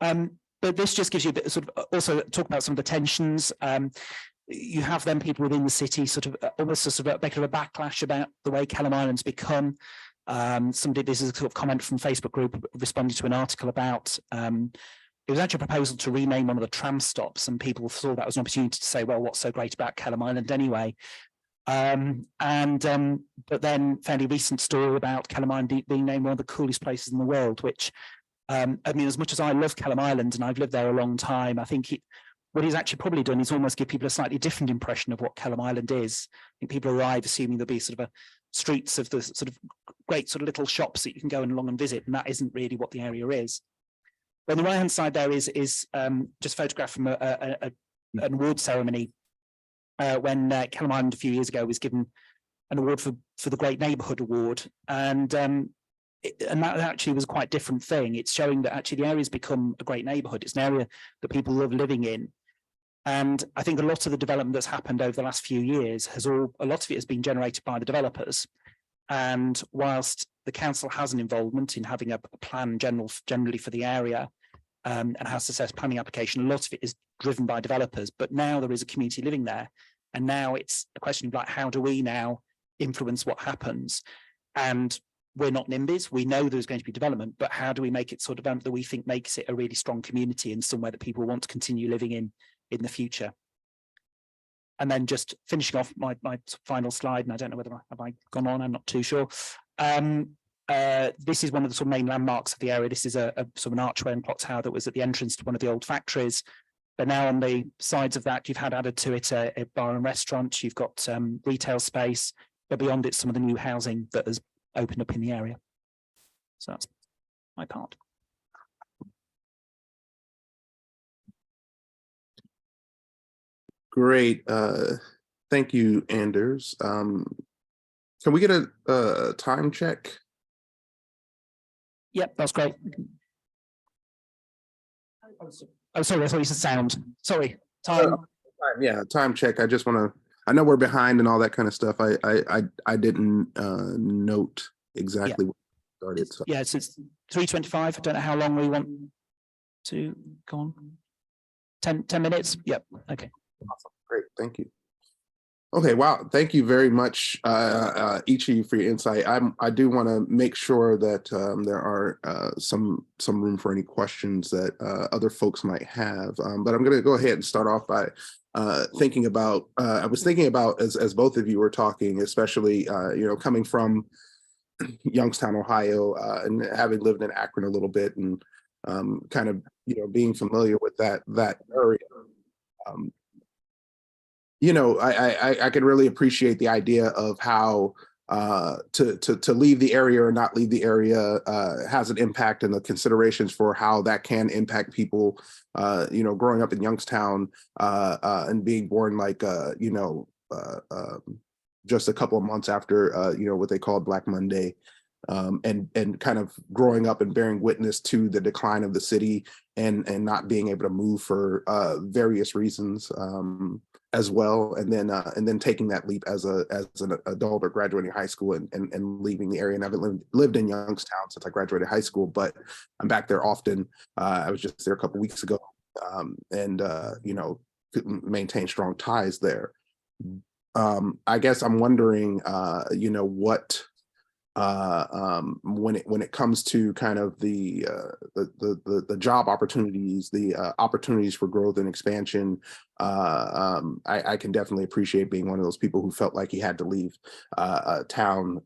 But this just gives you a bit sort of also talk about some of the tensions. You have then people within the city sort of almost a sort of a bit of a backlash about the way Kelham Island's become. Somebody, this is a sort of comment from Facebook group responding to an article about it was actually a proposal to rename one of the tram stops, and people saw that as an opportunity to say, well, what's so great about Kelham Island anyway? But then fairly recent story about Kelham Island being named one of the coolest places in the world, which I mean, as much as I love Kelham Island and I've lived there a long time, I think what he's actually probably done is almost give people a slightly different impression of what Kelham Island is. I think people arrive assuming there'll be sort of streets of the sort of great sort of little shops that you can go along and visit, and that isn't really what the area is. On the right-hand side there is just a photograph from an award ceremony when Kelham Island a few years ago was given an award for the Great Neighbourhood Award, and that actually was quite a different thing. It's showing that actually the area's become a great neighbourhood. It's an area that people love living in. And I think a lot of the development that's happened over the last few years a lot of it has been generated by the developers. And whilst the council has an involvement in having a plan generally for the area and has to assess planning application, a lot of it is driven by developers. But now there is a community living there. And now it's a question of like, how do we now influence what happens? And we're not NIMBYs. We know there's going to be development, but how do we make it sort of that we think makes it a really strong community and somewhere that people want to continue living in the future? And then just finishing off my final slide, and I don't know whether have I gone on, I'm not too sure. This is one of the sort of main landmarks of the area. This is a sort of an archway and clock tower that was at the entrance to one of the old factories. But now on the sides of that, you've had added to it a bar and restaurant. You've got retail space, but beyond it, some of the new housing that has opened up in the area. So that's my part. Great. Thank you, Anders. Can we get a time check? Yep, that's great. Oh, sorry, I thought you said sound. Sorry, time. Yeah, time check. I just want to, I know we're behind and all that kind of stuff. I didn't note exactly what started. So. Yeah, it's 3:25. I don't know how long we want to go on. 10 minutes? Yep, okay. Awesome. Great, thank you. Okay, wow, thank you very much, each of you, for your insight. I do want to make sure that there are some room for any questions that other folks might have. But I'm going to go ahead and start off by thinking about. I was thinking about as both of you were talking, especially coming from Youngstown, Ohio, and having lived in Akron a little bit, and kind of being familiar with that area. I could really appreciate the idea of how to leave the area or not leave the area has an impact, and the considerations for how that can impact people, growing up in Youngstown and being born just a couple of months after, what they call Black Monday, and kind of growing up and bearing witness to the decline of the city and not being able to move for various reasons. As well, and then taking that leap as an adult or graduating high school and leaving the area. And I haven't lived in Youngstown since I graduated high school, but I'm back there often. I was just there a couple of weeks ago, and maintain strong ties there. I guess I'm wondering, what when it comes to kind of the job opportunities, the opportunities for growth and expansion, I can definitely appreciate being one of those people who felt like he had to leave town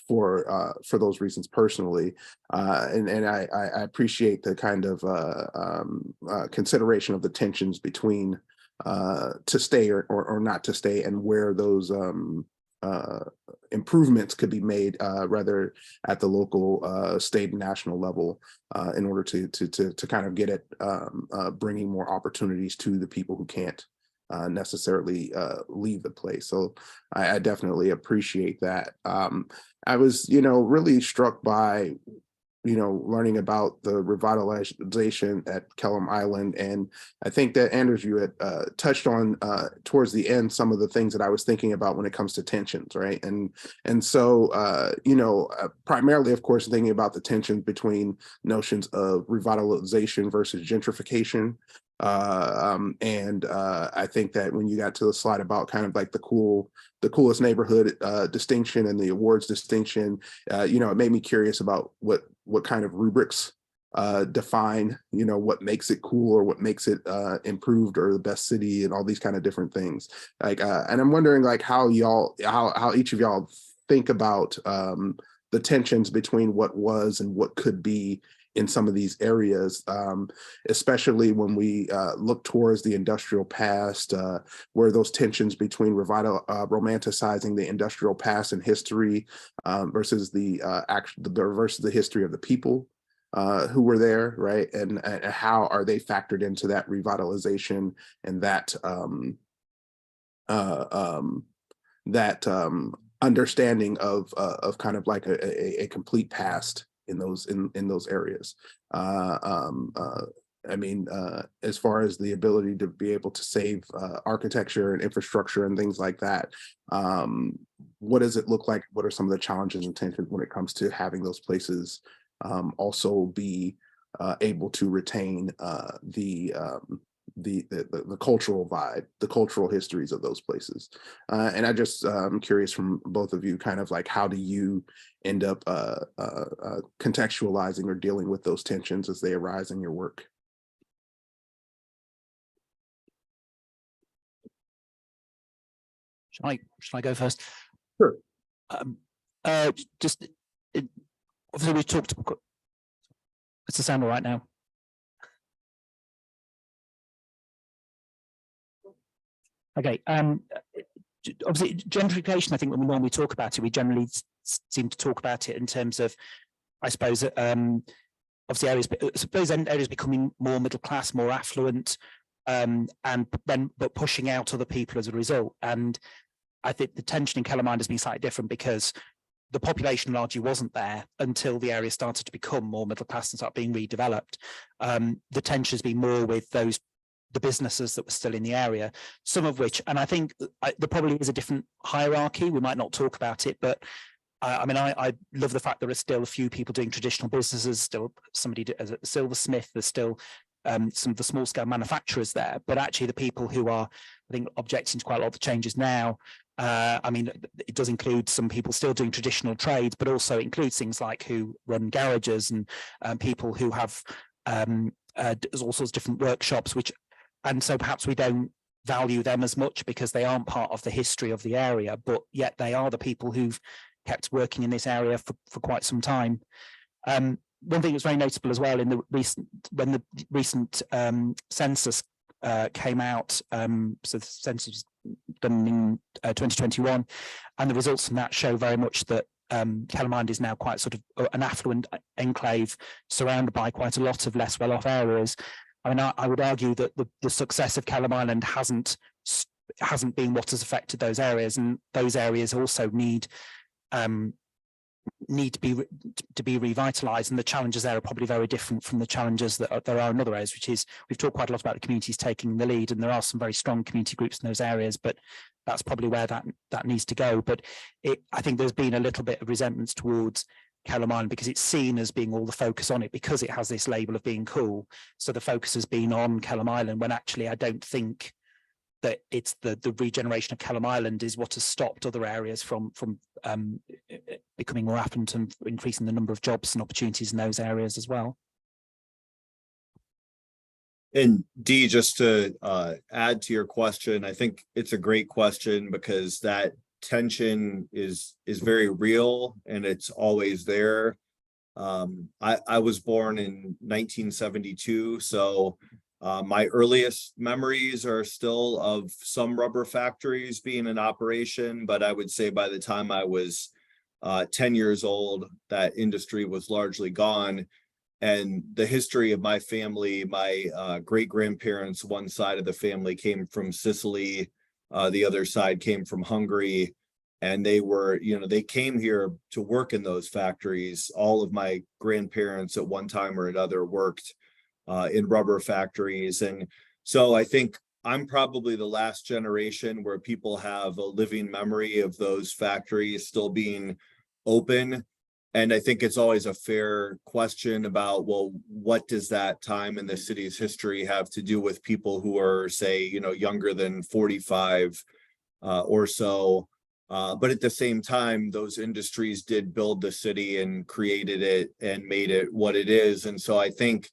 for those reasons personally, and I appreciate the kind of consideration of the tensions between to stay or not to stay, and where those improvements could be made, rather at the local, state, and national level, in order to kind of get at bringing more opportunities to the people who can't necessarily leave the place. So I definitely appreciate that. I was, really struck by, learning about the revitalization at Kellam Island. And I think that, Anders, you had touched on towards the end some of the things that I was thinking about when it comes to tensions, right? And so, primarily, of course, thinking about the tensions between notions of revitalization versus gentrification. I think that when you got to the slide about kind of like the coolest neighborhood distinction and the awards distinction, it made me curious about what kind of rubrics define, what makes it cool or what makes it improved or the best city and all these kind of different things. And I'm wondering like how each of y'all think about the tensions between what was and what could be in some of these areas, especially when we look towards the industrial past, where those tensions between romanticizing the industrial past and history versus the history of the people who were there, right? And how are they factored into that revitalization and that understanding of kind of like a complete past in those areas. As far as the ability to be able to save architecture and infrastructure and things like that, what does it look like? What are some of the challenges and tensions when it comes to having those places also be able to retain the cultural vibe, the cultural histories of those places? And I just I'm curious from both of you, kind of like, how do you end up contextualizing or dealing with those tensions as they arise in your work? Shall I go first? Sure. Obviously we've talked. Is the sound all right now? Okay. Obviously, gentrification, I think when we normally talk about it, we generally seem to talk about it in terms of, I suppose, obviously areas becoming more middle class, more affluent, but pushing out other people as a result. And I think the tension in Kellam Island has been slightly different because the population largely wasn't there until the area started to become more middle class and start being redeveloped. The tension has been more with the businesses that were still in the area, some of which, and I think there probably is a different hierarchy. We might not talk about it, but I love the fact there are still a few people doing traditional businesses, still somebody as a silversmith, there's still some of the small scale manufacturers there, but actually the people who are, I think, objecting to quite a lot of the changes now, it does include some people still doing traditional trades, but also includes things like who run garages and people who have there's all sorts of different workshops, and so perhaps we don't value them as much because they aren't part of the history of the area, but yet they are the people who've kept working in this area for quite some time. One thing that's very notable as well when the recent census came out, so the census was done in 2021, and the results from that show very much that Kellam Island is now quite sort of an affluent enclave surrounded by quite a lot of less well-off areas. I would argue that the success of Kellam Island hasn't been what has affected those areas, and those areas also need to be revitalized, and the challenges there are probably very different from the challenges that there are in other areas, which is, we've talked quite a lot about the communities taking the lead, and there are some very strong community groups in those areas, but that's probably where that needs to go. But I think there's been a little bit of resentment towards Kellam Island because it's seen as being all the focus on it because it has this label of being cool. So the focus has been on Kellam Island, when actually I don't think that it's the regeneration of Kellam Island is what has stopped other areas from becoming more affluent and increasing the number of jobs and opportunities in those areas as well. And Dee, just to add to your question, I think it's a great question because that tension is very real and it's always there. I was born in 1972, so My earliest memories are still of some rubber factories being in operation, but I would say by the time I was 10 years old, that industry was largely gone. And the history of my family, my great-grandparents, one side of the family came from Sicily, the other side came from Hungary. And they were, they came here to work in those factories. All of my grandparents at one time or another worked in rubber factories. And so I think I'm probably the last generation where people have a living memory of those factories still being open. And I think it's always a fair question about, well, what does that time in the city's history have to do with people who are, say, younger than 45 or so? But at the same time, those industries did build the city and created it and made it what it is. And so I think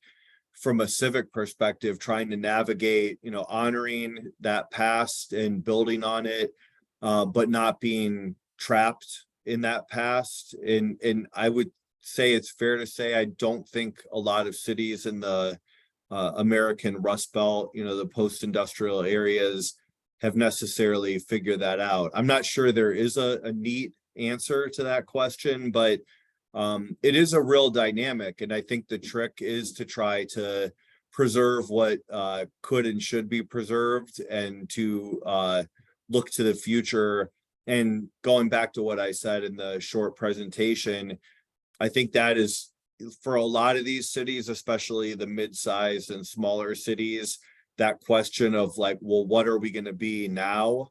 from a civic perspective, trying to navigate, honoring that past and building on it, but not being trapped in that past. And I would say it's fair to say I don't think a lot of cities in the American Rust Belt, the post-industrial areas, have necessarily figured that out. I'm not sure there is a neat answer to that question, but it is a real dynamic. And I think the trick is to try to preserve what could and should be preserved, and to look to the future. And going back to what I said in the short presentation, I think that is, for a lot of these cities, especially the mid-sized and smaller cities, that question of like, well, what are we going to be now?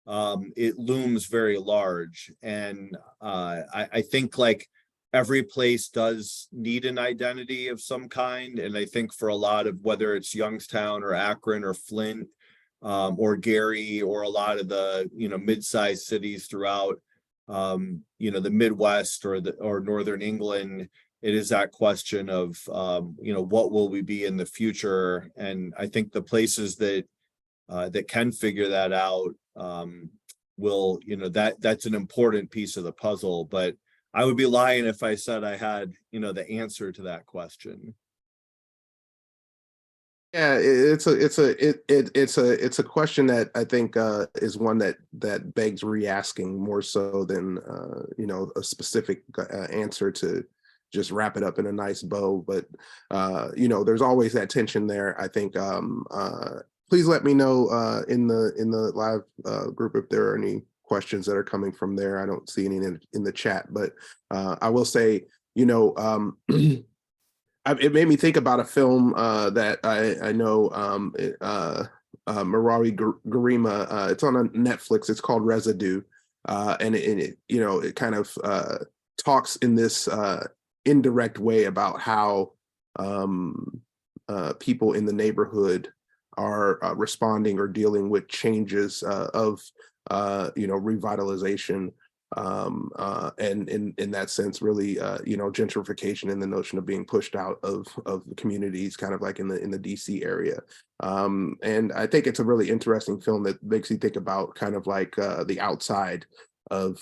It looms very large. And I think like every place does need an identity of some kind. And I think for a lot of, whether it's Youngstown or Akron or Flint, or Gary, or a lot of the, mid-sized cities throughout, the Midwest or Northern England, it is that question of, what will we be in the future? And I think the places that can figure that out will, that's an important piece of the puzzle. But I would be lying if I said I had, the answer to that question. Yeah, it's a question that I think is one that begs re-asking more so than a specific answer to just wrap it up in a nice bow. But there's always that tension there. I think please let me know in the live group if there are any questions that are coming from there. I don't see any in the chat, but I will say, it made me think about a film that I know, Marari Garima. It's on Netflix. It's called Residue, and it kind of talks in this indirect way about how people in the neighborhood are responding or dealing with changes of revitalization. And in that sense, really, gentrification and the notion of being pushed out of the communities, kind of like in the DC area. And I think it's a really interesting film that makes you think about kind of like the outside of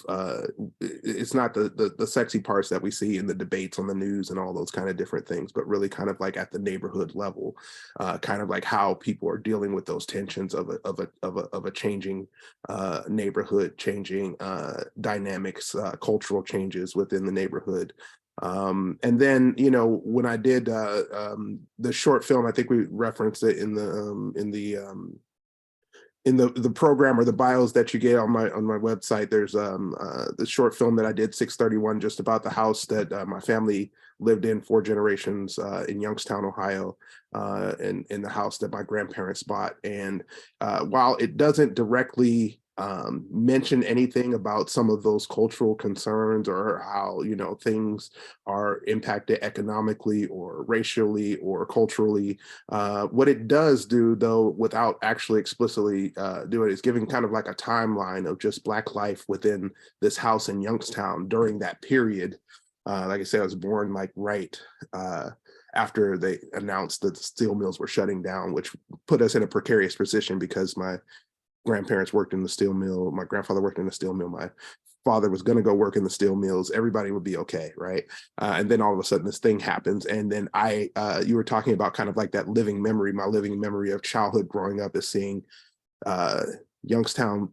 it's not the sexy parts that we see in the debates on the news and all those kind of different things, but really kind of like at the neighborhood level, kind of like how people are dealing with those tensions of a changing neighborhood, changing dynamics, cultural changes within the neighborhood. And then, when I did the short film, I think we referenced it in the program or the bios that you get on my website. There's the short film that I did, 631, just about the house that my family lived in 4 generations in Youngstown, Ohio, and in the house that my grandparents bought. And while it doesn't directly mention anything about some of those cultural concerns or how things are impacted economically or racially or culturally, what it does do, though, without actually explicitly doing it, is giving kind of like a timeline of just Black life within this house in Youngstown during that period. Like I said, I was born like right after they announced that the steel mills were shutting down, which put us in a precarious position because my grandparents worked in the steel mill. My grandfather worked in the steel mill. My father was going to go work in the steel mills, everybody would be okay, right? And then all of a sudden this thing happens. And then you were talking about kind of like that living memory. My living memory of childhood growing up is seeing Youngstown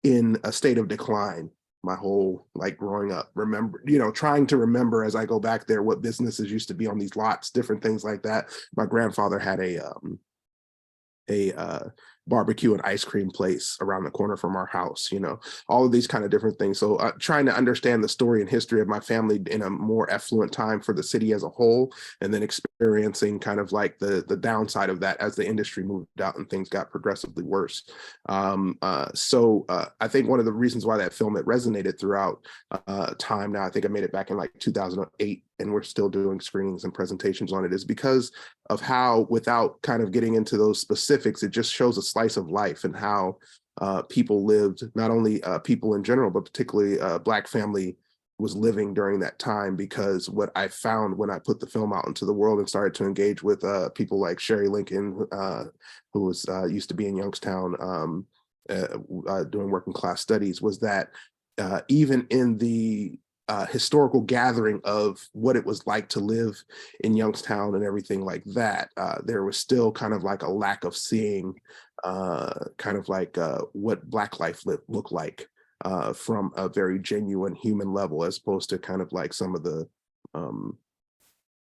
in a state of decline my whole like growing up. Remember, trying to remember as I go back there what businesses used to be on these lots, different things like that. My grandfather had a barbecue and ice cream place around the corner from our house, all of these kind of different things. So trying to understand the story and history of my family in a more affluent time for the city as a whole, and then experiencing kind of like the downside of that as the industry moved out and things got progressively worse. So I think one of the reasons why that film, it resonated throughout time now, I think I made it back in like 2008, and we're still doing screenings and presentations on it, is because of how, without kind of getting into those specifics, it just shows a slice of life and how people lived, not only people in general, but particularly Black family was living during that time. Because what I found when I put the film out into the world and started to engage with people like Sherry Lincoln, who was used to be in Youngstown doing working class studies, was that even in the historical gathering of what it was like to live in Youngstown and everything like that, there was still kind of like a lack of seeing kind of like what Black life looked like from a very genuine human level, as opposed to kind of like some of the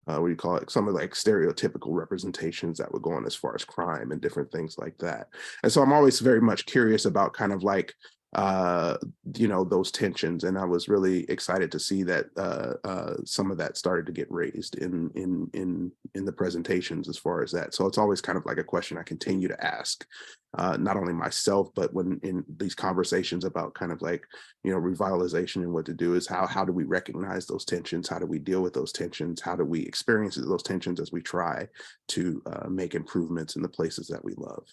what do you call it, some of like stereotypical representations that would go on as far as crime and different things like that. And so I'm always very much curious about kind of like those tensions, and I was really excited to see that some of that started to get raised in the presentations as far as that. So it's always kind of like a question I continue to ask, not only myself, but when in these conversations about kind of like revitalization and what to do, is how do we recognize those tensions, how do we deal with those tensions, how do we experience those tensions as we try to make improvements in the places that we love.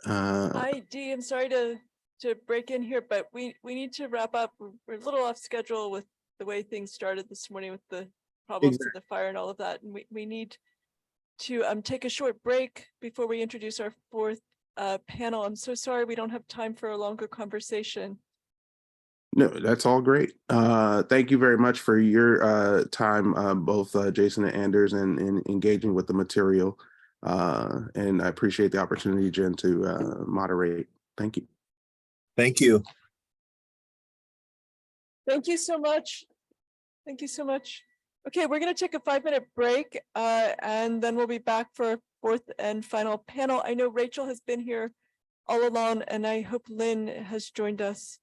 Hi, Dee. I'm sorry to break in here, but we need to wrap up. We're a little off schedule with the way things started this morning with the problems with the fire and all of that. And we need to take a short break before we introduce our fourth panel. I'm so sorry we don't have time for a longer conversation. No, that's all great. Thank you very much for your time, both Jason and Anders, and engaging with the material. And I appreciate the opportunity, Jen, to moderate. Thank you. Thank you. Thank you so much. Thank you so much. Okay, we're going to take a 5-minute break and then we'll be back for our fourth and final panel. I know Rachel has been here all along, and I hope Lynn has joined us.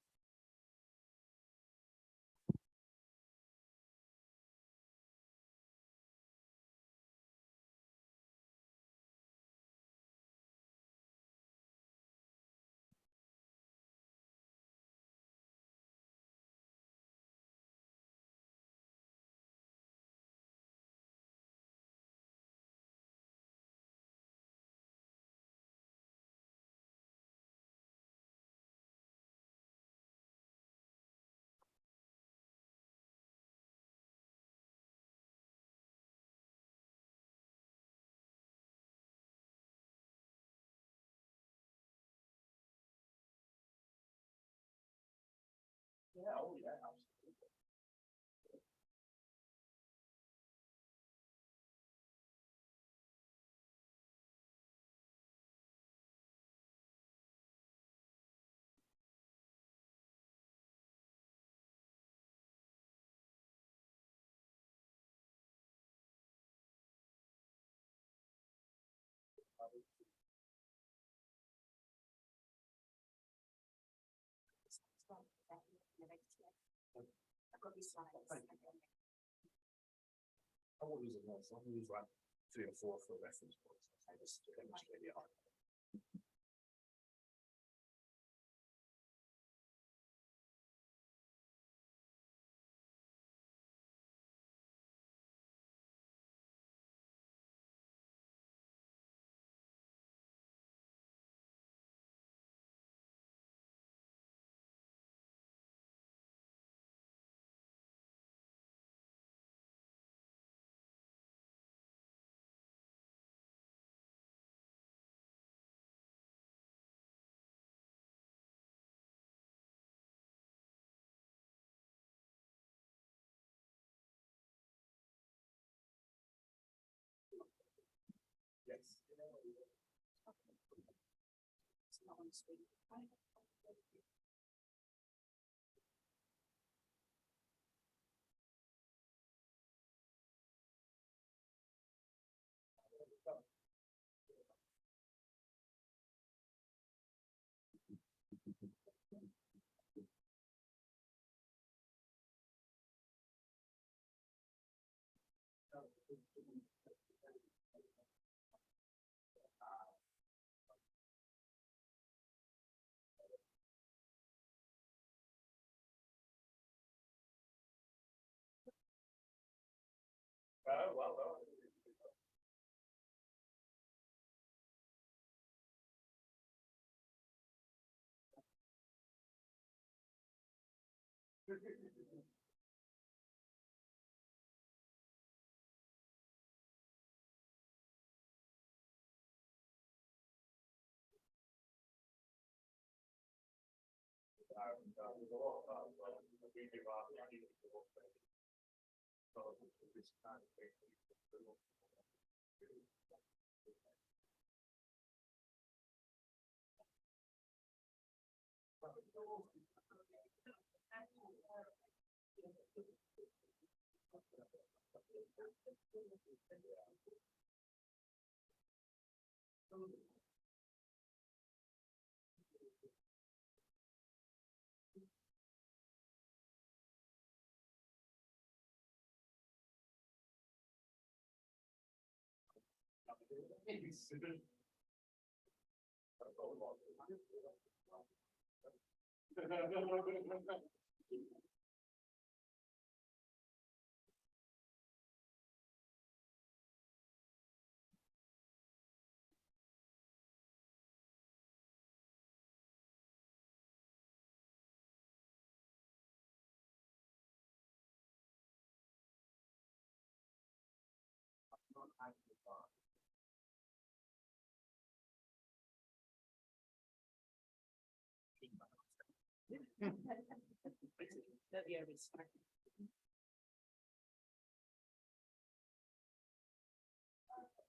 I won't use it once. I'll use like 3 or 4 for reference points. I just demonstrate the art.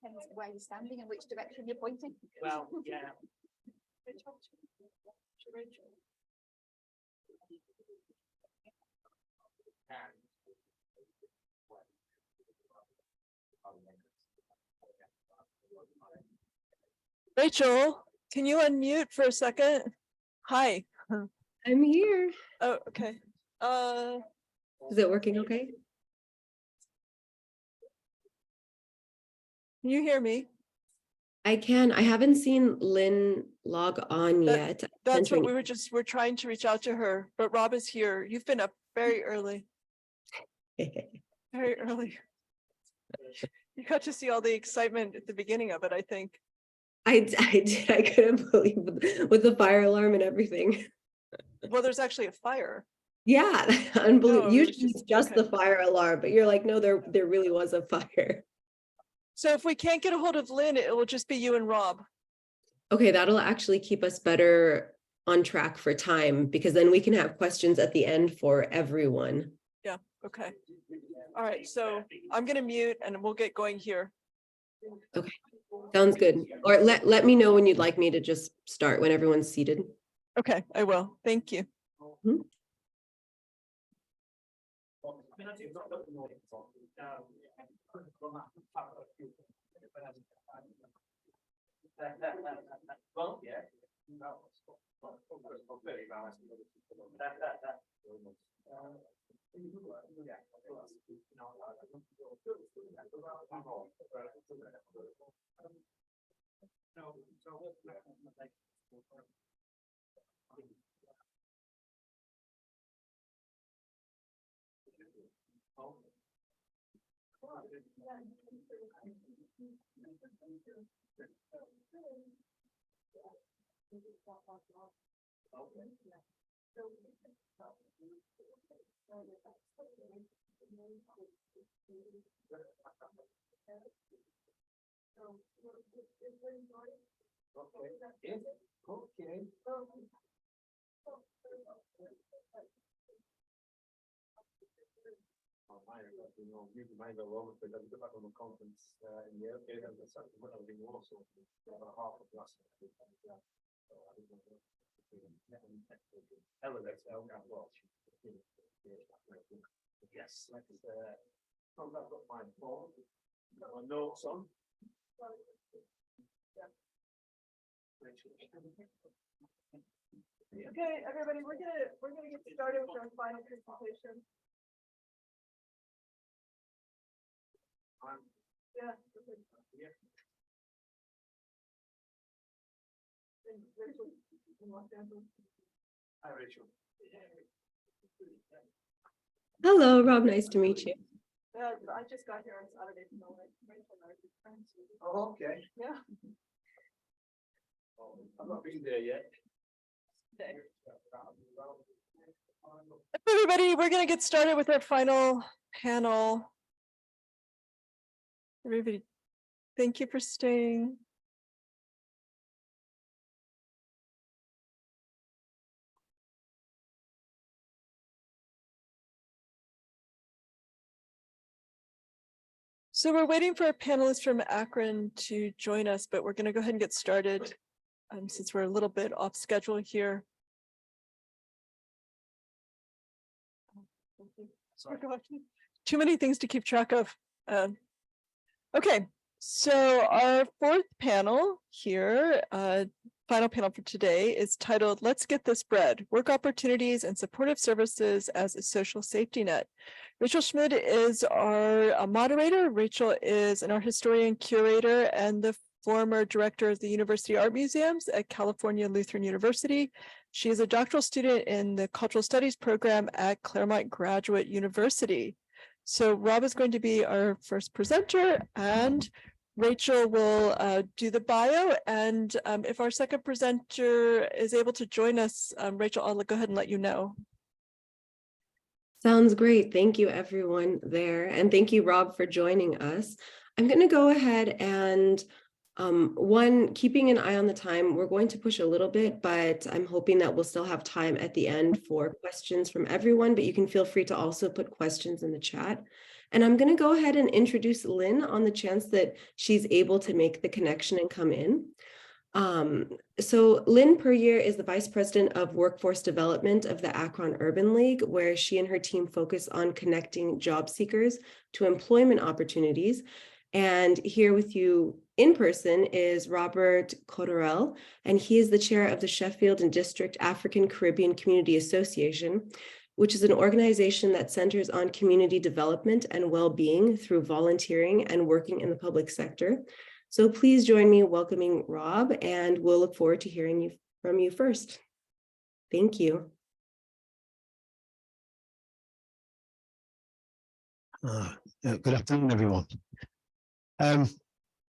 Depends where you're standing and which direction you're pointing. Well, yeah. Rachel, can you unmute for a second? Hi. I'm here. Oh, okay. Is it working okay? Can you hear me? I can. I haven't seen Lynn log on yet. That's what we're trying to reach out to her, but Rob is here. You've been up very early. Very early. You got to see all the excitement at the beginning of it, I think. I did. I couldn't believe with the fire alarm and everything. Well, there's actually a fire. Yeah, unbelievable. No, it was Usually it's just okay. the fire alarm, but you're like, no, there really was a fire. So if we can't get a hold of Lynn, it will just be you and Rob. Okay, that'll actually keep us better on track for time because then we can have questions at the end for everyone. Yeah, okay. All right, so I'm gonna mute and we'll get going here. Okay, sounds good. Or let me know when you'd like me to just start when everyone's seated. Okay, I will. Thank you. Mhm. Yes, I've got my phone, got my notes on. Okay, everybody, we're gonna get started with our final presentation. Yeah. Hi, Rachel. Hello, Rob. Nice to meet you. I just got here on Saturday. Oh, okay. Yeah. I've not been there yet. Everybody, we're gonna get started with our final panel. Everybody, thank you for staying. So we're waiting for a panelist from Akron to join us, but we're gonna go ahead and get started since we're a little bit off schedule here. Too many things to keep track of. Okay, so our fourth panel here, final panel for today is titled, Let's Get This Bread, Work Opportunities and Supportive Services as a Social Safety Net. Rachel Schmidt is our moderator. Rachel is an art historian, curator, and the former director of the University Art Museums at California Lutheran University. She is a doctoral student in the Cultural Studies program at Claremont Graduate University. So Rob is going to be our first presenter, and Rachel will do the bio. And if our second presenter is able to join us, Rachel, I'll go ahead and let you know. Sounds great. Thank you, everyone there. And thank you, Rob, for joining us. I'm going to go ahead and keeping an eye on the time, we're going to push a little bit, but I'm hoping that we'll still have time at the end for questions from everyone, but you can feel free to also put questions in the chat. And I'm going to go ahead and introduce Lynn on the chance that she's able to make the connection and come in. So Lynn Puryear is the Vice President of Workforce Development of the Akron Urban League, where she and her team focus on connecting job seekers to employment opportunities. And here with you in person is Robert Cotterell, and he is the chair of the Sheffield and District African Caribbean Community Association, which is an organization that centers on community development and well-being through volunteering and working in the public sector. So please join me in welcoming Rob, and we'll look forward to hearing from you first. Thank you. Good afternoon, everyone.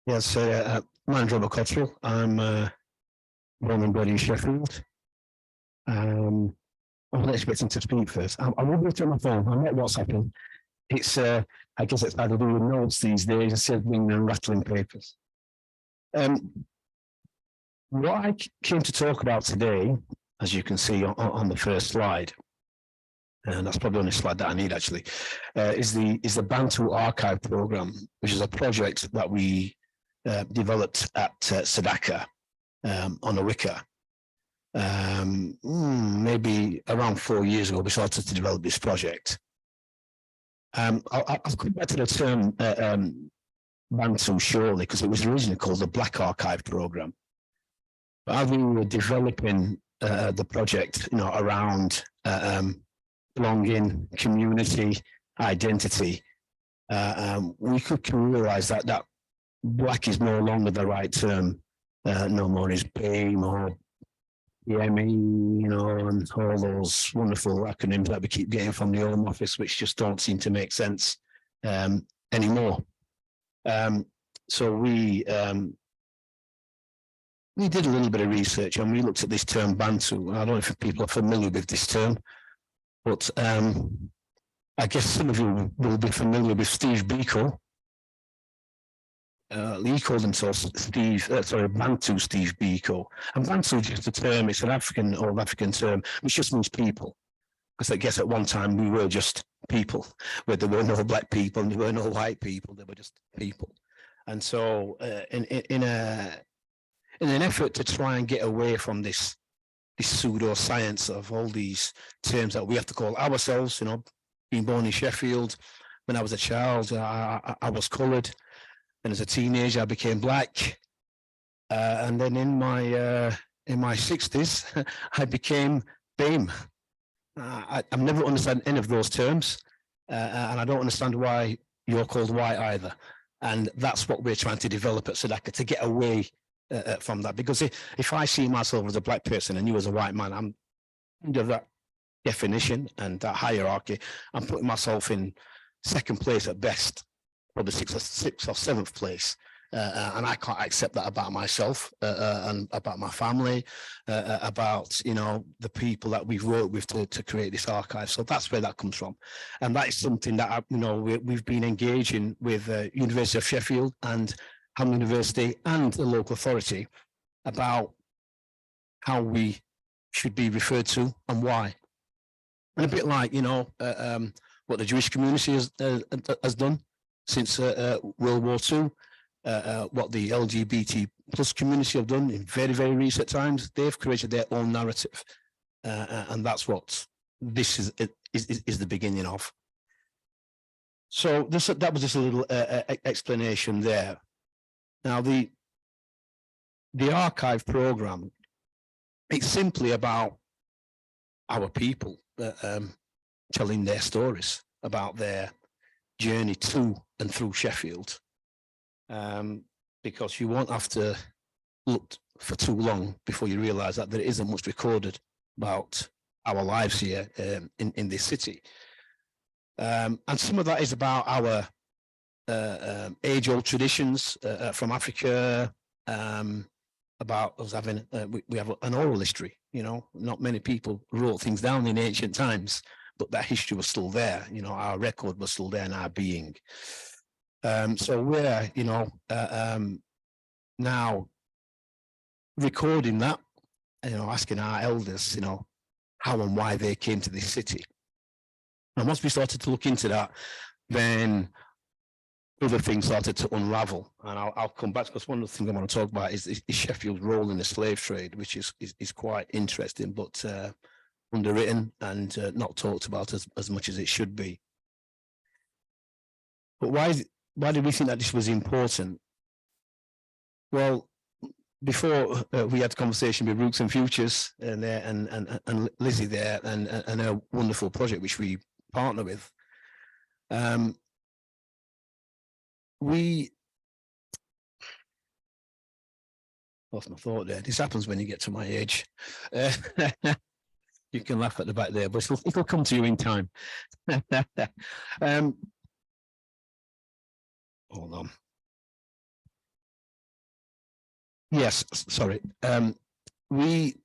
Yes, my name's Robert Cottrell. I'm born and bred in Sheffield. I'll let you get into speak first. I will go through my phone. I'm not WhatsApping. It's I guess it's hard to do with notes these days instead of being rattling papers. What I came to talk about today, as you can see on the first slide, and that's probably the only slide that I need actually, is the Bantu Archive Program, which is a project that we developed at Sadaka on a Wicca. Maybe around 4 years ago, we started to develop this project. I'll come back to the term Bantu shortly, because it was originally called the Black Archive Program. But as we were developing the project, around belonging, community, identity, we could realize that Black is no longer the right term, no more is BAME or BME, and all those wonderful acronyms that we keep getting from the Home Office, which just don't seem to make sense anymore. So we did a little bit of research, and we looked at this term Bantu. I don't know if people are familiar with this term, but I guess some of you will be familiar with Steve Biko. He called himself Bantu Steve Biko. And Bantu is just a term, it's an African term, which just means people. Because I guess at one time we were just people, where there were no black people and there were no white people, they were just people. And so in an effort to try and get away from this pseudoscience of all these terms that we have to call ourselves, being born in Sheffield, when I was a child, I was coloured, and as a teenager I became black, and then in my 60s I became BAME. I've never understood any of those terms, and I don't understand why you're called white either. And that's what we're trying to develop at Sedaka, to get away from that. Because if I see myself as a black person and you as a white man, I'm under that definition and that hierarchy. I'm putting myself in second place at best, probably sixth or seventh place. And I can't accept that about myself and about my family, about the people that we've worked with to create this archive. So that's where that comes from, and that is something that we've been engaging with University of Sheffield and Hamilton University and the local authority about how we should be referred to and why. And a bit like what the Jewish community has done since World War II. What the LGBT plus community have done in very, very recent times, they've created their own narrative, and that's what this is the beginning of. So that was just a little explanation there. Now the archive program, it's simply about our people telling their stories about their journey to and through Sheffield. Because you won't have to look for too long before you realise that there isn't much recorded about our lives here in this city. And some of that is about our age-old traditions from Africa, about us having, we have an oral history, not many people wrote things down in ancient times, but that history was still there, our record was still there in our being. So we're, now recording that, asking our elders, how and why they came to this city. And once we started to look into that, then other things started to unravel. And I'll come back, because one of the things I want to talk about is Sheffield's role in the slave trade, which is quite interesting, but underwritten and not talked about as much as it should be. But why did we think that this was important? Well, before we had a conversation with Roots and Futures and Lizzie there and a wonderful project which we partner with, we lost my thought there. This happens when you get to my age. You can laugh at the back there, but it'll come to you in time. Hold on. Yes, sorry. We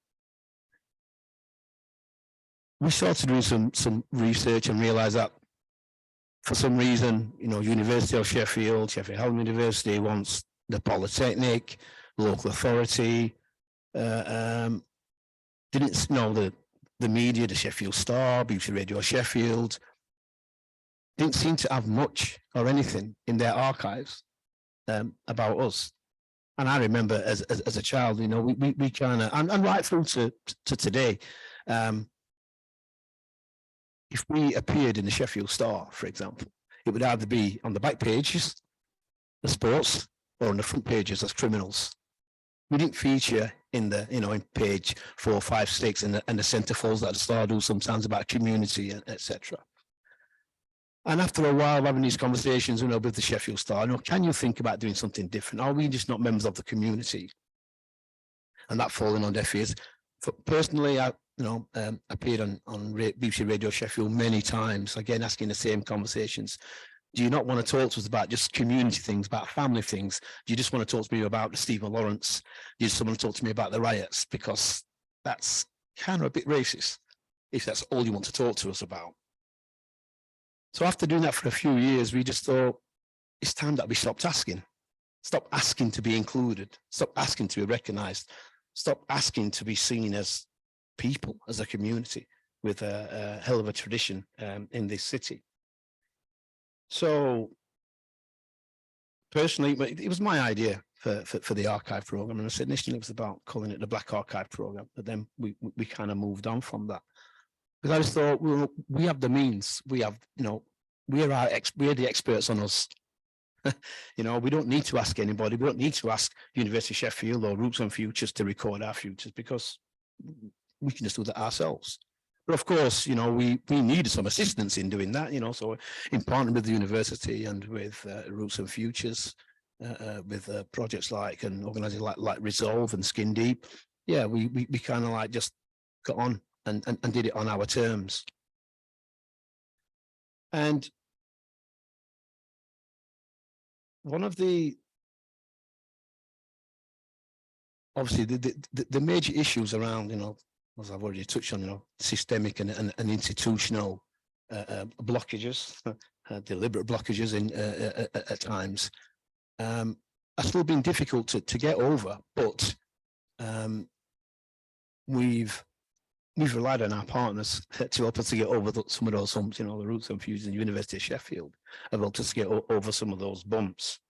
started doing some research and realized that for some reason, University of Sheffield, Sheffield University wants the Polytechnic, local authority, didn't know the media, the Sheffield Star, BBC Radio Sheffield, didn't seem to have much or anything in their archives about us. And I remember as a child, we kind of, and right through to today, if we appeared in the Sheffield Star, for example, it would either be on the back pages, the sports, or on the front pages as criminals. We didn't feature in the, in page 4, 5, 6, and the centerfolds that the Star do sometimes about community, etc. And after a while having these conversations, with the Sheffield Star, can you think about doing something different? Are we just not members of the community? And that falling on deaf ears. Personally, I appeared on BBC Radio Sheffield many times, again asking the same conversations. Do you not want to talk to us about just community things, about family things? Do you just want to talk to me about the Stephen Lawrence? Do you just want to talk to me about the riots? Because that's kind of a bit racist, if that's all you want to talk to us about. So after doing that for a few years, we just thought it's time that we stopped asking. Stop asking to be included. Stop asking to be recognized. Stop asking to be seen as people, as a community with a hell of a tradition in this city. So personally, but it was my idea for the archive program. And I said initially it was about calling it the Black Archive program, but then we kind of moved on from that. Because I just thought, well, we have the means, we have, we're the experts on us. We don't need to ask anybody. We don't need to ask University of Sheffield or Roots and Futures to record our futures, because we can just do that ourselves. But of course, we needed some assistance in doing that, so in partnering with the university and with Roots and Futures, with projects like and organizations like Resolve and Skin Deep, yeah, we kind of like just got on and did it on our terms. And one of the, obviously the major issues around, as I've already touched on, systemic and institutional blockages, deliberate blockages at times, are still been difficult to get over, but we've relied on our partners to help us to get over some of those humps. The Roots and Futures and University of Sheffield have helped us to get over some of those bumps.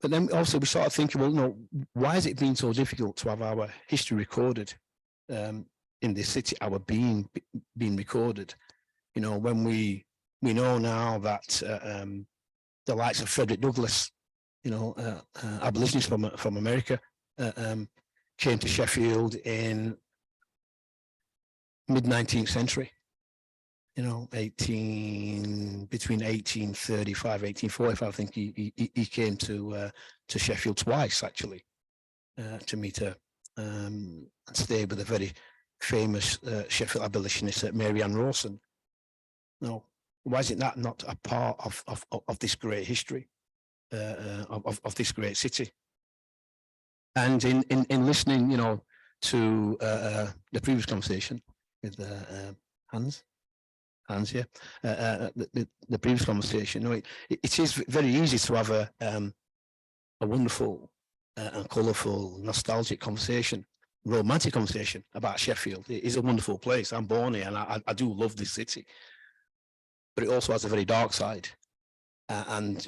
But then also we started thinking, well, why has it been so difficult to have our history recorded in this city, our being recorded? When we know now that the likes of Frederick Douglass, abolitionists from America, came to Sheffield in mid-19th century, between 1835, 1845, I think he came to Sheffield twice, actually, to meet and stay with a very famous Sheffield abolitionist, Mary Ann Rawson. Why is it that not a part of this great history, of this great city? And in listening, to the previous conversation with Hans, yeah, the previous conversation, it is very easy to have a wonderful and colourful, nostalgic conversation, romantic conversation about Sheffield. It is a wonderful place. I'm born here, and I do love this city, but it also has a very dark side. And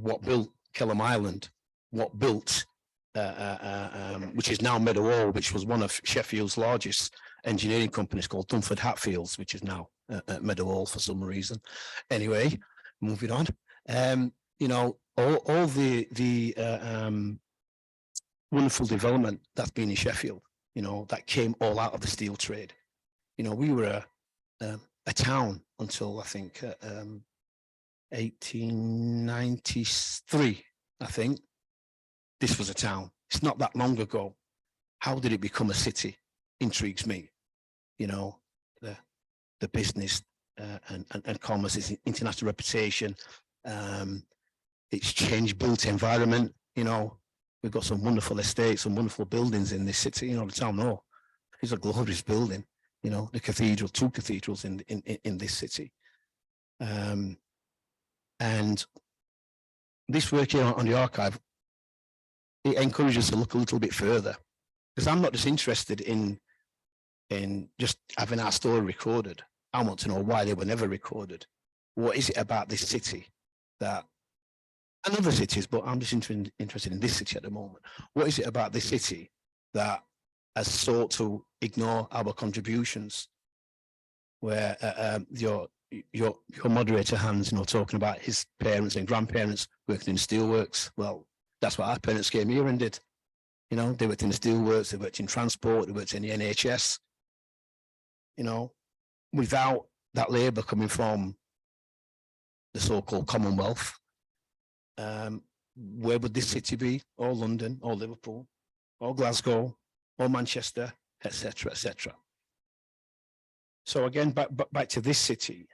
what built Kelham Island, what built which is now Meadowhall, which was one of Sheffield's largest engineering companies, called Dunford Hatfields, which is now Meadowhall for some reason. Anyway, moving on. All the wonderful development that's been in Sheffield, that came all out of the steel trade. We were a town until I think 1893. I think this was a town. It's not that long ago. How did it become a city? Intrigues me. The business and commerce, its international reputation, its changed built environment. We've got some wonderful estates, some wonderful buildings in this city. The town hall is a glorious building. The cathedral, 2 cathedrals in this city. And this work here on the archive, it encourages us to look a little bit further, because I'm not just interested in just having our story recorded. I want to know why they were never recorded. What is it about this city and other cities, but I'm just interested in this city at the moment. What is it about this city that has sought to ignore our contributions? Where your moderator, Hans, talking about his parents and grandparents working in steelworks. Well, that's what our parents came here and did. They worked in the steelworks, they worked in transport, they worked in the NHS. Without that labour coming from the so-called Commonwealth, where would this city be? Or London, or Liverpool, or Glasgow, or Manchester, etc., etc. So again, back to this city,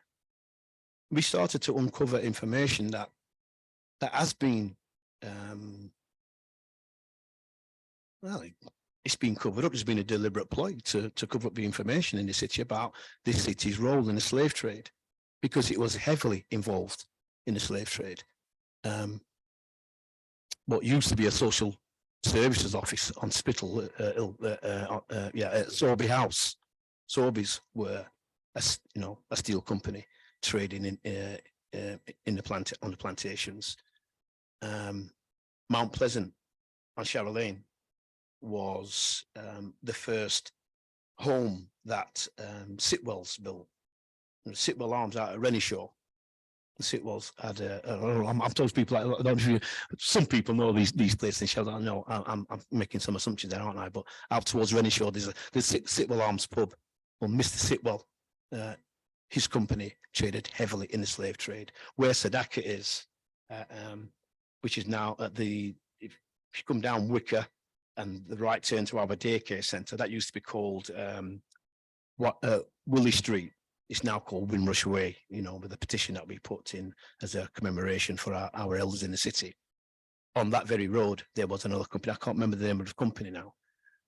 we started to uncover information that has been, it's been covered up. There's been a deliberate ploy to cover up the information in the city about this city's role in the slave trade, because it was heavily involved in the slave trade. What used to be a social services office on Spittal, at Sorby House. Sorby's were a steel company trading in the plant on the plantations. Mount Pleasant on Sharrow Lane was the first home that Sitwell's built. Sitwell Arms out at Renishaw. The Sitwells had I've told people, I don't know if you, some people know these places in Sheffield. I know I'm making some assumptions there, aren't I? But out towards Renishaw, there's Sitwell Arms pub. Well, Mr. Sitwell, his company traded heavily in the slave trade. Where Sadaka is, which is now at the, if you come down Wicker and the right turn to our daycare centre, that used to be called Willie Street. It's now called Windrush Way, you know, with the petition that we put in as a commemoration for our elders in the city. On that very road, there was another company. I can't remember the name of the company now.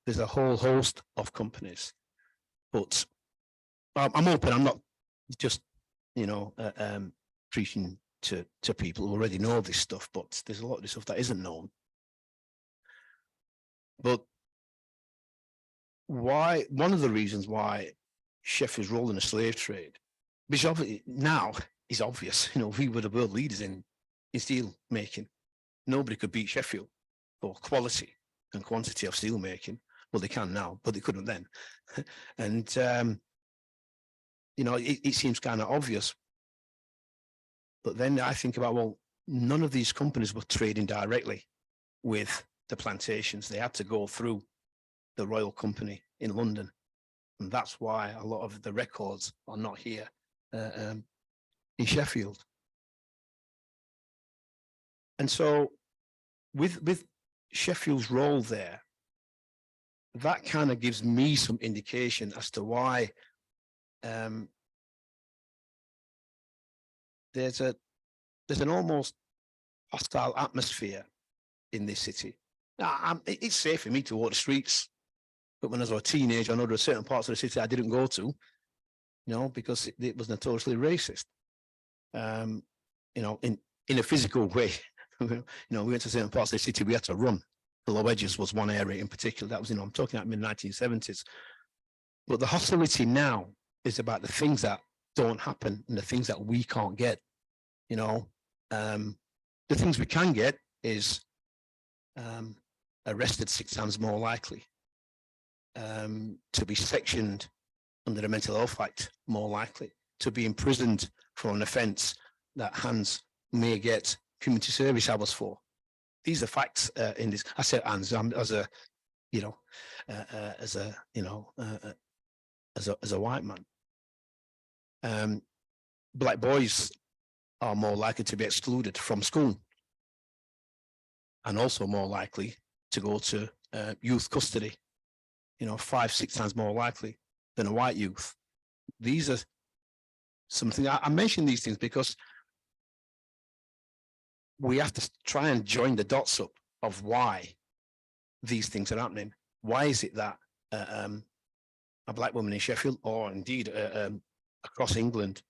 There's a whole host of companies, but I'm open. I'm not just, you know, preaching to people who already know this stuff, but there's a lot of this stuff that isn't known. But why, one of the reasons why Sheffield's role in the slave trade, which obviously now is obvious, you know, we were the world leaders in steel making. Nobody could beat Sheffield for quality and quantity of steel making. Well, they can now, but they couldn't then. And, you know, it seems kind of obvious. But then I think about, well, none of these companies were trading directly with the plantations. They had to go through the Royal Company in London. And that's why a lot of the records are not here in Sheffield. And so with Sheffield's role there, that kind of gives me some indication as to why there's an almost hostile atmosphere in this city. Now, it's safe for me to walk the streets, but when I was a teenager, I know there are certain parts of the city I didn't go to, you know, because it was notoriously racist. You know, in a physical way, you know, we went to certain parts of the city, we had to run. The Low Edges was one area in particular. That was, you know, I'm talking about mid-1970s. But the hostility now is about the things that don't happen and the things that we can't get, you know. The things we can get is arrested 6 times more likely, to be sectioned under the Mental Health Act more likely, to be imprisoned for an offence that Hans may get community service hours for. These are facts in this. I said Hans as a, you know, as a, you know, as a white man. Black boys are more likely to be excluded from school, and also more likely to go to youth custody, you know, 5-6 times more likely than a white youth. These are something, I mention these things because we have to try and join the dots up of why these things are happening. Why is it that a black woman in Sheffield, or indeed across England,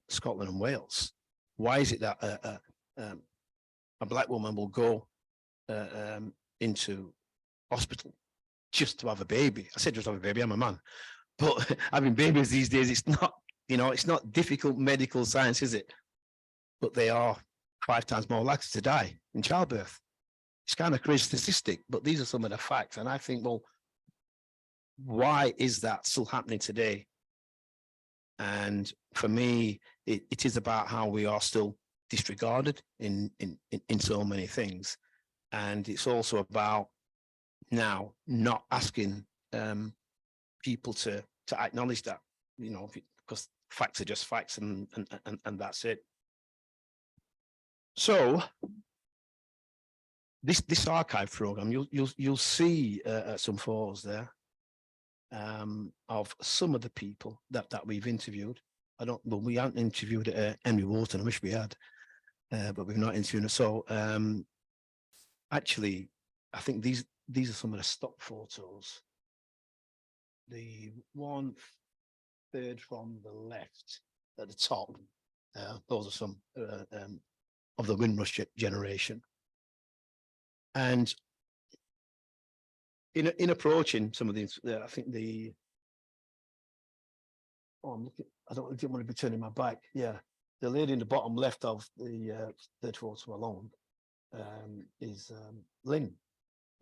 Scotland and Wales, why is it that a black woman will go into hospital just to have a baby? I said just have a baby, I'm a man. But having babies these days, it's not, you know, it's not difficult medical science, is it? But they are 5 times more likely to die in childbirth. It's kind of crazy statistic, but these are some of the facts. And I think, well, why is that still happening today? And for me, it is about how we are still disregarded in so many things. And it's also about now not asking people to acknowledge that, you know, because facts are just facts, and that's it. So this archive program, you'll see some photos there of some of the people that we've interviewed. Well, we haven't interviewed Henry Wharton. I wish we had, but we've not interviewed. So actually, I think these are some of the stock photos. The 1/3 from the left at the top, those are some of the Windrush generation. And in approaching some of these, I think Oh, I'm looking. Didn't want to be turning my back. Yeah, the lady in the bottom left of the third photo alone is Lynn.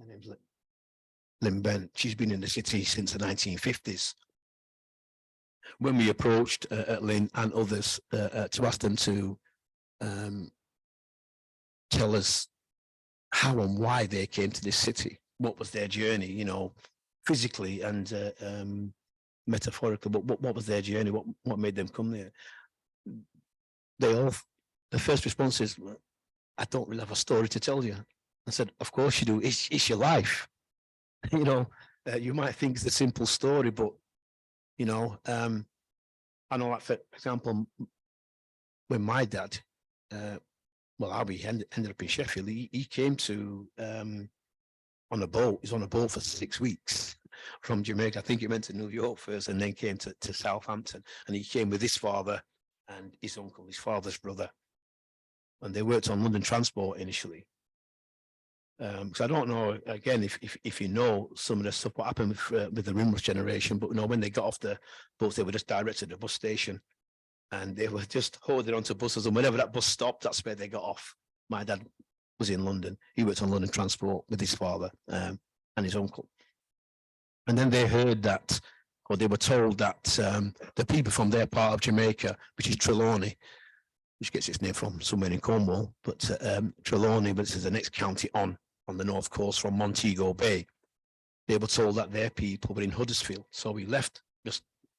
Her name's Lynn Bent. She's been in the city since the 1950s. When we approached Lynn and others to ask them to tell us how and why they came to this city, what was their journey, you know, physically and metaphorically, but what was their journey, what made them come there? The first response is, I don't really have a story to tell you. I said, of course you do, it's your life. You know, you might think it's a simple story, but, you know, I know, like, for example, when my dad, well, he ended up in Sheffield, he came to, on a boat, he was on a boat for 6 weeks from Jamaica. I think he went to New York first and then came to Southampton, and he came with his father and his uncle, his father's brother. And they worked on London Transport initially. So I don't know, again, if you know some of the stuff, what happened with the Rimrush generation, but you know, when they got off the boats, they were just directed to the bus station and they were just holding onto buses, and whenever that bus stopped, that's where they got off. My dad was in London. He worked on London Transport with his father and his uncle. And then they heard that, or they were told that the people from their part of Jamaica, which is Trelawney, which gets its name from somewhere in Cornwall, but Trelawney, which is the next county on the north coast from Montego Bay, they were told that their people were in Huddersfield. So we just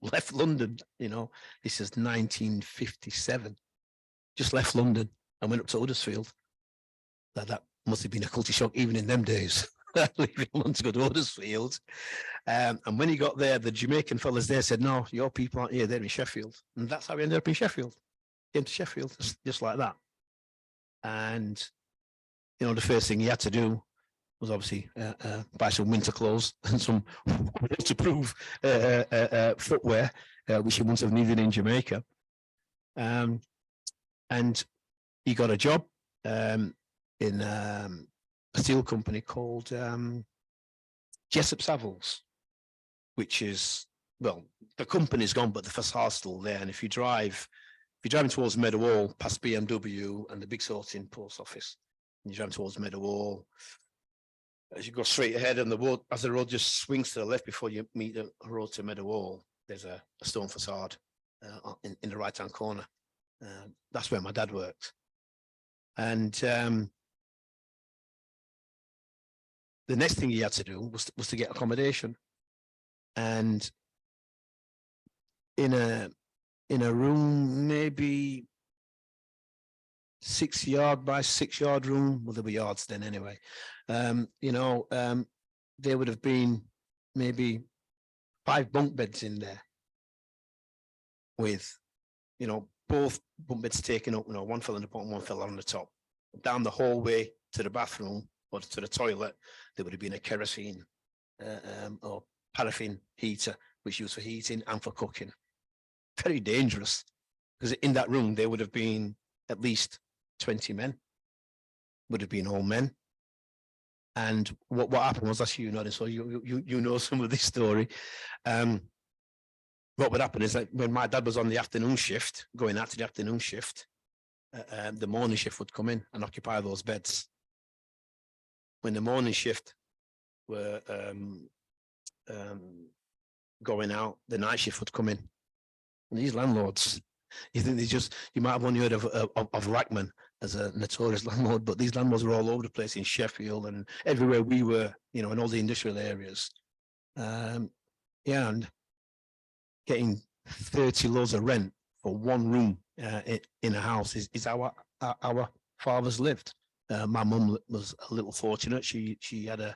left London, you know, this is 1957, just left London and went up to Huddersfield. That must have been a culture shock even in them days, leaving London to go to Huddersfield. And when he got there, the Jamaican fellas there said, no, your people aren't here, they're in Sheffield. And that's how we ended up in Sheffield. Came to Sheffield, just like that. And, you know, the first thing he had to do was obviously buy some winter clothes and some waterproof footwear, which he wouldn't have needed in Jamaica. And he got a job in a steel company called Jessup Savills, which is, well, the company's gone, but the facade's still there. And if you're driving towards Meadowhall, past BMW and the big sorting post office, and you're driving towards Meadowhall, as you go straight ahead and the road, as the road just swings to the left before you meet the road to Meadowhall, there's a stone facade in the right-hand corner. That's where my dad worked. And the next thing he had to do was to get accommodation. And in a room, maybe 6 yard by 6 yard room, well, there were yards then anyway, you know, there would have been maybe 5 bunk beds in there with, you know, both bunk beds taken up, you know, one fell on the bottom, one fell on the top. Down the hallway to the bathroom or to the toilet, there would have been a kerosene or paraffin heater, which used for heating and for cooking. Very dangerous, because in that room there would have been at least 20 men, would have been all men. And what happened was, that's you know, so you know some of this story. What would happen is that when my dad was on the afternoon shift, going out to the afternoon shift, the morning shift would come in and occupy those beds. When the morning shift were going out, the night shift would come in. And these landlords, you think you might have only heard of Rackman as a notorious landlord, but these landlords were all over the place in Sheffield and everywhere we were, you know, in all the industrial areas. Yeah, and getting 30 loads of rent for one room in a house is how our fathers lived. My mum was a little fortunate. She had an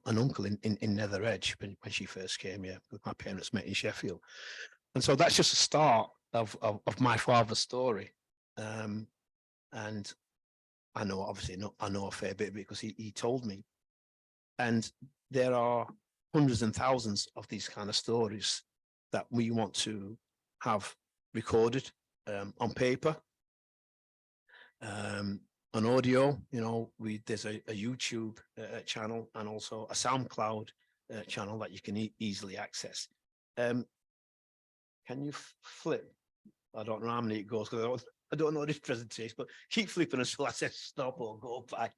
uncle in Nether Edge when she first came here. My parents met in Sheffield. And so that's just a start of my father's story. And I know, obviously, I know a fair bit because he told me. And there are hundreds and thousands of these kind of stories that we want to have recorded on paper, on audio. You know, there's a YouTube channel and also a SoundCloud channel that you can easily access. Can you flip? I don't know how many it goes because I don't know this presentation, but keep flipping until I say stop or go back.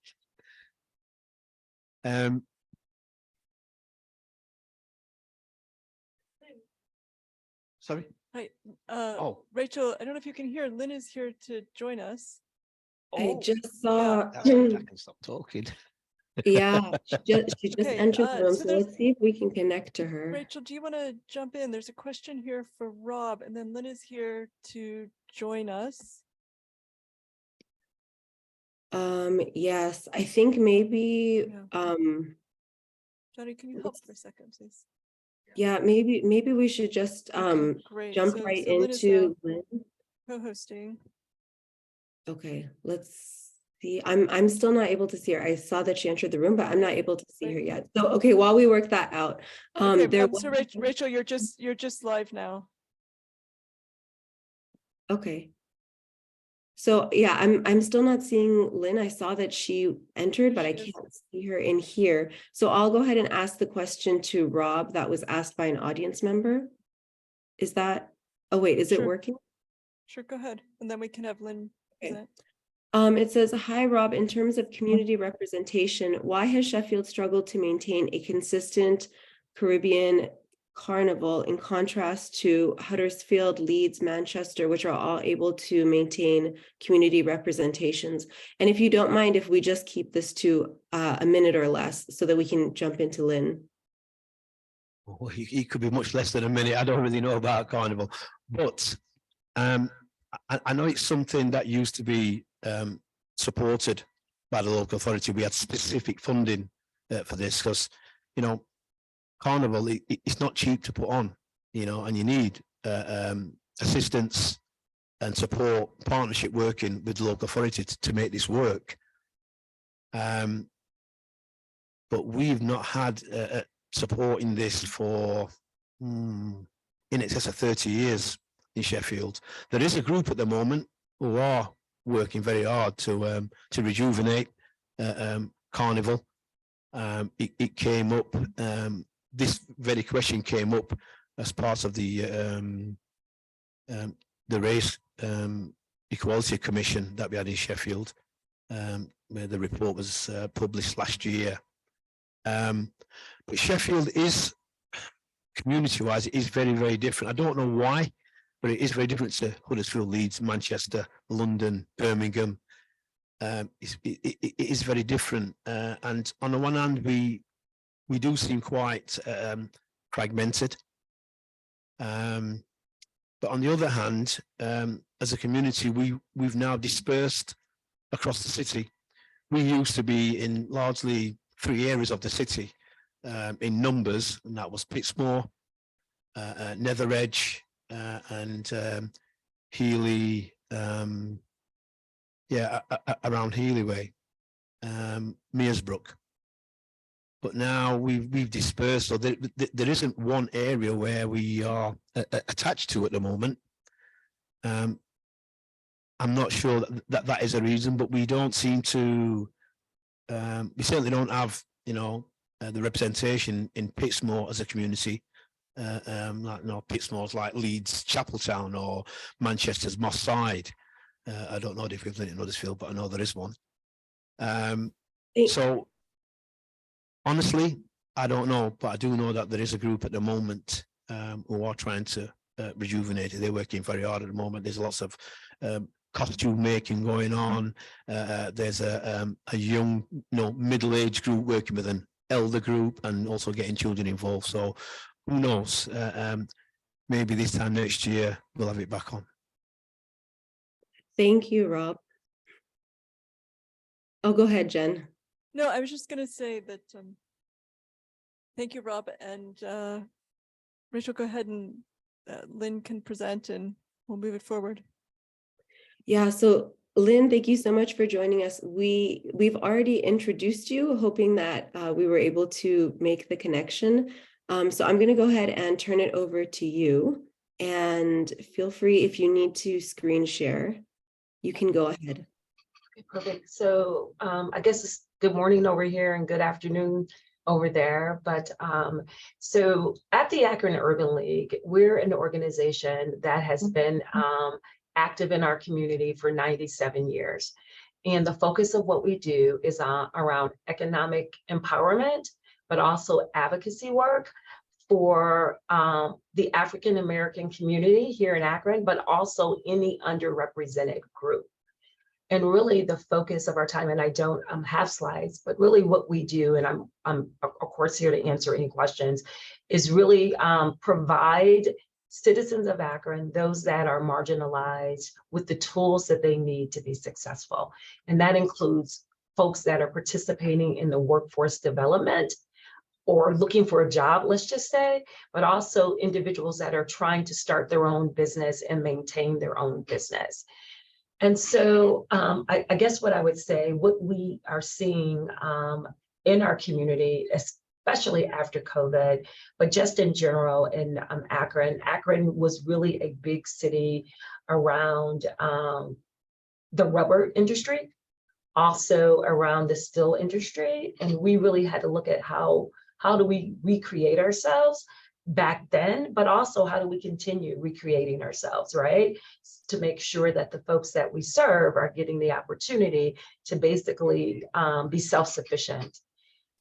Sorry. Hi, Oh, Rachel, I don't know if you can hear, Lynn is here to join us. I just saw. that's good. I can stop talking. Yeah, she just Okay, entered the room, so so there's- let's see if we can connect to her. Rachel, do you want to jump in? There's a question here for Rob, and then Lynn is here to join us. Yes, I think maybe Yeah. Johnny, can you help for a second, please? yeah, maybe we should just Okay, great. jump So- right so Lynn is, into Lynn. Co-hosting. Okay, let's see. I'm still not able to see her. I saw that she entered the room, but I'm not able to see her yet. So okay, while we work that out, Okay, there so Rachel, you're just live now. okay. So yeah, I'm still not seeing Lynn. I saw that she entered, but I can't see her in here. So I'll go ahead and ask the question to Rob that was asked by an audience member. Is that, oh wait, is it Sure. working? Sure, go ahead, and then we can have Lynn present. It says, hi, Rob, in terms of community representation, why has Sheffield struggled to maintain a consistent Caribbean carnival in contrast to Huddersfield, Leeds, Manchester, which are all able to maintain community representations? And if you don't mind, if we just keep this to a minute or less so that we can jump into Lynn. Well, he could be much less than a minute. I don't really know about carnival, but I know it's something that used to be supported by the local authority. We had specific funding for this because, you know, carnival, it's not cheap to put on, you know, and you need assistance and support, partnership working with the local authority to make this work. But we've not had support in this for in excess of 30 years in Sheffield. There is a group at the moment who are working very hard to rejuvenate carnival. It came up, this very question came up as part of the race equality commission that we had in Sheffield, where the report was published last year. But Sheffield is, community-wise, it is very, very different. I don't know why, but it is very different to Huddersfield, Leeds, Manchester, London, Birmingham. It is very different. And on the one hand, we do seem quite fragmented. But on the other hand, as a community, we've now dispersed across the city. We used to be in largely 3 areas of the city in numbers, and that was Pitsmoor, Nether Edge, and Healy, around Healy Way, Mearsbrook. But now we've dispersed, so there isn't one area where we are attached to at the moment. I'm not sure that is a reason, but we don't seem to. We certainly don't have, you know, the representation in Pitsmoor as a community. Like, no, Pitsmoor's like Leeds, Chapeltown, or Manchester's Moss Side. I don't know the equivalent in Huddersfield, but I know there is one. So honestly, I don't know, but I do know that there is a group at the moment who are trying to rejuvenate it. They're working very hard at the moment. There's lots of costume making going on. There's a young, middle-aged group working with an elder group and also getting children involved. So who knows? Maybe this time next year we'll have it back on. Thank you, Rob. Oh, go ahead, Jen. No, I was just going to say that, thank you, Rob, and Rachel, go ahead and Lynn can present and we'll move it forward. Yeah, so Lynn, thank you so much for joining us. We've already introduced you, hoping that we were able to make the connection. So I'm going to go ahead and turn it over to you, and feel free if you need to screen share, you can go ahead. Okay, perfect. So I guess it's good morning over here and good afternoon over there. But so at the Akron Urban League, we're an organization that has been active in our community for 97 years. And the focus of what we do is around economic empowerment, but also advocacy work for the African American community here in Akron, but also any underrepresented group. And really the focus of our time, and I don't have slides, but really what we do, and I'm of course here to answer any questions, is really provide citizens of Akron, those that are marginalized, with the tools that they need to be successful. And that includes folks that are participating in the workforce development or looking for a job, let's just say, but also individuals that are trying to start their own business and maintain their own business. And so I guess what I would say, what we are seeing in our community, especially after COVID, but just in general in Akron. Akron was really a big city around the rubber industry, also around the steel industry. And we really had to look at how do we recreate ourselves back then, but also how do we continue recreating ourselves, right? To make sure that the folks that we serve are getting the opportunity to basically be self-sufficient.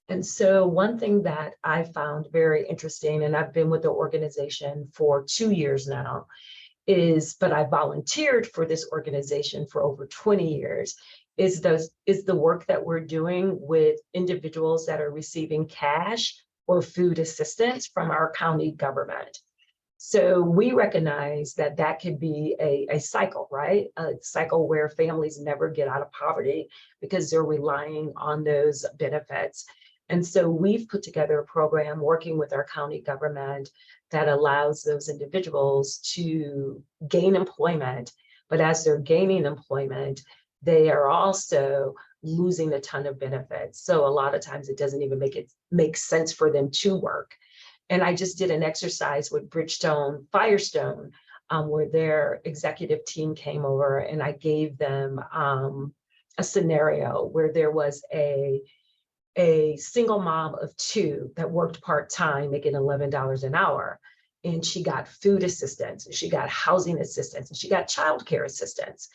And so one thing that I found very interesting, and I've been with the organization for 2 years now, but I volunteered for this organization for over 20 years, is the work that we're doing with individuals that are receiving cash or food assistance from our county government. So we recognize that that could be a cycle, right? A cycle where families never get out of poverty because they're relying on those benefits. And so we've put together a program working with our county government that allows those individuals to gain employment. But as they're gaining employment, they are also losing a ton of benefits. So a lot of times it doesn't even make sense for them to work. And I just did an exercise with Bridgestone Firestone, where their executive team came over, and I gave them a scenario where there was a single mom of 2 that worked part-time, making $11 an hour. And she got food assistance, she got housing assistance, and she got childcare assistance.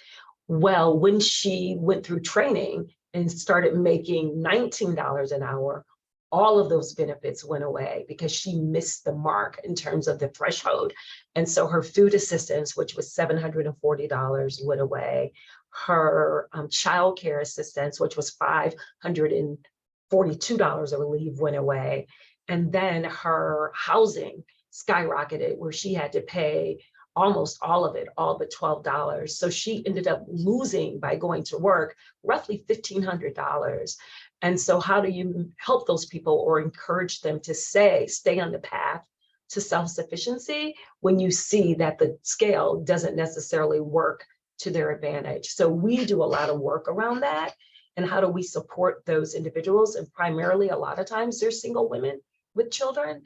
Well, when she went through training and started making $19 an hour, all of those benefits went away because she missed the mark in terms of the threshold. And so her food assistance, which was $740, went away. Her childcare assistance, which was $542, I believe, went away. And then her housing skyrocketed, where she had to pay almost all of it, all but $12. So she ended up losing, by going to work, roughly $1,500. And so how do you help those people or encourage them to stay on the path to self-sufficiency when you see that the scale doesn't necessarily work to their advantage? So we do a lot of work around that. And how do we support those individuals? And primarily, a lot of times, they're single women with children.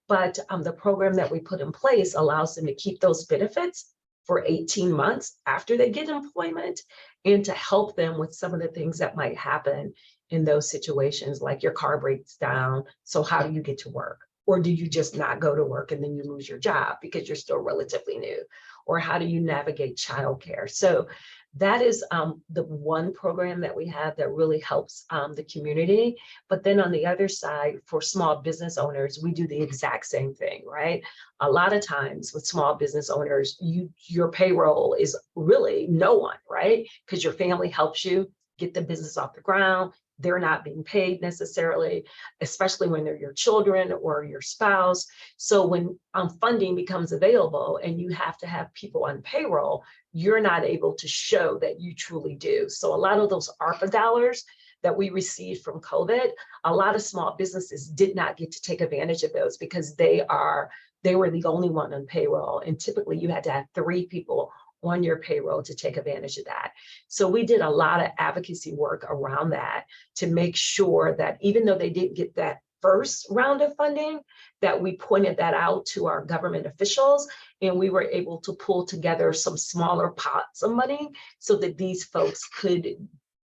But the program that we put in place allows them to keep those benefits for 18 months after they get employment, and to help them with some of the things that might happen in those situations, like your car breaks down. So how do you get to work? Or do you just not go to work and then you lose your job because you're still relatively new? Or how do you navigate childcare? So that is the one program that we have that really helps the community. But then on the other side, for small business owners, we do the exact same thing, right? A lot of times with small business owners, your payroll is really no one, right? Because your family helps you get the business off the ground. They're not being paid necessarily, especially when they're your children or your spouse. So when funding becomes available and you have to have people on payroll, you're not able to show that you truly do. So a lot of those ARPA dollars that we received from COVID, a lot of small businesses did not get to take advantage of those because they were the only one on payroll. And typically you had to have 3 people on your payroll to take advantage of that. So we did a lot of advocacy work around that to make sure that even though they didn't get that first round of funding, that we pointed that out to our government officials, and we were able to pull together some smaller pots of money so that these folks could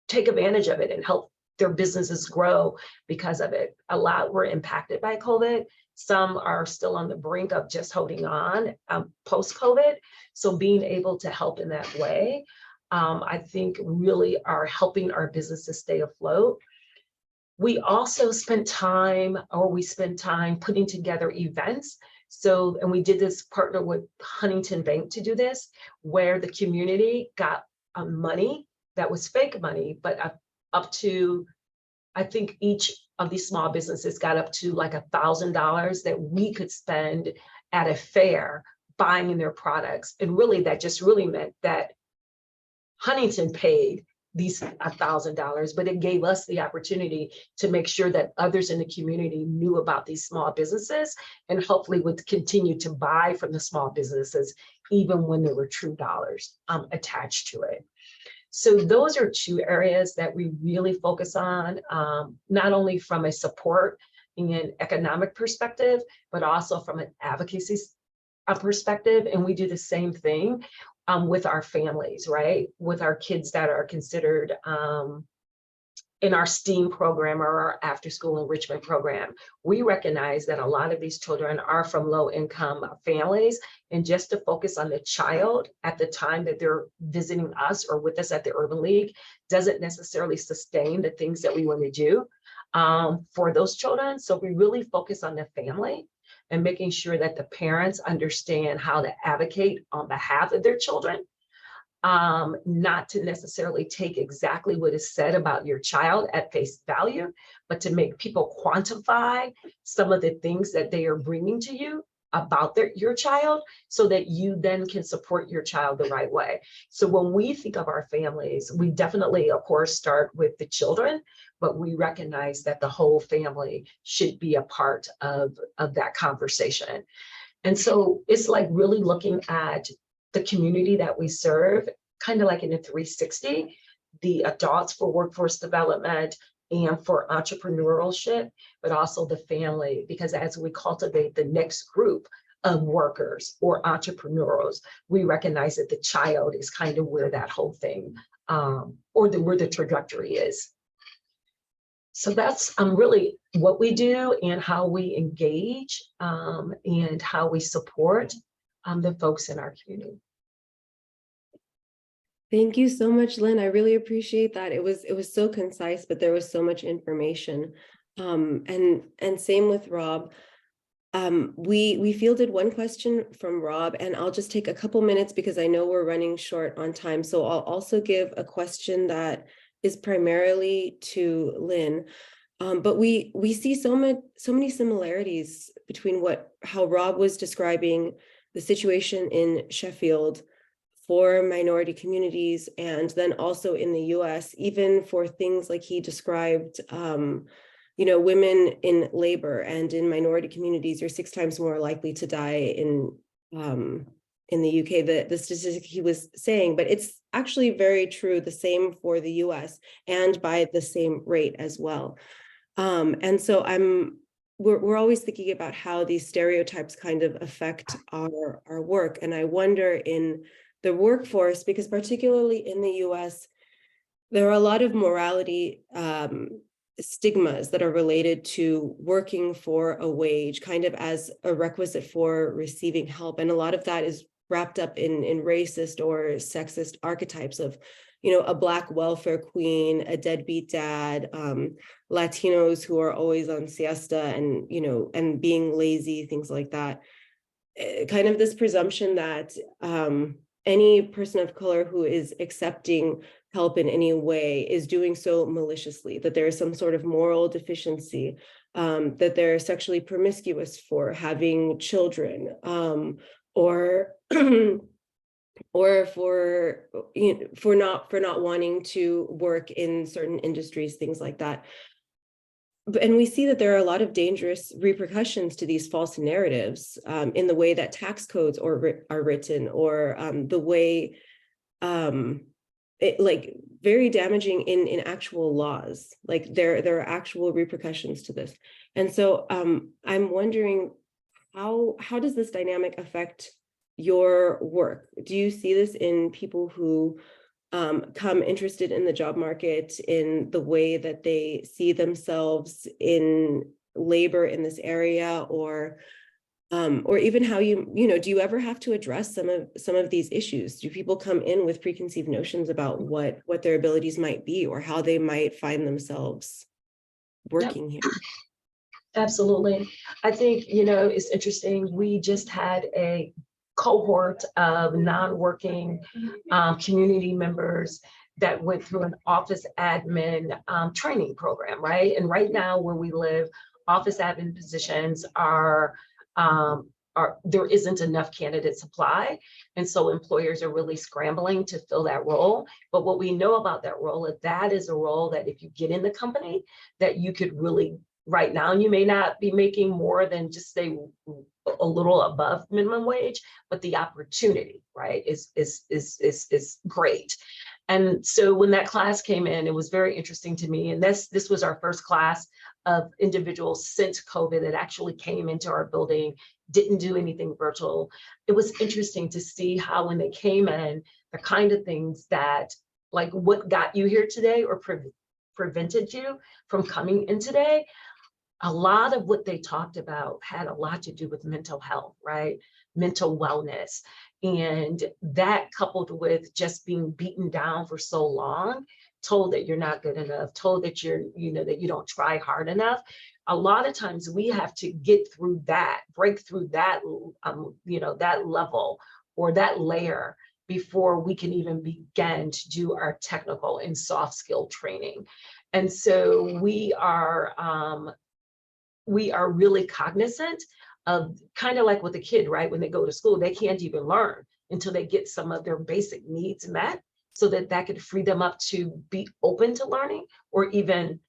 take advantage of it and help their businesses grow because of it. A lot were impacted by COVID. Some are still on the brink of just holding on post-COVID. So being able to help in that way, I think really are helping our businesses stay afloat. We also spend time putting together events. So, and we did this partner with Huntington Bank to do this, where the community got money that was fake money, but up to, I think each of these small businesses got up to like $1,000 that we could spend at a fair buying their products. And really, that just really meant that Huntington paid these $1,000, but it gave us the opportunity to make sure that others in the community knew about these small businesses and hopefully would continue to buy from the small businesses, even when there were true dollars attached to it. So those are two areas that we really focus on, not only from a support and economic perspective, but also from an advocacy perspective. And we do the same thing with our families, right? With our kids that are considered in our STEAM program or our after school enrichment program. We recognize that a lot of these children are from low income families, and just to focus on the child at the time that they're visiting us or with us at the Urban League doesn't necessarily sustain the things that we want to do for those children. So we really focus on the family and making sure that the parents understand how to advocate on behalf of their children, not to necessarily take exactly what is said about your child at face value, but to make people quantify some of the things that they are bringing to you about your child so that you then can support your child the right way. So when we think of our families, we definitely, of course, start with the children, but we recognize that the whole family should be a part of that conversation. And so it's like really looking at the community that we serve, kind of like in a 360, the adults for workforce development and for entrepreneurship, but also the family, because as we cultivate the next group of workers or entrepreneurs, we recognize that the child is kind of where that whole thing, where the trajectory is. So that's really what we do and how we engage and how we support the folks in our community. Thank you so much, Lynn. I really appreciate that. It was so concise, but there was so much information. And same with Rob. We fielded one question from Rob, and I'll just take a couple minutes because I know we're running short on time. So I'll also give a question that is primarily to Lynn. But we see so many similarities between how Rob was describing the situation in Sheffield for minority communities, and then also in the US, even for things like he described, women in labor and in minority communities, you're 6 times more likely to die in the UK, the statistic he was saying, but it's actually very true, the same for the US and by the same rate as well. And so we're always thinking about how these stereotypes kind of affect our work. And I wonder in the workforce, because particularly in the US, there are a lot of morality stigmas that are related to working for a wage, kind of as a requisite for receiving help. And a lot of that is wrapped up in racist or sexist archetypes of, a Black welfare queen, a deadbeat dad, Latinos who are always on siesta and, and being lazy, things like that. Kind of this presumption that any person of color who is accepting help in any way is doing so maliciously, that there is some sort of moral deficiency, that they're sexually promiscuous for having children, or for not wanting to work in certain industries, things like that. And we see that there are a lot of dangerous repercussions to these false narratives in the way that tax codes are written, or the way very damaging in actual laws. Like there are actual repercussions to this. And so I'm wondering, how does this dynamic affect your work? Do you see this in people who come interested in the job market, in the way that they see themselves in labor in this area, or even how do you ever have to address some of these issues? Do people come in with preconceived notions about what their abilities might be, or how they might find themselves working here? Absolutely. I think, it's interesting. We just had a cohort of non-working community members that went through an office admin training program, right? And right now where we live, office admin positions are there isn't enough candidate supply. And so employers are really scrambling to fill that role. But what we know about that role is that is a role that if you get in the company, that you could really, right now, you may not be making more than just say a little above minimum wage, but the opportunity, right, is great. And so when that class came in, it was very interesting to me. And this was our first class of individuals since COVID that actually came into our building, didn't do anything virtual. It was interesting to see how when they came in, the kind of things that, like what got you here today or prevented you from coming in today. A lot of what they talked about had a lot to do with mental health, right? Mental wellness. And that coupled with just being beaten down for so long, told that you're not good enough, told that that you don't try hard enough. A lot of times we have to get through that, break through that, that level or that layer before we can even begin to do our technical and soft skill training. And so we are really cognizant of kind of like with a kid, right? When they go to school, they can't even learn until they get some of their basic needs met, so that could free them up to be open to learning or even,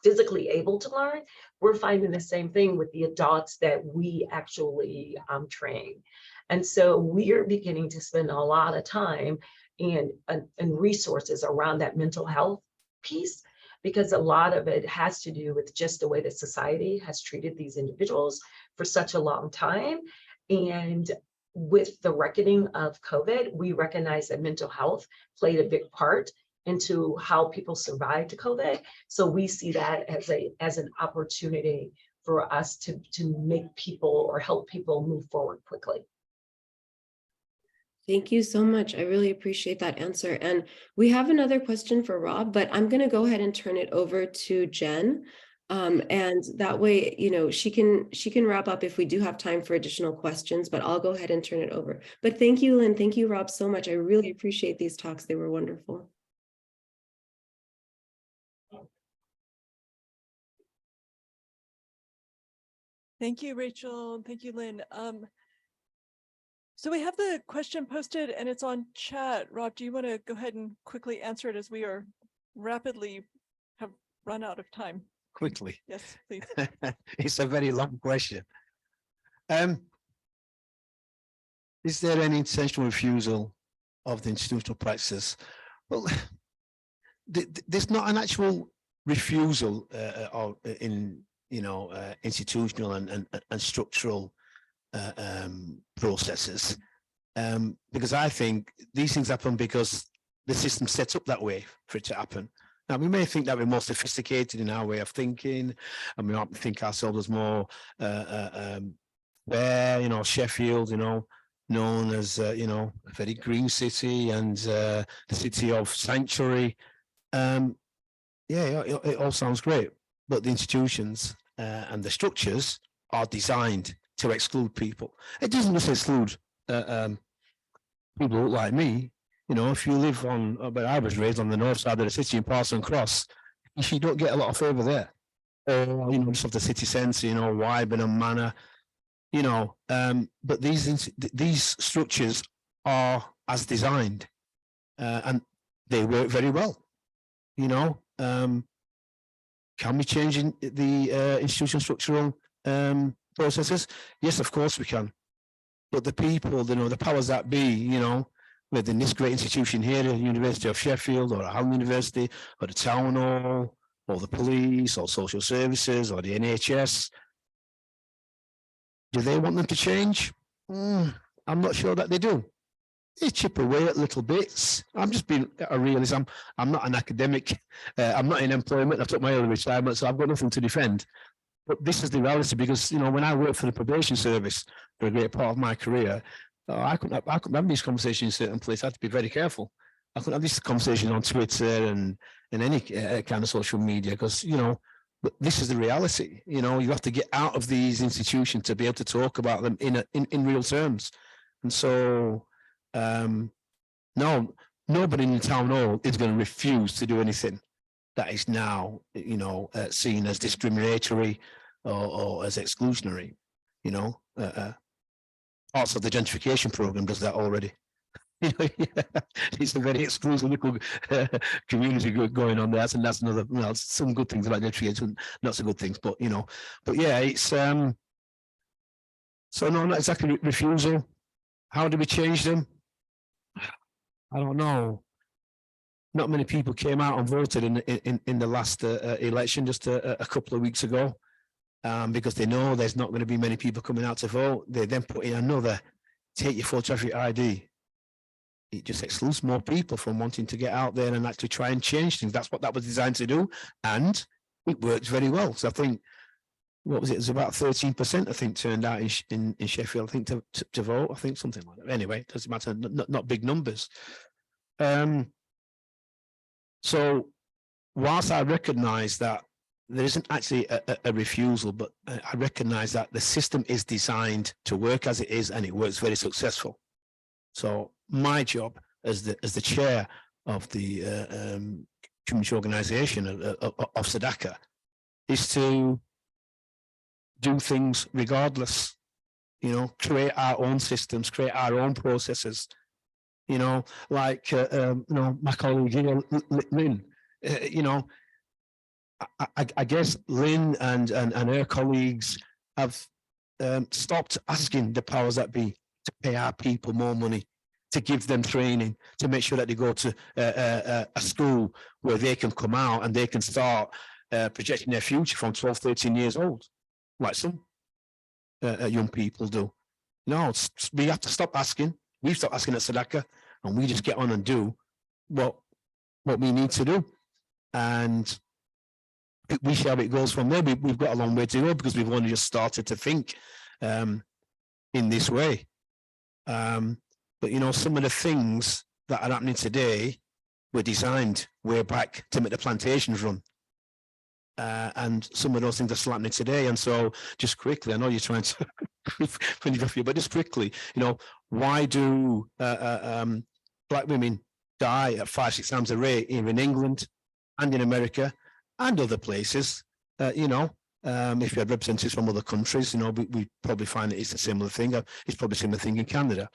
physically able to learn. We're finding the same thing with the adults that we actually train. And so we're beginning to spend a lot of time and resources around that mental health piece, because a lot of it has to do with just the way that society has treated these individuals for such a long time. And with the reckoning of COVID, we recognize that mental health played a big part into how people survived COVID. So we see that as an opportunity for us to make people or help people move forward quickly. Thank you so much. I really appreciate that answer. And we have another question for Rob, but I'm going to go ahead and turn it over to Jen. And that way, she can wrap up if we do have time for additional questions, but I'll go ahead and turn it over. But thank you, Lynn. Thank you, Rob, so much. I really appreciate these talks. They were wonderful. Thank you, Rachel. Thank you, Lynn. So we have the question posted and it's on chat. Rob, do you want to go ahead and quickly answer it, as we are rapidly have run out of time? Quickly. Yes, please. It's a very long question. Is there any intentional refusal of the institutional practices? Well, there's not an actual refusal in institutional and structural processes, because I think these things happen because the system's set up that way for it to happen. Now, we may think that we're more sophisticated in our way of thinking, and we might think ourselves as more fair, Sheffield, known as, a very green city and the city of sanctuary. It all sounds great, but the institutions and the structures are designed to exclude people. It doesn't just exclude people like me. If you live on, where I was raised on the north side of the city in Parson Cross, you don't get a lot of favour there. Or, just of the city centre, Wyburn Manor, but these structures are as designed, and they work very well. Can we change the institutional structural processes? Yes, of course we can. But the people, the powers that be, within this great institution here, the University of Sheffield, or Akron University, or the town hall, or the police, or social services, or the NHS, do they want them to change? I'm not sure that they do. They chip away at little bits. I'm just being a realist. I'm not an academic. I'm not in employment. I took my early retirement, so I've got nothing to defend. But this is the reality, because when I worked for the probation service for a great part of my career, I couldn't have these conversations in certain places. I had to be very careful. I couldn't have these conversations on Twitter and any kind of social media, because but this is the reality. You have to get out of these institutions to be able to talk about them in real terms. And so, no, nobody in the town hall is going to refuse to do anything that is now, seen as discriminatory or as exclusionary. Parts of the gentrification program does that already. It's a very exclusive little community going on there, and that's another. Some good things about gentrification, not so good things, but yeah, it's so no, not exactly refusal. How do we change them? I don't know. Not many people came out and voted in the last election just a couple of weeks ago, because they know there's not going to be many people coming out to vote. They then put in another, take your full traffic ID. It just excludes more people from wanting to get out there and actually try and change things. That's what that was designed to do, and it works very well. So I think, what was it? It was about 13%, I think, turned out in Sheffield, I think, to vote. I think something like that. Anyway, it doesn't matter. Not big numbers. So whilst I recognise that there isn't actually a refusal, but I recognise that the system is designed to work as it is, and it works very successful. So my job as the chair of the community organisation of SEDACA is to do things regardless. Create our own systems, create our own processes. Like my colleague here, Lynn. I guess Lynn and her colleagues have stopped asking the powers that be to pay our people more money, to give them training, to make sure that they go to a school where they can come out and they can start projecting their future from 12, 13 years old, like some young people do. No, we have to stop asking. We've stopped asking at SEDACA, and we just get on and do what we need to do. And we see how it goes from there. We've got a long way to go, because we've only just started to think in this way. But some of the things that are happening today were designed way back to make the plantations run. And some of those things are still happening today. And so, just quickly, I know you're trying to finish off here, but just quickly, why do black women die at 5-6 times the rate here in England and in America and other places? If you had representatives from other countries, we probably find that it's a similar thing. It's probably a similar thing in Canada.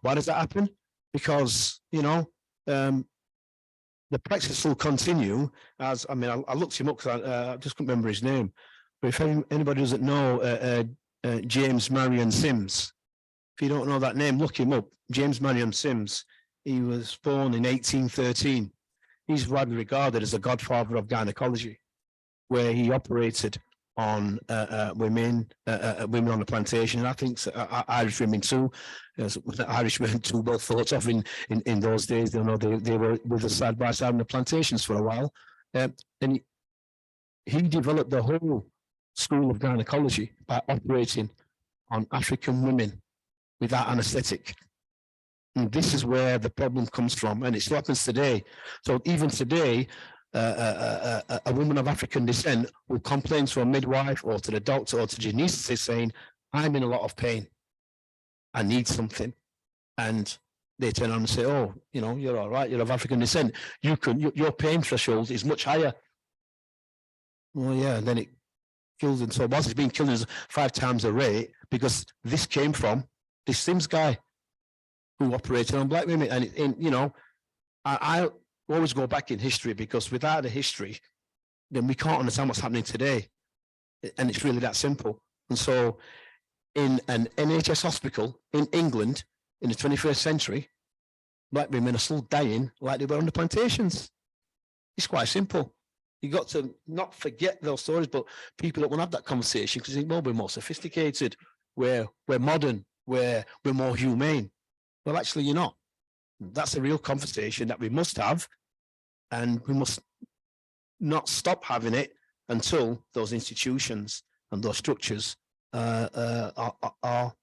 Why does that happen? Because, the practice will continue as, I looked him up because I just couldn't remember his name. But if anybody doesn't know James Marion Sims, if you don't know that name, look him up. James Marion Sims. He was born in 1813. He's widely regarded as the godfather of gynecology, where he operated on women on the plantation, and I think Irish women too. Irish women too, well thought of in those days. They were with us side by side on the plantations for a while, and he developed the whole school of gynecology by operating on African women without anaesthetic. And this is where the problem comes from, and it still happens today. So even today, a woman of African descent will complain to a midwife or to the doctor or to the anaesthetist saying, "I'm in a lot of pain. I need something." And they turn on and say, "Oh, you're all right. You're of African descent. Your pain threshold is much higher." Well, yeah, and then it kills him. So whilst it's being killed is 5 times the rate, because this came from this Sims guy who operated on black women. And I always go back in history, because without the history, then we can't understand what's happening today. And it's really that simple. And so in an NHS hospital in England in the 21st century, black women are still dying like they were on the plantations. It's quite simple. You got to not forget those stories, but people that want to have that conversation, because they think, well, we're more sophisticated, we're modern, we're more humane. Well, actually, you're not. That's a real conversation that we must have, and we must not stop having it until those institutions and those structures are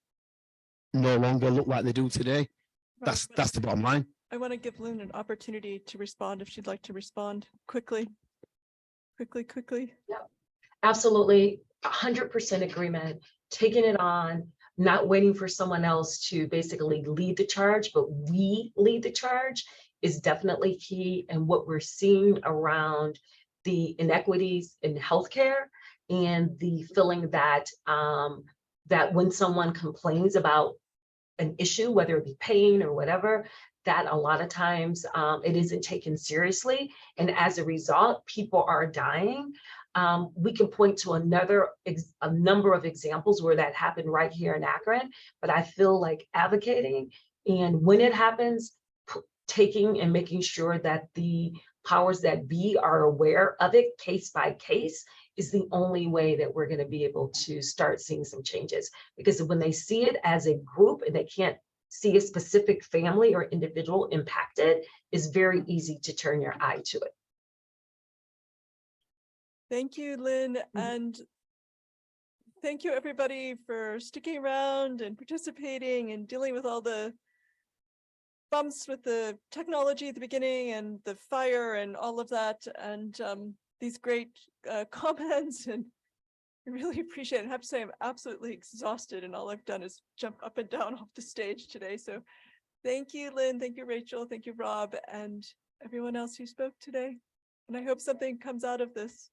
no longer look like they do today. That's the bottom line. I want to give Lynn an opportunity to respond if she'd like to respond quickly. Yeah, absolutely. 100% agreement. Taking it on, not waiting for someone else to basically lead the charge, but we lead the charge is definitely key. And what we're seeing around the inequities in healthcare and the feeling that that when someone complains about an issue, whether it be pain or whatever, that a lot of times it isn't taken seriously. And as a result, people are dying. We can point to a number of examples where that happened right here in Akron, but I feel like advocating, and when it happens, taking and making sure that the powers that be are aware of it case by case is the only way that we're going to be able to start seeing some changes. Because when they see it as a group and they can't see a specific family or individual impacted, it's very easy to turn your eye to it. Thank you, Lynn, and thank you everybody for sticking around and participating and dealing with all the bumps with the technology at the beginning and the fire and all of that, and these great comments, and I really appreciate it. I have to say I'm absolutely exhausted and all I've done is jump up and down off the stage today. So thank you, Lynn, thank you, Rachel, thank you, Rob, and everyone else who spoke today. And I hope something comes out of this.